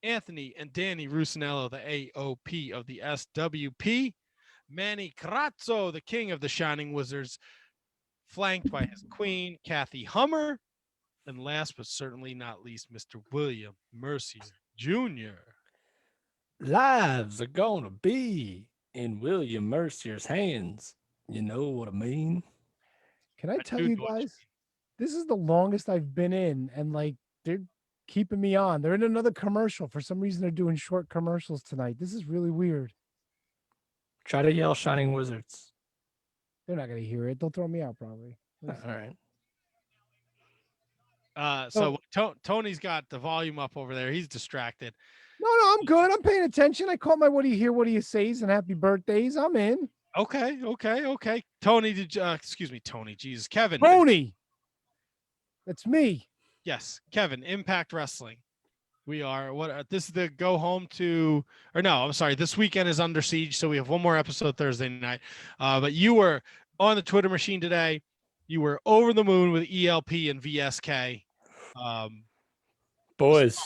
Anthony and Danny Rusinello, the AOP of the SWP. Manny Crazzo, the king of the Shining Wizards, flanked by his queen, Kathy Hummer. And last but certainly not least, Mr. William Mercier Jr. Lives are gonna be in William Mercier's hands. You know what I mean? Can I tell you guys, this is the longest I've been in, and like they're keeping me on. They're in another commercial. For some reason, they're doing short commercials tonight. This is really weird. Try to yell Shining Wizards. They're not gonna hear it. They'll throw me out probably. All right. So Tony's got the volume up over there. He's distracted. No, I'm good. I'm paying attention. I caught my what do you hear, what do you say's and happy birthdays. I'm in. Okay. Tony, excuse me, Tony. Jesus, Kevin. Tony. That's me. Yes, Kevin. Impact Wrestling. We are this is the go home to, or no, I'm sorry. This weekend is Under Siege, so we have one more episode Thursday night. But you were on the Twitter machine today. You were over the moon with ELP and VSK. Boys.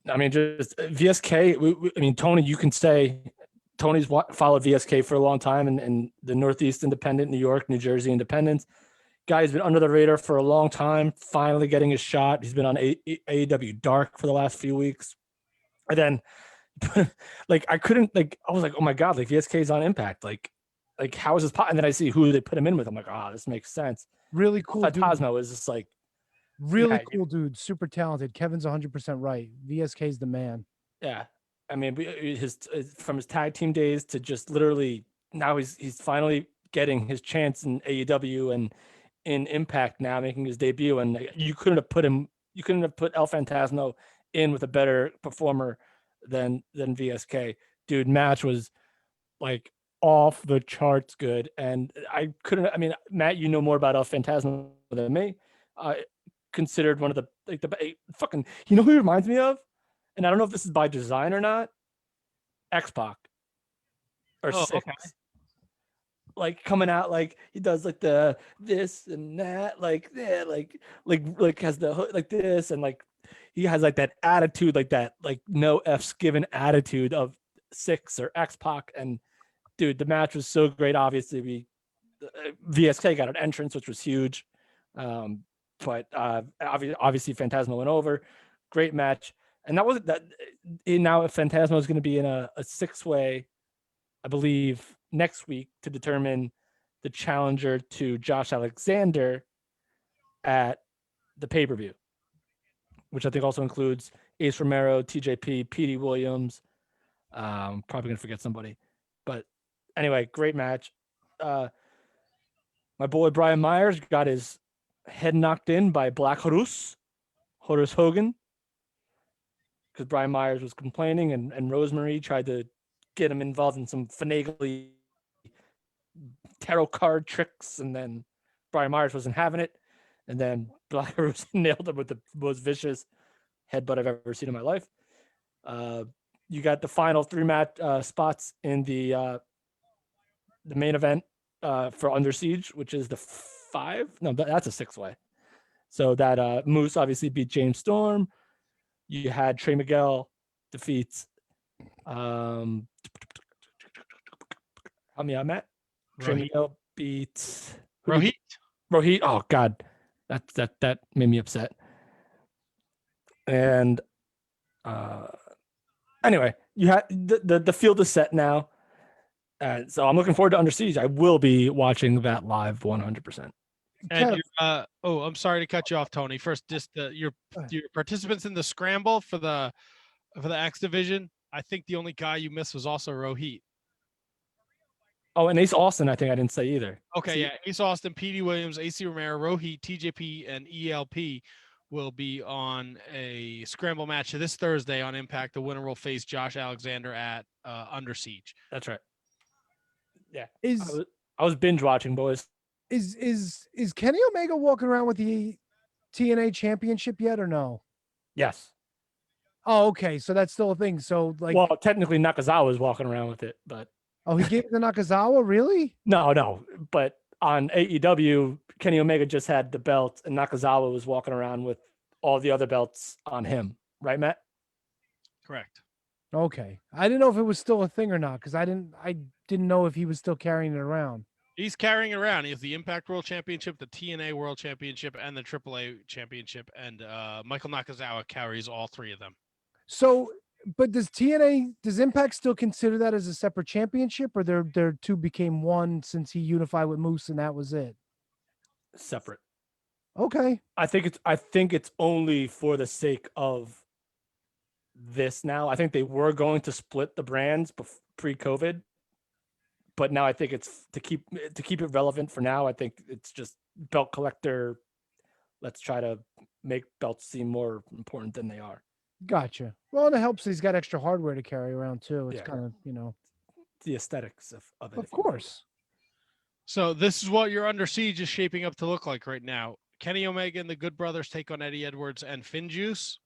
I mean, just VSK. I mean, Tony, you can say Tony's followed VSK for a long time and the Northeast Independent, New York, New Jersey Independents. Guy's been under the radar for a long time, finally getting his shot. He's been on AEW Dark for the last few weeks. And then, like, I was like, oh my God, like VSK's on Impact. Like how is this pot? And then I see who they put him in with. I'm like, this makes sense. Really cool. Cosmo is just like, really cool dude, super talented. Kevin's 100% right. VSK's the man. Yeah, I mean, his from his tag team days to just literally now he's finally getting his chance in AEW and in Impact now, making his debut. And you couldn't have put El Phantasmo in with a better performer than VSK. Dude, match was like off the charts good. And I couldn't, I mean, Matt, you know more about El Phantasmo than me. Considered one of the fucking, you know who he reminds me of? And I don't know if this is by design or not. X-Pac or Oh, Six. okay. Like coming out like he does like the this and that, like yeah, like has the hood like this, and like he has like that attitude, like that like no F's given attitude of Six or X-Pac. And dude, the match was so great. Obviously, VSK got an entrance, which was huge. But obviously Phantasmo went over. Great match. And that wasn't that. Now Phantasmo is going to be in a 6-way, I believe, next week to determine the challenger to Josh Alexander at the pay-per-view, which I think also includes Ace Romero, TJP, Petey Williams. Probably going to forget somebody. But anyway, great match. My boy Brian Myers got his head knocked in by Black Horus Hogan, because Brian Myers was complaining, and Rosemary tried to get him involved in some finagly tarot card tricks, and then Brian Myers wasn't having it, and then Black Horus nailed him with the most vicious headbutt I've ever seen in my life. You got the final 3 match spots in the main event for Under Siege, which is the 5. No, that's a 6-way. So that Moose obviously beat James Storm. You had Trey Miguel defeats help me out, Matt. Trey Miguel beats Rohit. Oh God, that made me upset. And anyway, you had the field is set now. So I'm looking forward to Under Siege. I will be watching that live 100%. And I'm sorry to cut you off, Tony. First, just your participants in the scramble for the X division. I think the only guy you missed was also Rohit. Oh, and Ace Austin, I think I didn't say either. Okay, yeah. Ace Austin, Petey Williams, AC Romero, Rohit, TJP, and ELP will be on a scramble match this Thursday on Impact. The winner will face Josh Alexander at Under Siege. That's right. Yeah. Is I was binge watching, boys. Is Kenny Omega walking around with the TNA championship yet or no? Yes. Oh, okay. So that's still a thing. So like, well, technically Nakazawa is walking around with it, but oh, he gave it to Nakazawa, really? No. But on AEW, Kenny Omega just had the belt, and Nakazawa was walking around with all the other belts on him, right, Matt? Correct. Okay. I didn't know if it was still a thing or not, because I didn't know if he was still carrying it around. He's carrying it around. He has the Impact World Championship, the TNA World Championship, and the AAA Championship. And Michael Nakazawa carries all 3 of them. So, but does Impact still consider that as a separate championship, or their 2 became one since he unified with Moose and that was it? Separate. Okay. I think it's only for the sake of this now. I think they were going to split the brands pre-COVID, but now I think it's to keep it relevant for now. I think it's just belt collector. Let's try to make belts seem more important than they are. Gotcha. Well, and it helps he's got extra hardware to carry around too. It's kind of, the aesthetics of it. Of course. So this is what your Under Siege is shaping up to look like right now. Kenny Omega and the Good Brothers take on Eddie Edwards and Finn Juice.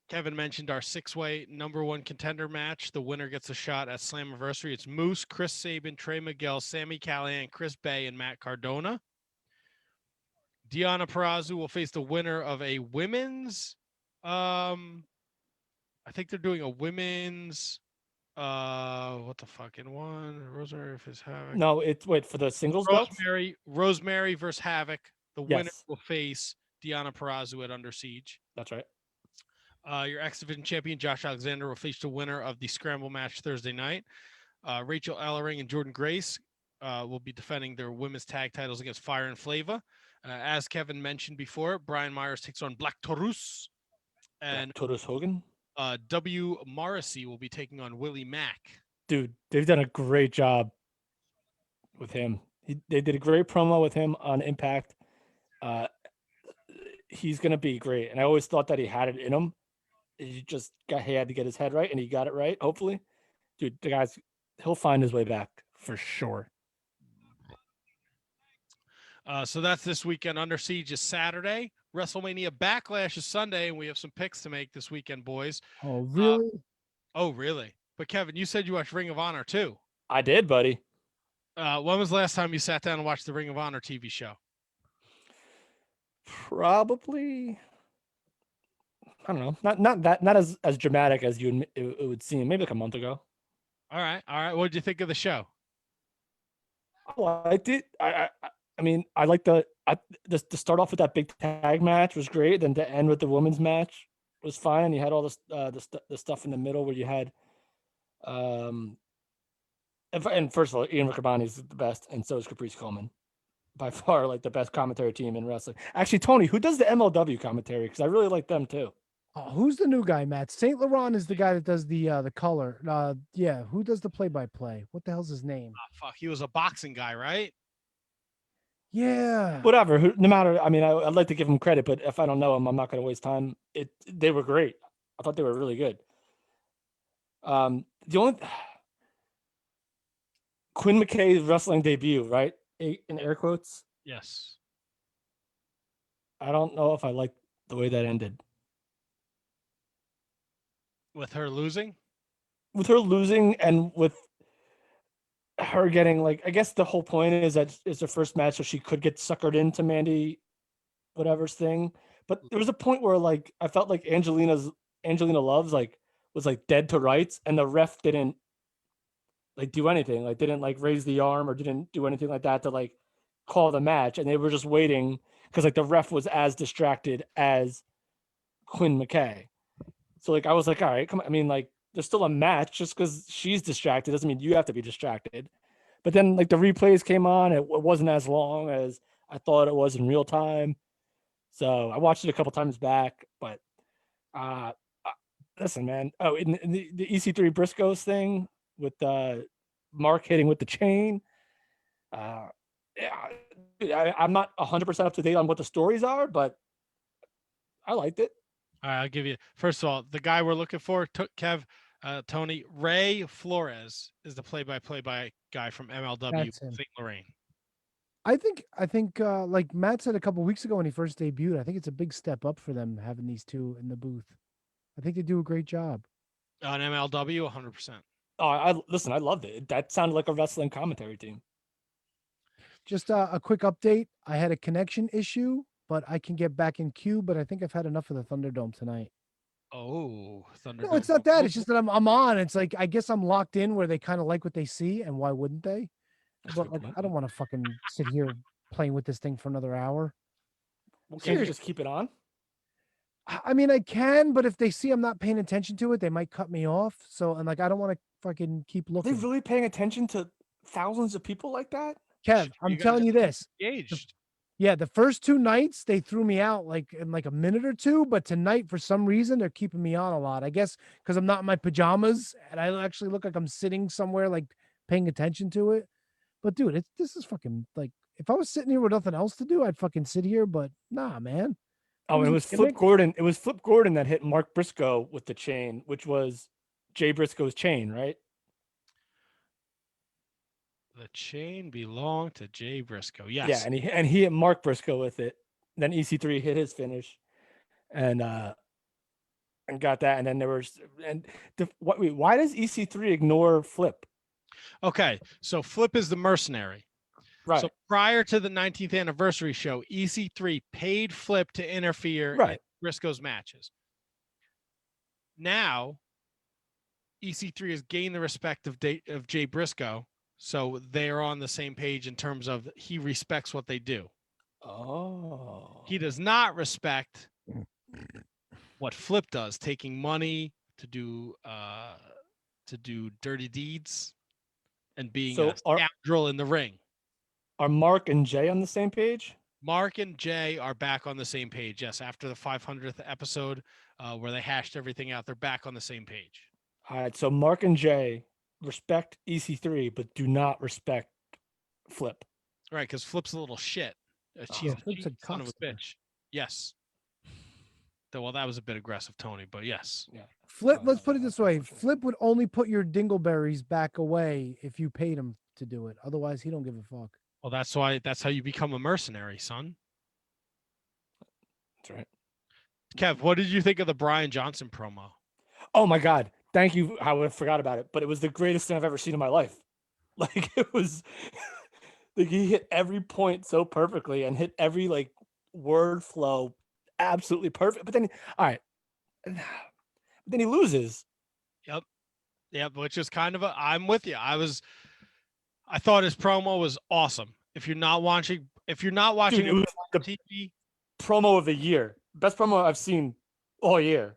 Kevin mentioned our 6-way number 1 contender match. The winner gets a shot at Slammiversary. It's Moose, Chris Sabin, Trey Miguel, Sammy Callahan, Chris Bay, and Matt Cardona. Deonna Purrazzo will face the winner of a women's. I think they're doing a women's. What the fucking one? Rosemary versus Havoc. No, it's for the singles Rosemary versus Havoc. The winner will face Deonna Purrazzo at Under Siege. That's right. Your X Division champion Josh Alexander will face the winner of the scramble match Thursday night. Rachel Ellering and Jordan Grace will be defending their women's tag titles against Fire and Flava. As Kevin mentioned before, Brian Myers takes on Black Taurus, and Taurus Hogan. W. Morrissey will be taking on Willie Mack. Dude, they've done a great job with him. They did a great promo with him on Impact. He's gonna be great, and I always thought that he had it in him. He had to get his head right, and he got it right. Hopefully, dude, he'll find his way back for sure. So that's this weekend. Under Siege is Saturday. WrestleMania Backlash is Sunday, and we have some picks to make this weekend, boys. Oh, really? Oh, really? But Kevin, you said you watched Ring of Honor too. I did, buddy. When was the last time you sat down and watched the Ring of Honor TV show? Probably, I don't know, not as dramatic as it would seem. Maybe like a month ago. All right. What did you think of the show? I liked it. I mean, I like the start off with that big tag match was great. Then to end with the women's match was fine. You had all the stuff in the middle where you had, and first of all, Ian Riccaboni is the best, and so is Caprice Coleman, by far like the best commentary team in wrestling. Actually, Tony, who does the MLW commentary? Because I really like them too. Oh, who's the new guy, Matt? Saint Laurent is the guy that does the color. Yeah, who does the play-by-play? What the hell's his name? Oh, fuck, he was a boxing guy, right? Yeah. Whatever. No matter. I mean, I'd like to give him credit, but if I don't know him, I'm not going to waste time. They were great. I thought they were really good. The only Quinn McKay's wrestling debut, right? In air quotes. Yes. I don't know if I like the way that ended. With her losing? With her losing and with her getting, like, I guess the whole point is that it's her first match, so she could get suckered into Mandy whatever's thing. But there was a point where, like, I felt like Angelina Love's was like dead to rights, and the ref didn't like do anything, like didn't like raise the arm or didn't do anything like that to like call the match, and they were just waiting because like the ref was as distracted as Quinn McKay. So like I was like, all right, come on. I mean, like there's still a match. Just because she's distracted doesn't mean you have to be distracted. But then like the replays came on, it wasn't as long as I thought it was in real time. So I watched it a couple times back, but listen, man. Oh, in the EC3 Briscoes thing with Mark hitting with the chain. Yeah, I'm not 100% up to date on what the stories are, but I liked it. All right, I'll give you. First of all, the guy we're looking for, Tony, Ray Flores is the play-by-play guy from MLW St. Lorraine. I think like Matt said a couple weeks ago when he first debuted, I think it's a big step up for them having these two in the booth. I think they do a great job. On MLW, 100%. Oh, I loved it. That sounded like a wrestling commentary team. Just a quick update. I had a connection issue, but I can get back in queue, but I think I've had enough of the Thunderdome tonight. Oh, Thunderdome. No, it's not that. It's just that I'm on. It's like, I guess I'm locked in where they kind of like what they see, and why wouldn't they? But like, I don't want to fucking sit here playing with this thing for another hour. Well, can't you just keep it on? I mean, I can, but if they see I'm not paying attention to it, they might cut me off. So, and like, I don't want to fucking keep looking. Are they really paying attention to thousands of people like that? Kev, I'm telling you this. Engaged. Yeah, the first two nights they threw me out like in like a minute or two, but tonight for some reason they're keeping me on a lot. I guess because I'm not in my pajamas and I actually look like I'm sitting somewhere like paying attention to it. But dude, this is fucking like, if I was sitting here with nothing else to do, I'd fucking sit here. But nah, man. Oh, it was Flip Gordon. It was Flip Gordon that hit Mark Briscoe with the chain, which was Jay Briscoe's chain, right? The chain belonged to Jay Briscoe. Yes. Yeah, and he hit Mark Briscoe with it. Then EC3 hit his finish, and got that. And then there was why does EC3 ignore Flip? Okay, so Flip is the mercenary. Right. So prior to the 19th anniversary show, EC3 paid Flip to interfere in Briscoe's matches. Now, EC3 has gained the respect of Jay Briscoe, so they are on the same page in terms of he respects what they do. Oh. He does not respect what Flip does, taking money to do dirty deeds and being a scoundrel in the ring. Are Mark and Jay on the same page? Mark and Jay are back on the same page. Yes, after the 500th episode where they hashed everything out, they're back on the same page. All right, so Mark and Jay respect EC3, but do not respect Flip. Right, because Flip's a little shit. Flip's a son of a bitch. Yes. Well, that was a bit aggressive, Tony, but yes. Flip, let's put it this way. Flip would only put your dingleberries back away if you paid him to do it. Otherwise, he don't give a fuck. Well, that's how you become a mercenary, son. That's right. Kev, what did you think of the Brian Johnson promo? Oh my God. Thank you. I forgot about it, but it was the greatest thing I've ever seen in my life. Like it was like he hit every point so perfectly and hit every like word flow absolutely perfect. But then all right. Then he loses. Yep, which is kind of I'm with you. I thought his promo was awesome. If you're not watching Dude, it was the TV, promo of the year. Best promo I've seen all year.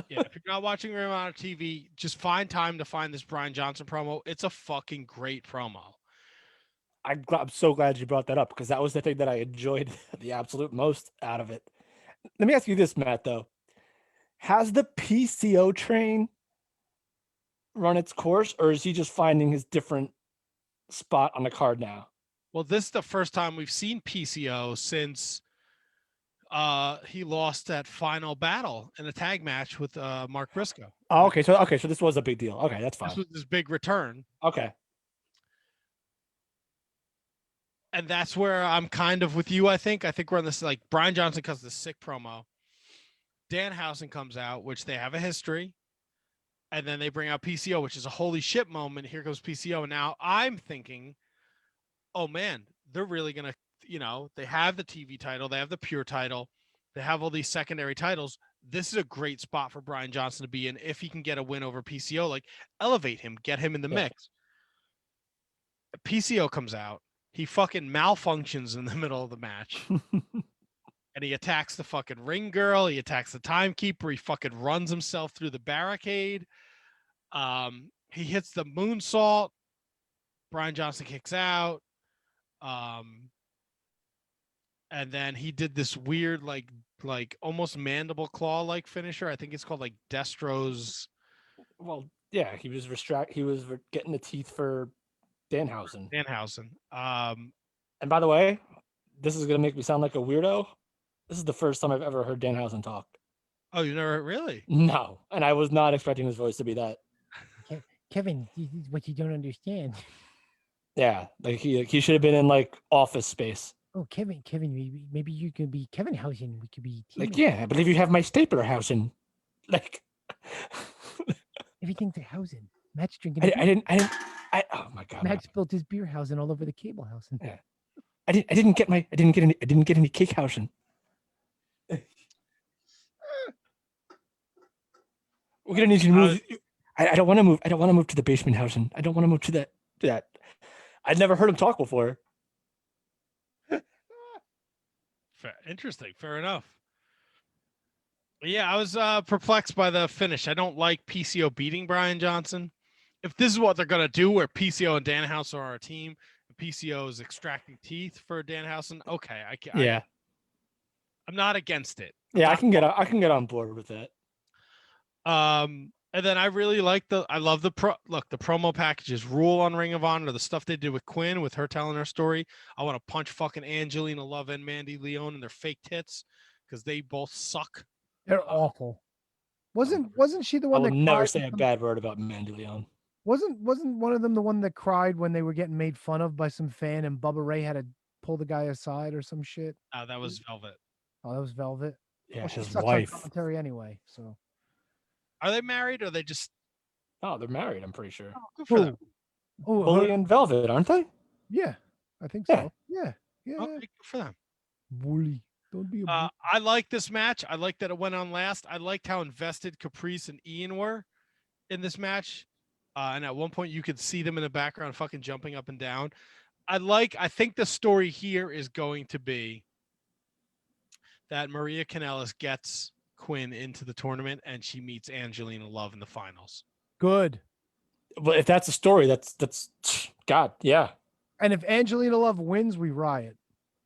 yeah, if you're not watching him on TV, just find time to find this Brian Johnson promo. It's a fucking great promo. I'm so glad you brought that up because that was the thing that I enjoyed the absolute most out of it. Let me ask you this, Matt, though. Has the PCO train run its course, or is he just finding his different spot on the card now? Well, this is the first time we've seen PCO since he lost that final battle in a tag match with Mark Briscoe. Oh, okay. So this was a big deal. Okay, that's fine. This was his big return. Okay. And that's where I'm kind of with you, I think. I think we're on this, like, Brian Johnson cuts the sick promo. Danhausen comes out, which they have a history. And then they bring out PCO, which is a holy shit moment. Here goes PCO. And now I'm thinking, oh, man, they're really going to, they have the TV title. They have the pure title. They have all these secondary titles. This is a great spot for Brian Johnson to be in if he can get a win over PCO. Like, elevate him, get him in the mix. PCO comes out. He fucking malfunctions in the middle of the match. And he attacks the fucking ring girl. He attacks the timekeeper. He fucking runs himself through the barricade. He hits the moonsault. Brian Johnson kicks out. And then he did this weird, like almost mandible claw like finisher. I think it's called like Destro's. Well, yeah, he was getting the teeth for Danhausen. And by the way, this is gonna make me sound like a weirdo. This is the first time I've ever heard Danhausen talk. Oh, you never really? No, and I was not expecting his voice to be that. Kevin, this is what you don't understand. Yeah, like he should have been in like Office Space. Oh, Kevin, maybe you could be Kevin Hausen. We could be like, yeah, I believe you have my stapler Hausen. Like everything's a Hausen. Matt's drinking. Oh my God. Matt spilled his beer Hausen all over the cable Hausen. Yeah. I didn't get any cake Hausen. We're gonna need you to move. I don't want to move. I don't want to move to the basement Hausen. I don't want to move to that. I'd never heard him talk before. Interesting. Fair enough. Yeah, I was perplexed by the finish. I don't like PCO beating Brian Johnson. If this is what they're going to do, where PCO and Danhausen are a team, and PCO is extracting teeth for Danhausen, okay. I'm not against it. Yeah, I can get on board with that. And then I really like I love the promo packages rule on Ring of Honor, the stuff they did with Quinn, with her telling her story. I want to punch fucking Angelina Love and Mandy Leon in their fake tits because they both suck. They're awful. Wasn't she the one I will that never cried say a bad word about Mandy Leon. Wasn't one of them the one that cried when they were getting made fun of by some fan and Bubba Ray had to pull the guy aside or some shit? That was Velvet. Oh, that was Velvet. Yeah, well, she his sucks wife. on commentary anyway. So, are they married or are they just? Oh, they're married. I'm pretty sure. Oh, good for them. Oh, Bully and Velvet, aren't they? Yeah, I think so. Yeah. Okay, good for them. Bully. Don't be a bully. I like this match. I like that it went on last. I liked how invested Caprice and Ian were in this match. And at one point you could see them in the background fucking jumping up and down. I think the story here is going to be that Maria Kanellis gets Quinn into the tournament and she meets Angelina Love in the finals. Good. Well, if that's a story, that's God, yeah. And if Angelina Love wins, we riot.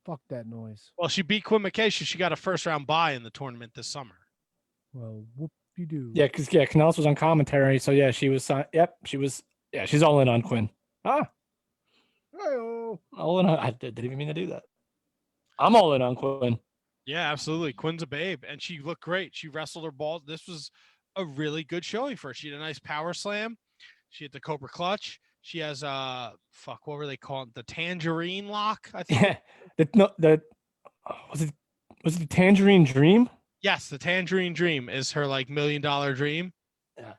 Fuck that noise. Well, she beat Quinn McKay. She got a first round bye in the tournament this summer. Well, whoop you do. Yeah, because Canellis was on commentary, so yeah, she was. Yep, she was. Yeah, she's all in on Quinn. All in on. I didn't even mean to do that. I'm all in on Quinn. Yeah, absolutely. Quinn's a babe, and she looked great. She wrestled her balls. This was a really good showing for her. She had a nice power slam. She had the Cobra Clutch. She has fuck, what were they called? The tangerine lock, I think. Yeah. Was it the Tangerine Dream? Yes, the tangerine dream is her like $1 million dream. Yeah.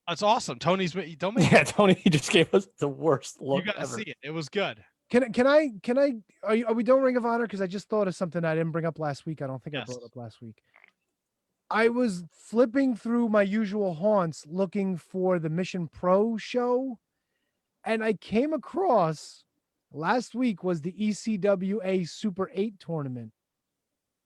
That's awesome. Tony's don't make Yeah, Tony just gave us the worst you look gotta ever. see it. It was good. Can I are we doing Ring of Honor? Because I just thought of something I didn't bring up last week. I don't think I Yes. brought up last week. I was flipping through my usual haunts looking for the Mission Pro show, and I came across last week was the ECWA Super 8 tournament.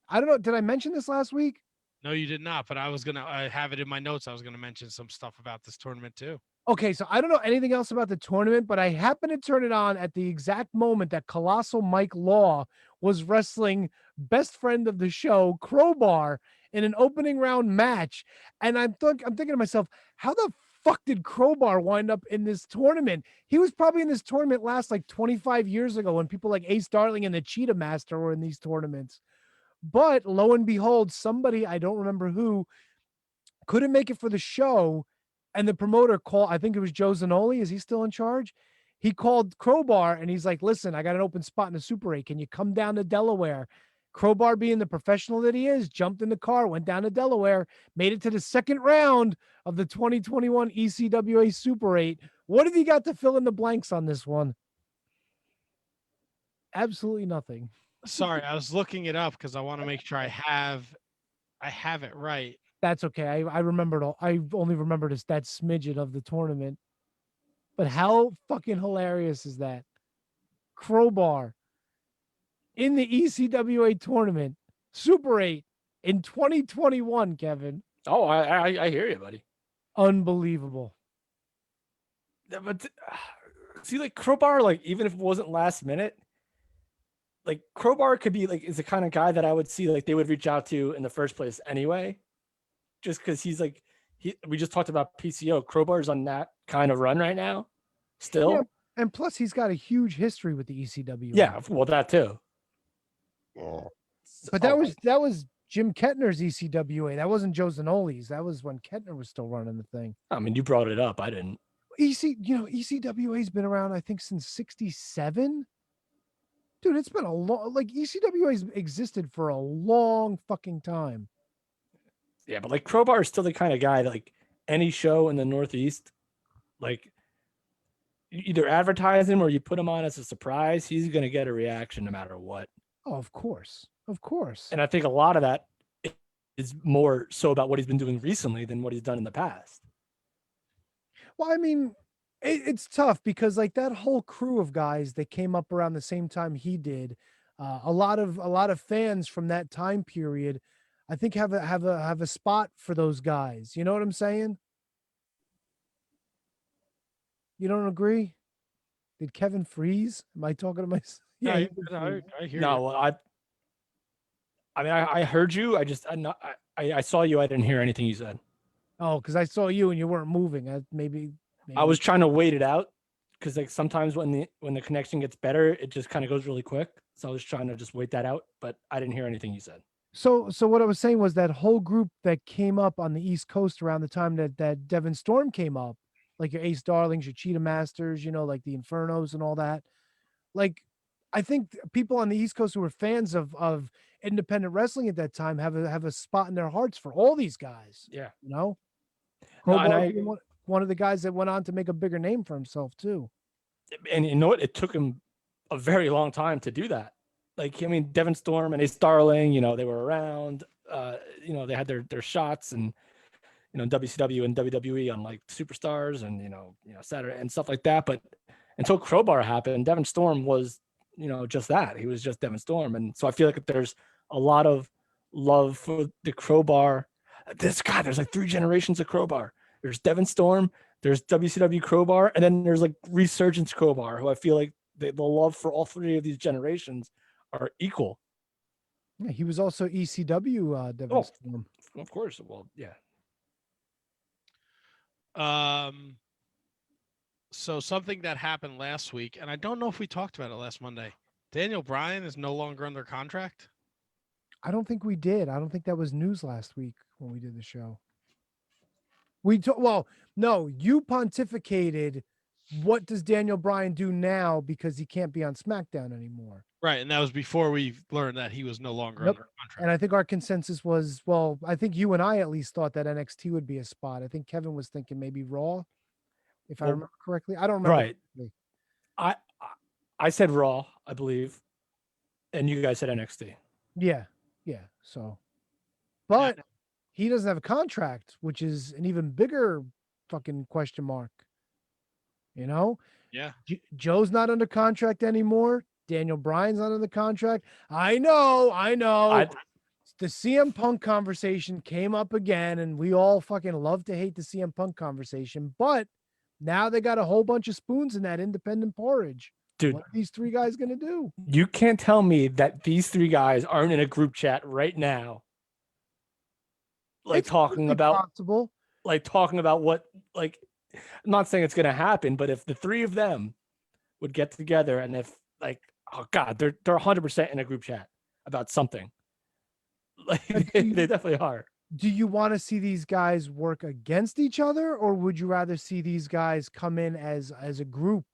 I don't know. Did I mention this last week? No, you did not, but I have it in my notes. I was gonna mention some stuff about this tournament too. Okay, so I don't know anything else about the tournament, but I happened to turn it on at the exact moment that Colossal Mike Law was wrestling best friend of the show, Crowbar, in an opening round match. And I'm thinking to myself, how the fuck did Crowbar wind up in this tournament? He was probably in this tournament last like 25 years ago when people like Ace Darling and the Cheetah Master were in these tournaments. But lo and behold, somebody, I don't remember who, couldn't make it for the show. And the promoter called, I think it was Joe Zanoli. Is he still in charge? He called Crowbar and he's like, listen, I got an open spot in the Super 8. Can you come down to Delaware? Crowbar, being the professional that he is, jumped in the car, went down to Delaware, made it to the second round of the 2021 ECWA Super 8. What have you got to fill in the blanks on this one? Absolutely nothing. Sorry, I was looking it up because I want to make sure I have it right. That's okay. I remembered all. I only remembered that smidget of the tournament. But how fucking hilarious is that? Crowbar in the ECWA tournament, Super 8 in 2021, Kevin. Oh, I hear you, buddy. Unbelievable. But see, like Crowbar, like even if it wasn't last minute, like Crowbar could be like is the kind of guy that I would see like they would reach out to in the first place anyway, just because he's like we just talked about PCO. Crowbar's on that kind of run right now, still. Yeah, and plus he's got a huge history with the ECW. Yeah, well that too. But that was Jim Kettner's ECWA. That wasn't Joe Zanoli's. That was when Kettner was still running the thing. I mean, you brought it up. I didn't. ECWA's been around, I think, since '67. Dude, it's been a long, like ECWA's existed for a long fucking time. Yeah, but like Crowbar is still the kind of guy that like any show in the Northeast, like you either advertise him or you put him on as a surprise, he's gonna get a reaction no matter what. Oh, of course. Of course. And I think a lot of that is more so about what he's been doing recently than what he's done in the past. Well, I mean, it's tough because like that whole crew of guys that came up around the same time he did, a lot of fans from that time period, I think have a spot for those guys. You know what I'm saying? You don't agree? Did Kevin freeze? Am I talking to myself? Yeah, he no, did freeze. I hear No, you. well, I mean, I heard you. I saw you. I didn't hear anything you said. Oh, because I saw you and you weren't moving. Maybe I was trying to wait it out because like sometimes when the connection gets better, it just kind of goes really quick. So I was trying to just wait that out, but I didn't hear anything you said. So what I was saying was that whole group that came up on the East Coast around the time that Devon Storm came up, like your Ace Darlings, your Cheetah Masters, like the Infernos and all that. Like, I think people on the East Coast who were fans of independent wrestling at that time have a spot in their hearts for all these guys. Yeah. No, and Crowbar being one of the guys that went on to make a bigger name for himself too. And you know what? It took him a very long time to do that. Like, I mean, Devon Storm and Ace Darling, they were around, they had their shots and, WCW and WWE on like Superstars and, Saturday and stuff like that. But until Crowbar happened, Devon Storm was, just that. He was just Devon Storm. And so I feel like there's a lot of love for the Crowbar. There's like 3 generations of Crowbar. There's Devon Storm, there's WCW Crowbar, and then there's like Resurgence Crowbar, who I feel like the love for all 3 of these generations are equal. Yeah, he was also ECW Devon Storm. Of course. Well, yeah. So something that happened last week, and I don't know if we talked about it last Monday. Daniel Bryan is no longer under contract. I don't think we did. I don't think that was news last week when we did the show. Well, no, you pontificated. What does Daniel Bryan do now because he can't be on SmackDown anymore? Right, and that was before we learned that he was no longer Yep. under contract. And I think our consensus was, well, I think you and I at least thought that NXT would be a spot. I think Kevin was thinking maybe Raw, if I remember correctly. I don't remember. Right. I said Raw, I believe, and you guys said NXT. Yeah. So, but he doesn't have a contract, which is an even bigger fucking question mark. You know? Yeah. Joe's not under contract anymore. Daniel Bryan's not under contract. I know. The CM Punk conversation came up again, and we all fucking love to hate the CM Punk conversation, but now they got a whole bunch of spoons in that independent porridge. Dude, what are these three guys gonna do? You can't tell me that these three guys aren't in a group chat right now, like It's talking about possible. Like talking about what, like, I'm not saying it's gonna happen, but if the three of them would get together, and if, like, oh god, they're 100% in a group chat about something. Like they definitely are. Do you want to see these guys work against each other, or would you rather see these guys come in as a group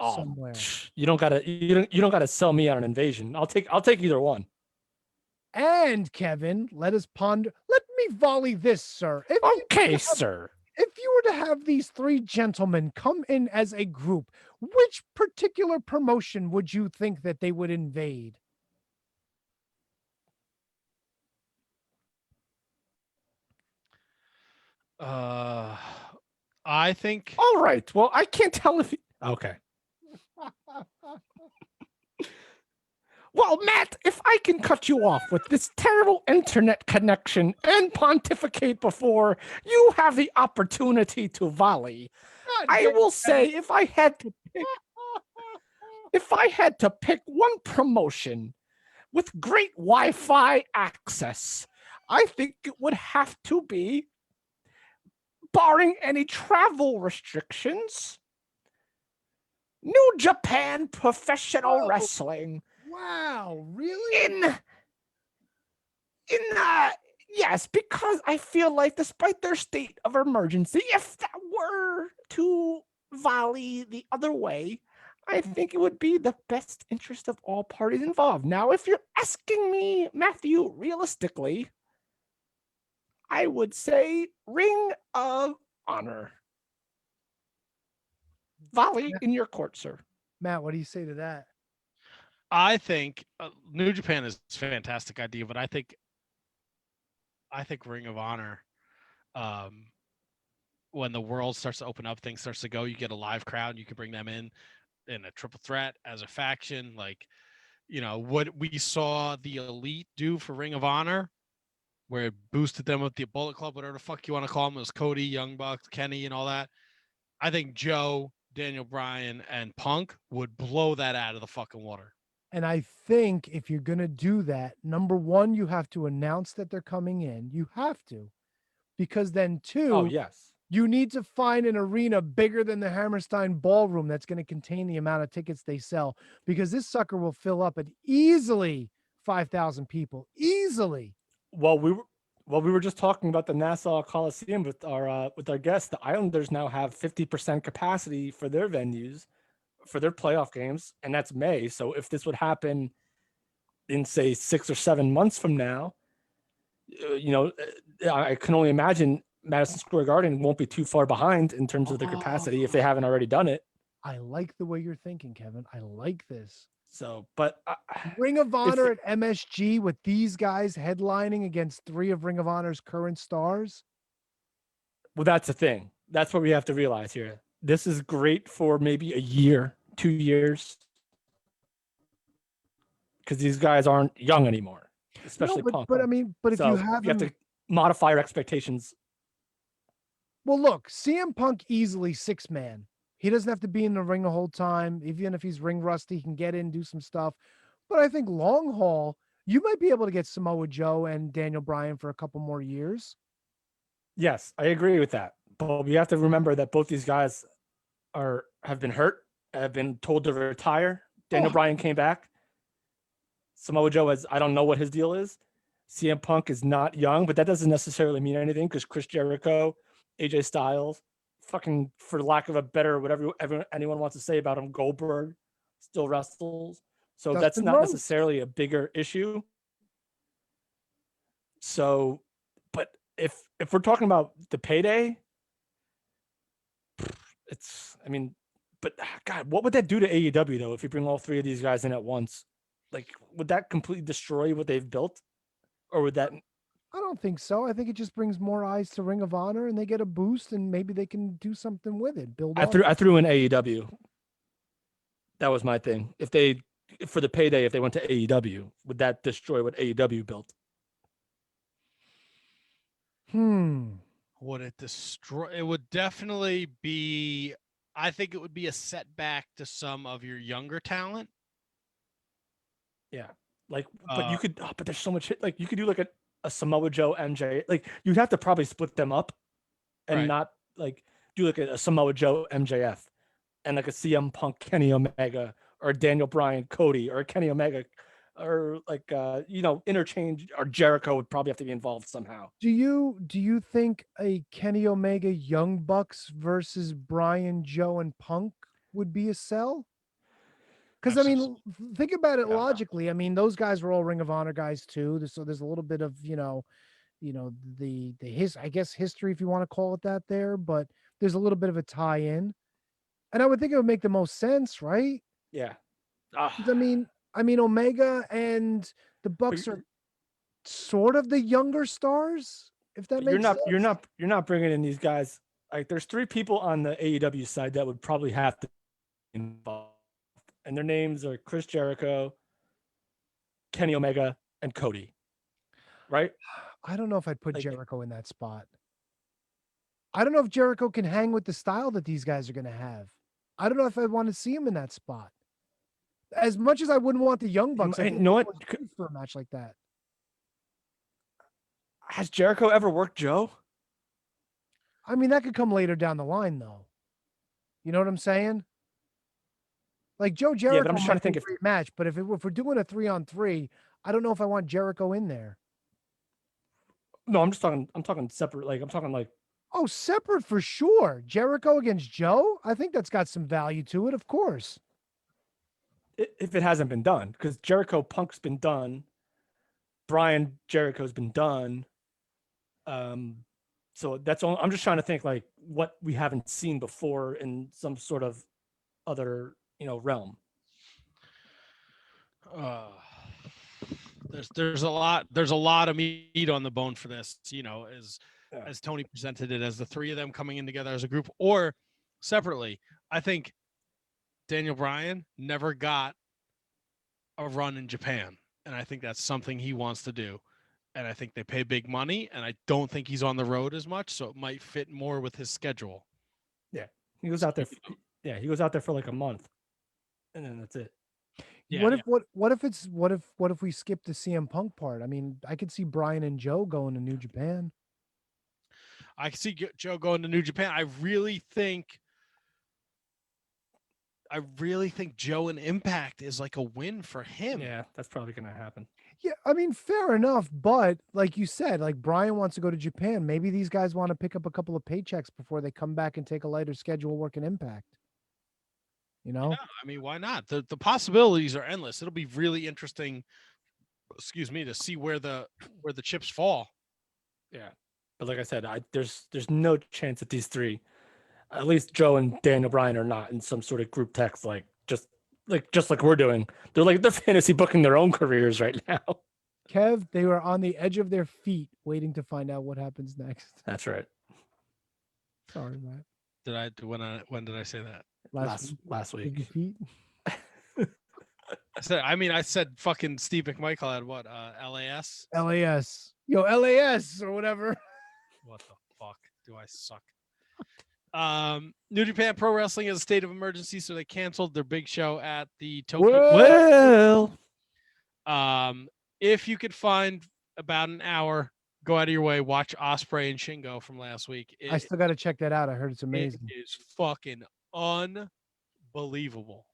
somewhere? You don't gotta sell me on an invasion. I'll take either one. And Kevin, let me volley this, sir. Sir. If you were to have these three gentlemen come in as a group, which particular promotion would you think that they would invade? I think. All right. Well, I can't tell if. Okay. Well, Matt, if I can cut you off with this terrible internet connection and pontificate before you have the opportunity to volley, I will say if I had to pick one promotion with great Wi-Fi access, I think it would have to be, barring any travel restrictions, New Japan Professional Wrestling. Wow, really? Yes, because I feel like despite their state of emergency, if that were to volley the other way, I think it would be the best interest of all parties involved. Now, if you're asking me, Matthew, realistically, I would say Ring of Honor. Volley in your court, sir. Matt, what do you say to that? I think New Japan is a fantastic idea, but I think Ring of Honor, when the world starts to open up, things starts to go, you get a live crowd, you can bring them in a triple threat as a faction. Like, what we saw the Elite do for Ring of Honor, where it boosted them with the Bullet Club, whatever the fuck you want to call them. It was Cody, Young Bucks, Kenny, and all that. I think Joe, Daniel Bryan, and Punk would blow that out of the fucking water. And I think if you're going to do that, number one, you have to announce that they're coming in. You have to. Because then two, you need to find an arena bigger than the Hammerstein Ballroom that's going to contain the amount of tickets they sell. Because this sucker will fill up at easily 5,000 people. Easily. Well, we were just talking about the Nassau Coliseum with our guests. The Islanders now have 50% capacity for their venues, for their playoff games, and that's May. So if this would happen in, say, 6 or 7 months from now, I can only imagine Madison Square Garden won't be too far behind in terms of their capacity if they haven't already done it. I like the way you're thinking, Kevin. I like this. So, but Ring of Honor at MSG with these guys headlining against three of Ring of Honor's current stars. Well, that's the thing. That's what we have to realize here. This is great for maybe a year, 2 years, because these guys aren't young anymore, especially Punk. But if you have to modify your expectations. Well, look, CM Punk easily 6-man. He doesn't have to be in the ring the whole time. Even if he's ring rusty, he can get in, do some stuff. But I think long haul, you might be able to get Samoa Joe and Daniel Bryan for a couple more years. Yes, I agree with that. But we have to remember that both these guys have been hurt, have been told to retire. Daniel Bryan came back. Samoa Joe I don't know what his deal is. CM Punk is not young, but that doesn't necessarily mean anything because Chris Jericho AJ Styles, fucking for lack of a better whatever anyone wants to say about him, Goldberg still wrestles. So that's Dustin not Rhodes. necessarily a bigger issue. So, but if we're talking about the payday, I mean, but God, what would that do to AEW though if you bring all three of these guys in at once? Like, would that completely destroy what they've built, or would that? I don't think so. I think it just brings more eyes to Ring of Honor, and they get a boost, and maybe they can do something with it. Build. I threw in AEW. That was my thing. For the payday, if they went to AEW, would that destroy what AEW built? Would it destroy? It would definitely be. I think it would be a setback to some of your younger talent. Yeah, like, but you could. But there's so much. Like, you could do like a Samoa Joe MJ. Like, you'd have to probably split them up, and not like do like a Samoa Joe MJF, and like a CM Punk Kenny Omega, or a Daniel Bryan Cody, or a Kenny Omega, or like interchange, or Jericho would probably have to be involved somehow. Do you think a Kenny Omega Young Bucks versus Bryan, Joe, and Punk would be a sell? Because I mean, think about it logically. I mean, those guys were all Ring of Honor guys too. So there's a little bit of I guess history, if you want to call it that, there. But there's a little bit of a tie-in, and I would think it would make the most sense, right? Yeah. 'Cause I mean, Omega and the Bucks are sort of the younger stars, if that makes sense. You're not bringing in these guys. Like, there's three people on the AEW side that would probably have to be involved, and their names are Chris Jericho, Kenny Omega, and Cody. Right? I don't know if I'd put Jericho in that spot. I don't know if Jericho can hang with the style that these guys are going to have. I don't know if I want to see him in that spot. As much as I wouldn't want the Young Bucks, I know what? For a match like that. Has Jericho ever worked Joe? I mean, that could come later down the line, though. You know what I'm saying? Like Joe Jericho, yeah, but I'm just trying to think if match. But if we're doing a 3-on-3, I don't know if I want Jericho in there. No, I'm talking separate. Like, I'm talking like. Oh, separate for sure. Jericho against Joe. I think that's got some value to it, of course. If it hasn't been done, because Jericho Punk's been done, Brian Jericho's been done. So that's all. I'm just trying to think like what we haven't seen before in some sort of other realm. There's a lot of meat on the bone for this, as Tony presented it, as the three of them coming in together as a group or separately. I think Daniel Bryan never got a run in Japan, and I think that's something he wants to do. And I think they pay big money, and I don't think he's on the road as much, so it might fit more with his schedule. Yeah, he goes out there. He goes out there for like a month, and then that's it. Yeah, what if we skip the CM Punk part? I mean, I could see Bryan and Joe going to New Japan. I can see Joe going to New Japan. I really think Joe and Impact is like a win for him. Yeah, that's probably going to happen. Yeah, I mean, fair enough. But like you said, like Bryan wants to go to Japan. Maybe these guys want to pick up a couple of paychecks before they come back and take a lighter schedule working Impact. Yeah, I mean, why not? The possibilities are endless. It'll be really interesting, to see where the chips fall. Yeah. But like I said, there's no chance that these three, at least Joe and Daniel Bryan, are not in some sort of group text just like we're doing. They're fantasy booking their own careers right now. Kev, they were on the edge of their feet waiting to find out what happens next. That's right. Sorry, Matt. When did I say that? Last week. Feet? I said fucking Steve McMichael had what? LAS? LAS. Yo, LAS or whatever. What the fuck? Do I suck? New Japan Pro Wrestling is a state of emergency, so they canceled their big show at the Tokyo. Well, if you could find about an hour, go out of your way, watch Ospreay and Shingo from last week. I still got to check that out. I heard it's amazing. It is fucking unbelievable.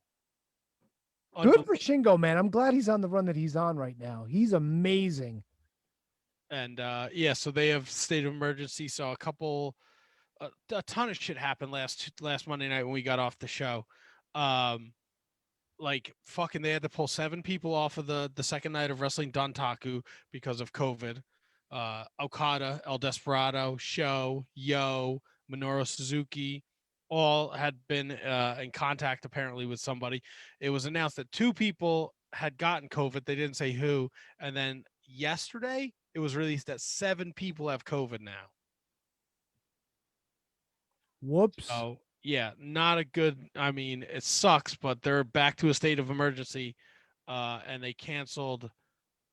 Good for Shingo, man. I'm glad he's on the run that he's on right now. He's amazing. And so they have state of emergency. So a couple a ton of shit happened last Monday night when we got off the show. Like fucking, they had to pull 7 people off of the second night of Wrestling Dontaku because of COVID. Okada, El Desperado, Sho, Yo, Minoru Suzuki, all had been in contact apparently with somebody. It was announced that 2 people had gotten COVID. They didn't say who. And then yesterday, it was released that 7 people have COVID now. Whoops. So yeah, not a good. I mean, it sucks, but they're back to a state of emergency, and they canceled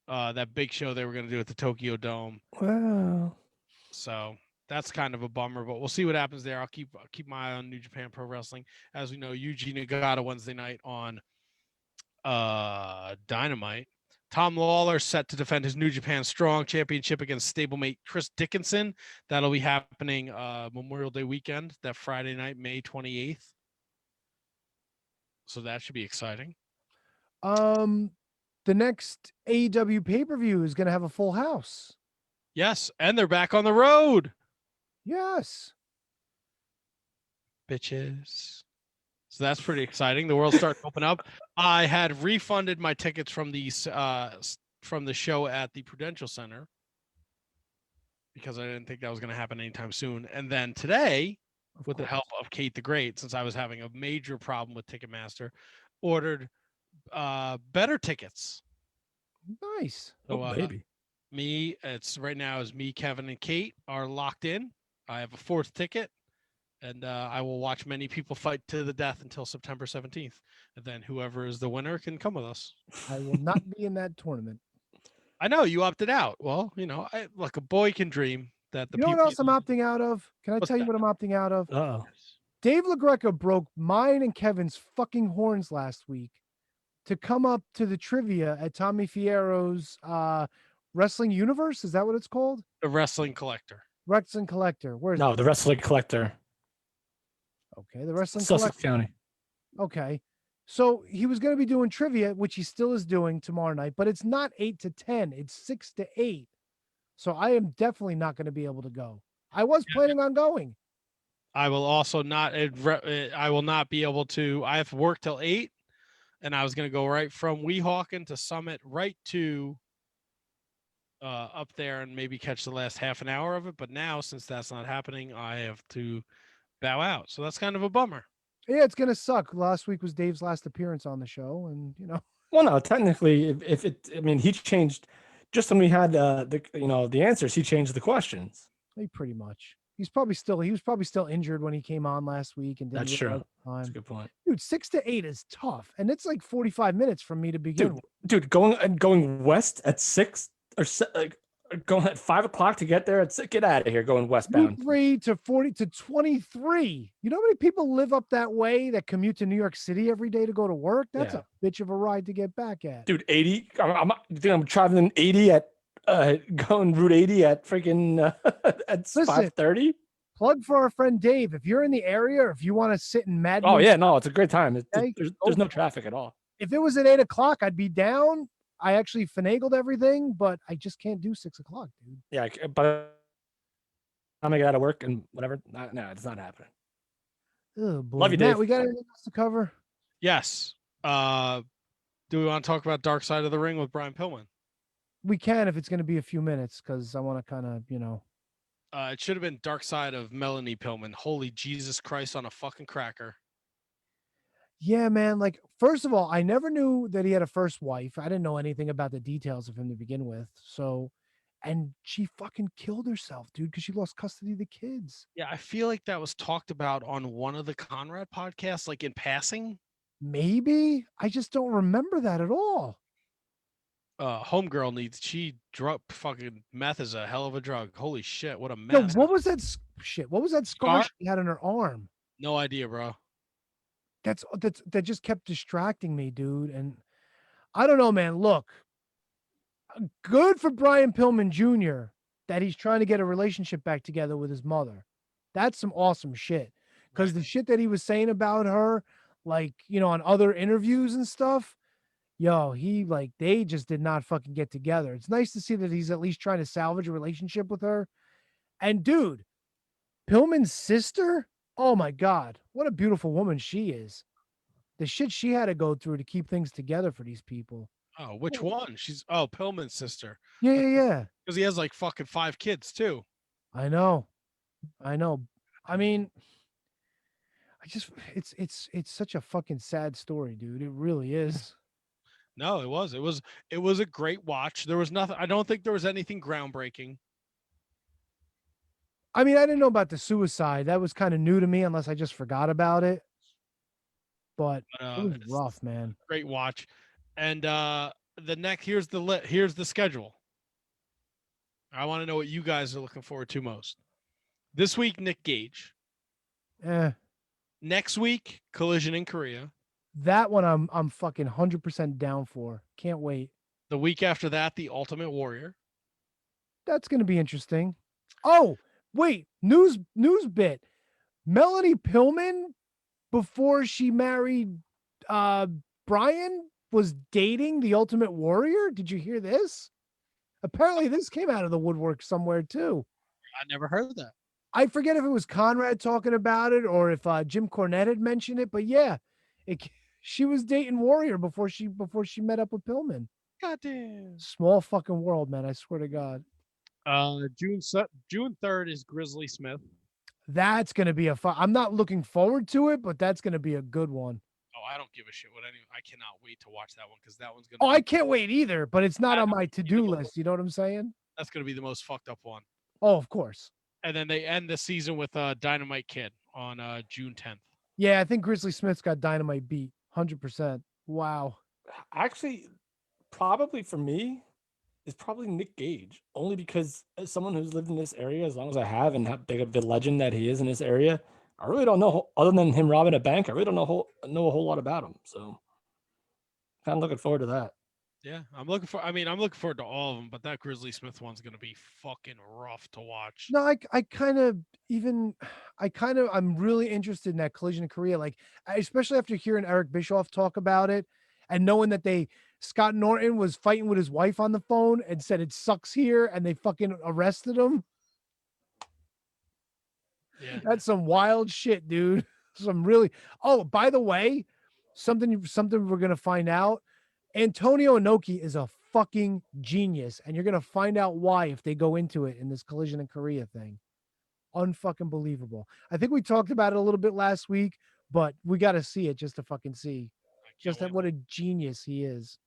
that big show they were going to do at the Tokyo Dome. Wow. So that's kind of a bummer, but we'll see what happens there. I'll keep my eye on New Japan Pro Wrestling. As we know, Yuji Nagata Wednesday night on Dynamite. Tom Lawler set to defend his New Japan Strong Championship against stablemate Chris Dickinson. That'll be happening Memorial Day weekend, that Friday night, May 28th. So that should be exciting. The next AEW pay-per-view is going to have a full house. Yes, and they're back on the road. Yes. Bitches. So that's pretty exciting. The world's starting to open up. I had refunded my tickets from the show at the Prudential Center because I didn't think that was going to happen anytime soon. And then today, with the help of Kate the Great, since I was having a major problem with Ticketmaster, ordered better tickets. Nice. So, Oh, baby. It's right now is me, Kevin, and Kate are locked in. I have a 4th ticket. And I will watch many people fight to the death until September 17th. And then whoever is the winner can come with us. I will not be in that tournament. I know you opted out. Well, look, a boy can dream that the You know what people. else I'm opting out of? Can I What's tell you that? what I'm opting out of? Oh. Dave LaGreca broke mine and Kevin's fucking horns last week to come up to the trivia at Tommy Fierro's Wrestling Universe. Is that what it's called? The Wrestling Collector. Wrestling Collector. Where's No, the Wrestling Collector. Okay, the Wrestling Sussex Collector. County. Okay. So he was going to be doing trivia, which he still is doing tomorrow night, but it's not 8 to 10. It's 6 to 8. So I am definitely not going to be able to go. I was planning on going. I will also not. I will not be able to. I have to work till 8, and I was going to go right from Weehawken to Summit right to up there and maybe catch the last half an hour of it. But now, since that's not happening, I have to bow out. So that's kind of a bummer. Yeah, it's going to suck. Last week was Dave's last appearance on the show. And, Well, no, technically, he changed just when we had the answers, he changed the questions. he pretty much. He was probably still injured when he came on last week. And didn't That's really true. have time. That's a good point. Dude, 6 to 8 is tough. And it's like 45 minutes from me to begin with. Dude, going west at 6 or going at 5 o'clock to get there. Get out of here. Going westbound. 23 to 40 to 23. You know how many people live up that way that commute to New York City every day to go to work? That's a bitch of a ride to get back at. Dude, 80. I'm traveling 80 at going Route 80 at freaking at 5:30. Plug for our friend Dave. If you're in the area, or if you want to sit in Mad. Oh yeah, no, it's a great time. Okay, There's no traffic at all. If it was at 8 o'clock, I'd be down. I actually finagled everything, but I just can't do 6 o'clock, dude. Yeah, but I'm gonna get out of work and whatever. No, it's not happening. Oh boy. Love you, Matt, Dave. we got anything else to cover? Yes. Do we want to talk about Dark Side of the Ring with Brian Pillman? We can if it's going to be a few minutes because I want to kind of, It should have been Dark Side of Melanie Pillman. Holy Jesus Christ on a fucking cracker. Yeah, man. Like, first of all, I never knew that he had a first wife. I didn't know anything about the details of him to begin with. So, and she fucking killed herself, dude, because she lost custody of the kids. Yeah, I feel like that was talked about on one of the Conrad podcasts, like in passing. Maybe. I just don't remember that at all. Homegirl fucking meth is a hell of a drug. Holy shit, what a No, mess. what was that shit? What was that scar she had on her arm? No idea, bro. That just kept distracting me, dude. And I don't know, man. Look, good for Brian Pillman Jr. that he's trying to get a relationship back together with his mother. That's some awesome shit. Because the shit that he was saying about her, like, on other interviews and stuff, they just did not fucking get together. It's nice to see that he's at least trying to salvage a relationship with her. And dude, Pillman's sister? Oh my God. What a beautiful woman she is. The shit she had to go through to keep things together for these people. Oh, which one? She's Pillman's sister. Yeah, yeah, yeah. Because he has like fucking 5 kids too. I know. I know. I mean, it's such a fucking sad story, dude. It really is. No, it was a great watch. There was nothing. I don't think there was anything groundbreaking. I mean, I didn't know about the suicide. That was kind of new to me, unless I just forgot about it. But it was rough, man. Great watch. And here's the schedule. I want to know what you guys are looking forward to most. This week, Nick Gage. Next week, Collision in Korea. That one I'm fucking 100% down for. Can't wait. The week after that, The Ultimate Warrior. That's gonna be interesting. Oh, wait, news bit. Melanie Pillman, before she married Brian, was dating the Ultimate Warrior. Did you hear this? Apparently this came out of the woodwork somewhere too. I never heard that. I forget if it was Conrad talking about it or if Jim Cornette had mentioned it, but yeah, she was dating Warrior before she met up with Pillman. Goddamn. Small fucking world, man. I swear to God. June 3rd is Grizzly Smith. That's gonna be I'm not looking forward to it, but that's gonna be a good one. Oh, I don't give a shit what any. I cannot wait to watch that one because that one's gonna. Oh, I can't wait either, but it's not on my to-do list. You know what I'm saying? That's gonna be the most fucked up one. Oh, of course. And then they end the season with Dynamite Kid on June 10th. Yeah, I think Grizzly Smith's got Dynamite beat 100%. Wow. Actually, probably for me, is probably Nick Gage, only because as someone who's lived in this area as long as I have and how big of the legend that he is in this area, I really don't know, other than him robbing a bank, I really don't know a whole lot about him. So kind of looking forward to that. Yeah, I'm looking forward to all of them, but that Grizzly Smith one's going to be fucking rough to watch. No, I'm really interested in that Collision in Korea. Like, especially after hearing Eric Bischoff talk about it and knowing that Scott Norton was fighting with his wife on the phone and said it sucks here and they fucking arrested him. Yeah. That's some wild shit, dude. Oh, by the way, something we're going to find out. Antonio Inoki is a fucking genius, and you're going to find out why if they go into it in this Collision in Korea thing. Unfucking believable. I think we talked about it a little bit last week, but we got to see it just to fucking see what a genius he is.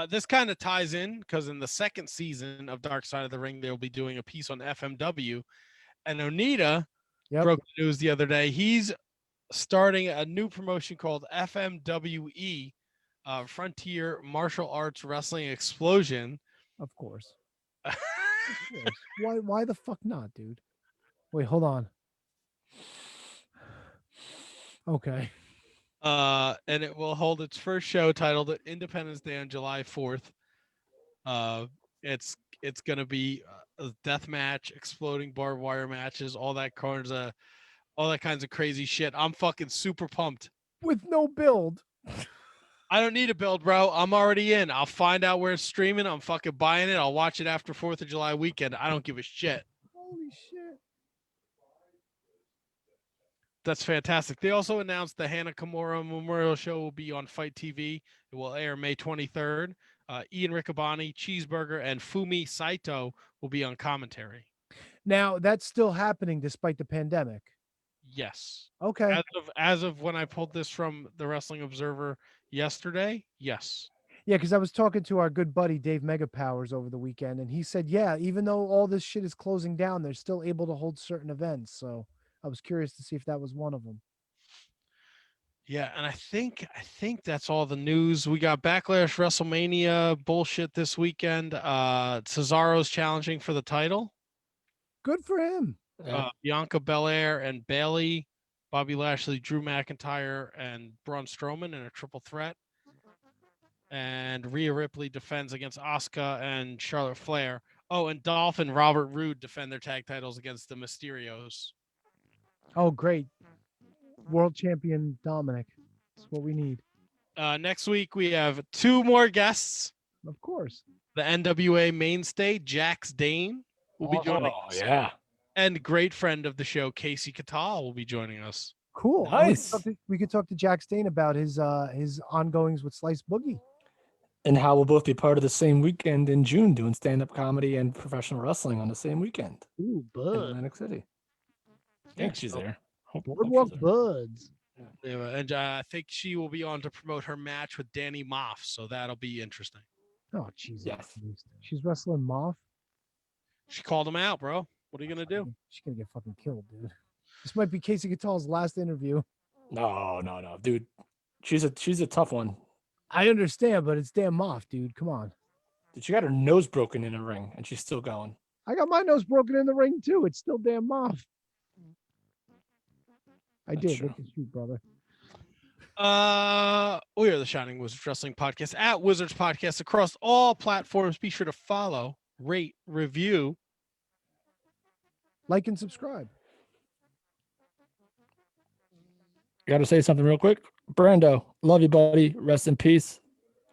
This kind of ties in because in the second season of Dark Side of the Ring, they'll be doing a piece on FMW, and Onita broke the news the other day. He's starting a new promotion called FMWE. Frontier Martial Arts Wrestling Explosion. Of course. Why the fuck not, dude? Wait, hold on. Okay. And it will hold its first show titled Independence Day on July 4th. It's gonna be a death match, exploding barbed wire matches, all that kinds of crazy shit. I'm fucking super pumped. With no build. I don't need a build, bro. I'm already in. I'll find out where it's streaming. I'm fucking buying it. I'll watch it after 4th of July weekend. I don't give a shit. Holy shit. That's fantastic. They also announced the Hana Kimura Memorial Show will be on Fight TV. It will air May 23rd. Ian Riccaboni, Cheeseburger, and Fumi Saito will be on commentary. Now, that's still happening despite the pandemic. Yes. Okay. As of when I pulled this from the Wrestling Observer yesterday, yes. Yeah, because I was talking to our good buddy Dave Megapowers over the weekend, and he said, yeah, even though all this shit is closing down, they're still able to hold certain events. So I was curious to see if that was one of them. Yeah, and I think that's all the news. We got Backlash WrestleMania bullshit this weekend. Cesaro's challenging for the title. Good for him. Bianca Belair and Bayley, Bobby Lashley, Drew McIntyre, and Braun Strowman in a triple threat. And Rhea Ripley defends against Asuka and Charlotte Flair. Oh, and Dolph and Robert Roode defend their tag titles against the Mysterios. Oh, great. World champion Dominic. That's what we need. Next week, we have 2 more guests. Of course. The NWA mainstay, Jax Dane, will be joining us. Yeah. And great friend of the show, Casey Catal, will be joining us. Cool. And Nice. We could talk to Jack Stain about his ongoings with Slice Boogie. And how we'll both be part of the same weekend in June doing stand-up comedy and professional wrestling on the same weekend Ooh, in Atlantic City. Yeah, she's there. Hope Boardwalk she's there. Buds. Yeah, and I think she will be on to promote her match with Danny Moff, so that'll be interesting. Oh, Jesus. Yes. Christ. She's wrestling Moth. She called him out, bro. What are you gonna do? She's gonna get fucking killed, dude. This might be Casey Catal's last interview. No, dude. She's a tough one. I understand, but it's damn Moth, dude. Come on. Dude, she got her nose broken in a ring, and she's still going. I got my nose broken in the ring too. It's still damn Moth. I That's did. true. Look at you, brother. We are the Shining Wizards Wrestling Podcast at Wizards Podcast across all platforms. Be sure to follow, rate, review. Like and subscribe. Got to say something real quick. Brando, love you, buddy. Rest in peace.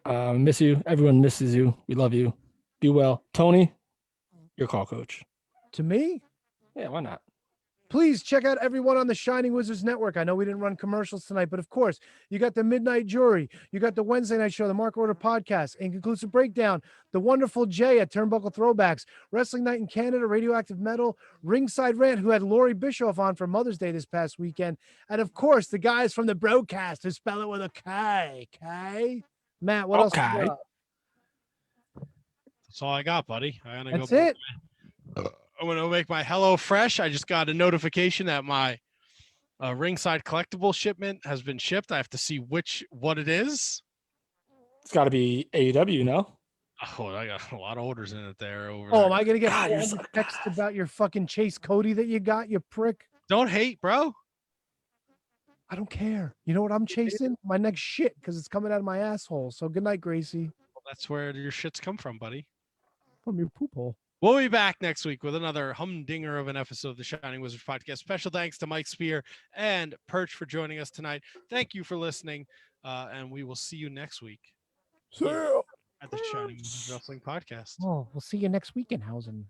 Miss you. Everyone misses you. We love you. Be well. Tony, your call coach. To me, Yeah, why not? please check out everyone on the Shining Wizards Network. I know we didn't run commercials tonight, but of course, you got the Midnight Jury, you got the Wednesday Night Show, the Mark Order Podcast, Inconclusive Breakdown, the Wonderful Jay at Turnbuckle Throwbacks, Wrestling Night in Canada, Radioactive Metal, Ringside Rant, who had Lori Bischoff on for Mother's Day this past weekend, and of course, the guys from the Broadcast who spell it with a K. K. Matt, what else? Okay. You got? That's all I got, buddy. I gotta That's go. it. I'm gonna make my Hello Fresh. I just got a notification that my Ringside collectible shipment has been shipped. I have to see what it is. It's got to be AEW, no? Oh, I got a lot of orders in it there. Over Oh, there. am I gonna get God, you're 400 so- texts about your fucking Chase Cody that you got, you prick? Don't hate, bro. I don't care. You know what I'm chasing? My next shit, because it's coming out of my asshole. So good night, Gracie. Well, that's where your shits come from, buddy. From your poop hole. We'll be back next week with another humdinger of an episode of the Shining Wizards Podcast. Special thanks to Mike Spear and Perch for joining us tonight. Thank you for listening, and we will see you next week See ya. at the Shining Wizards Wrestling Podcast. Oh, we'll see you next week in Hausen.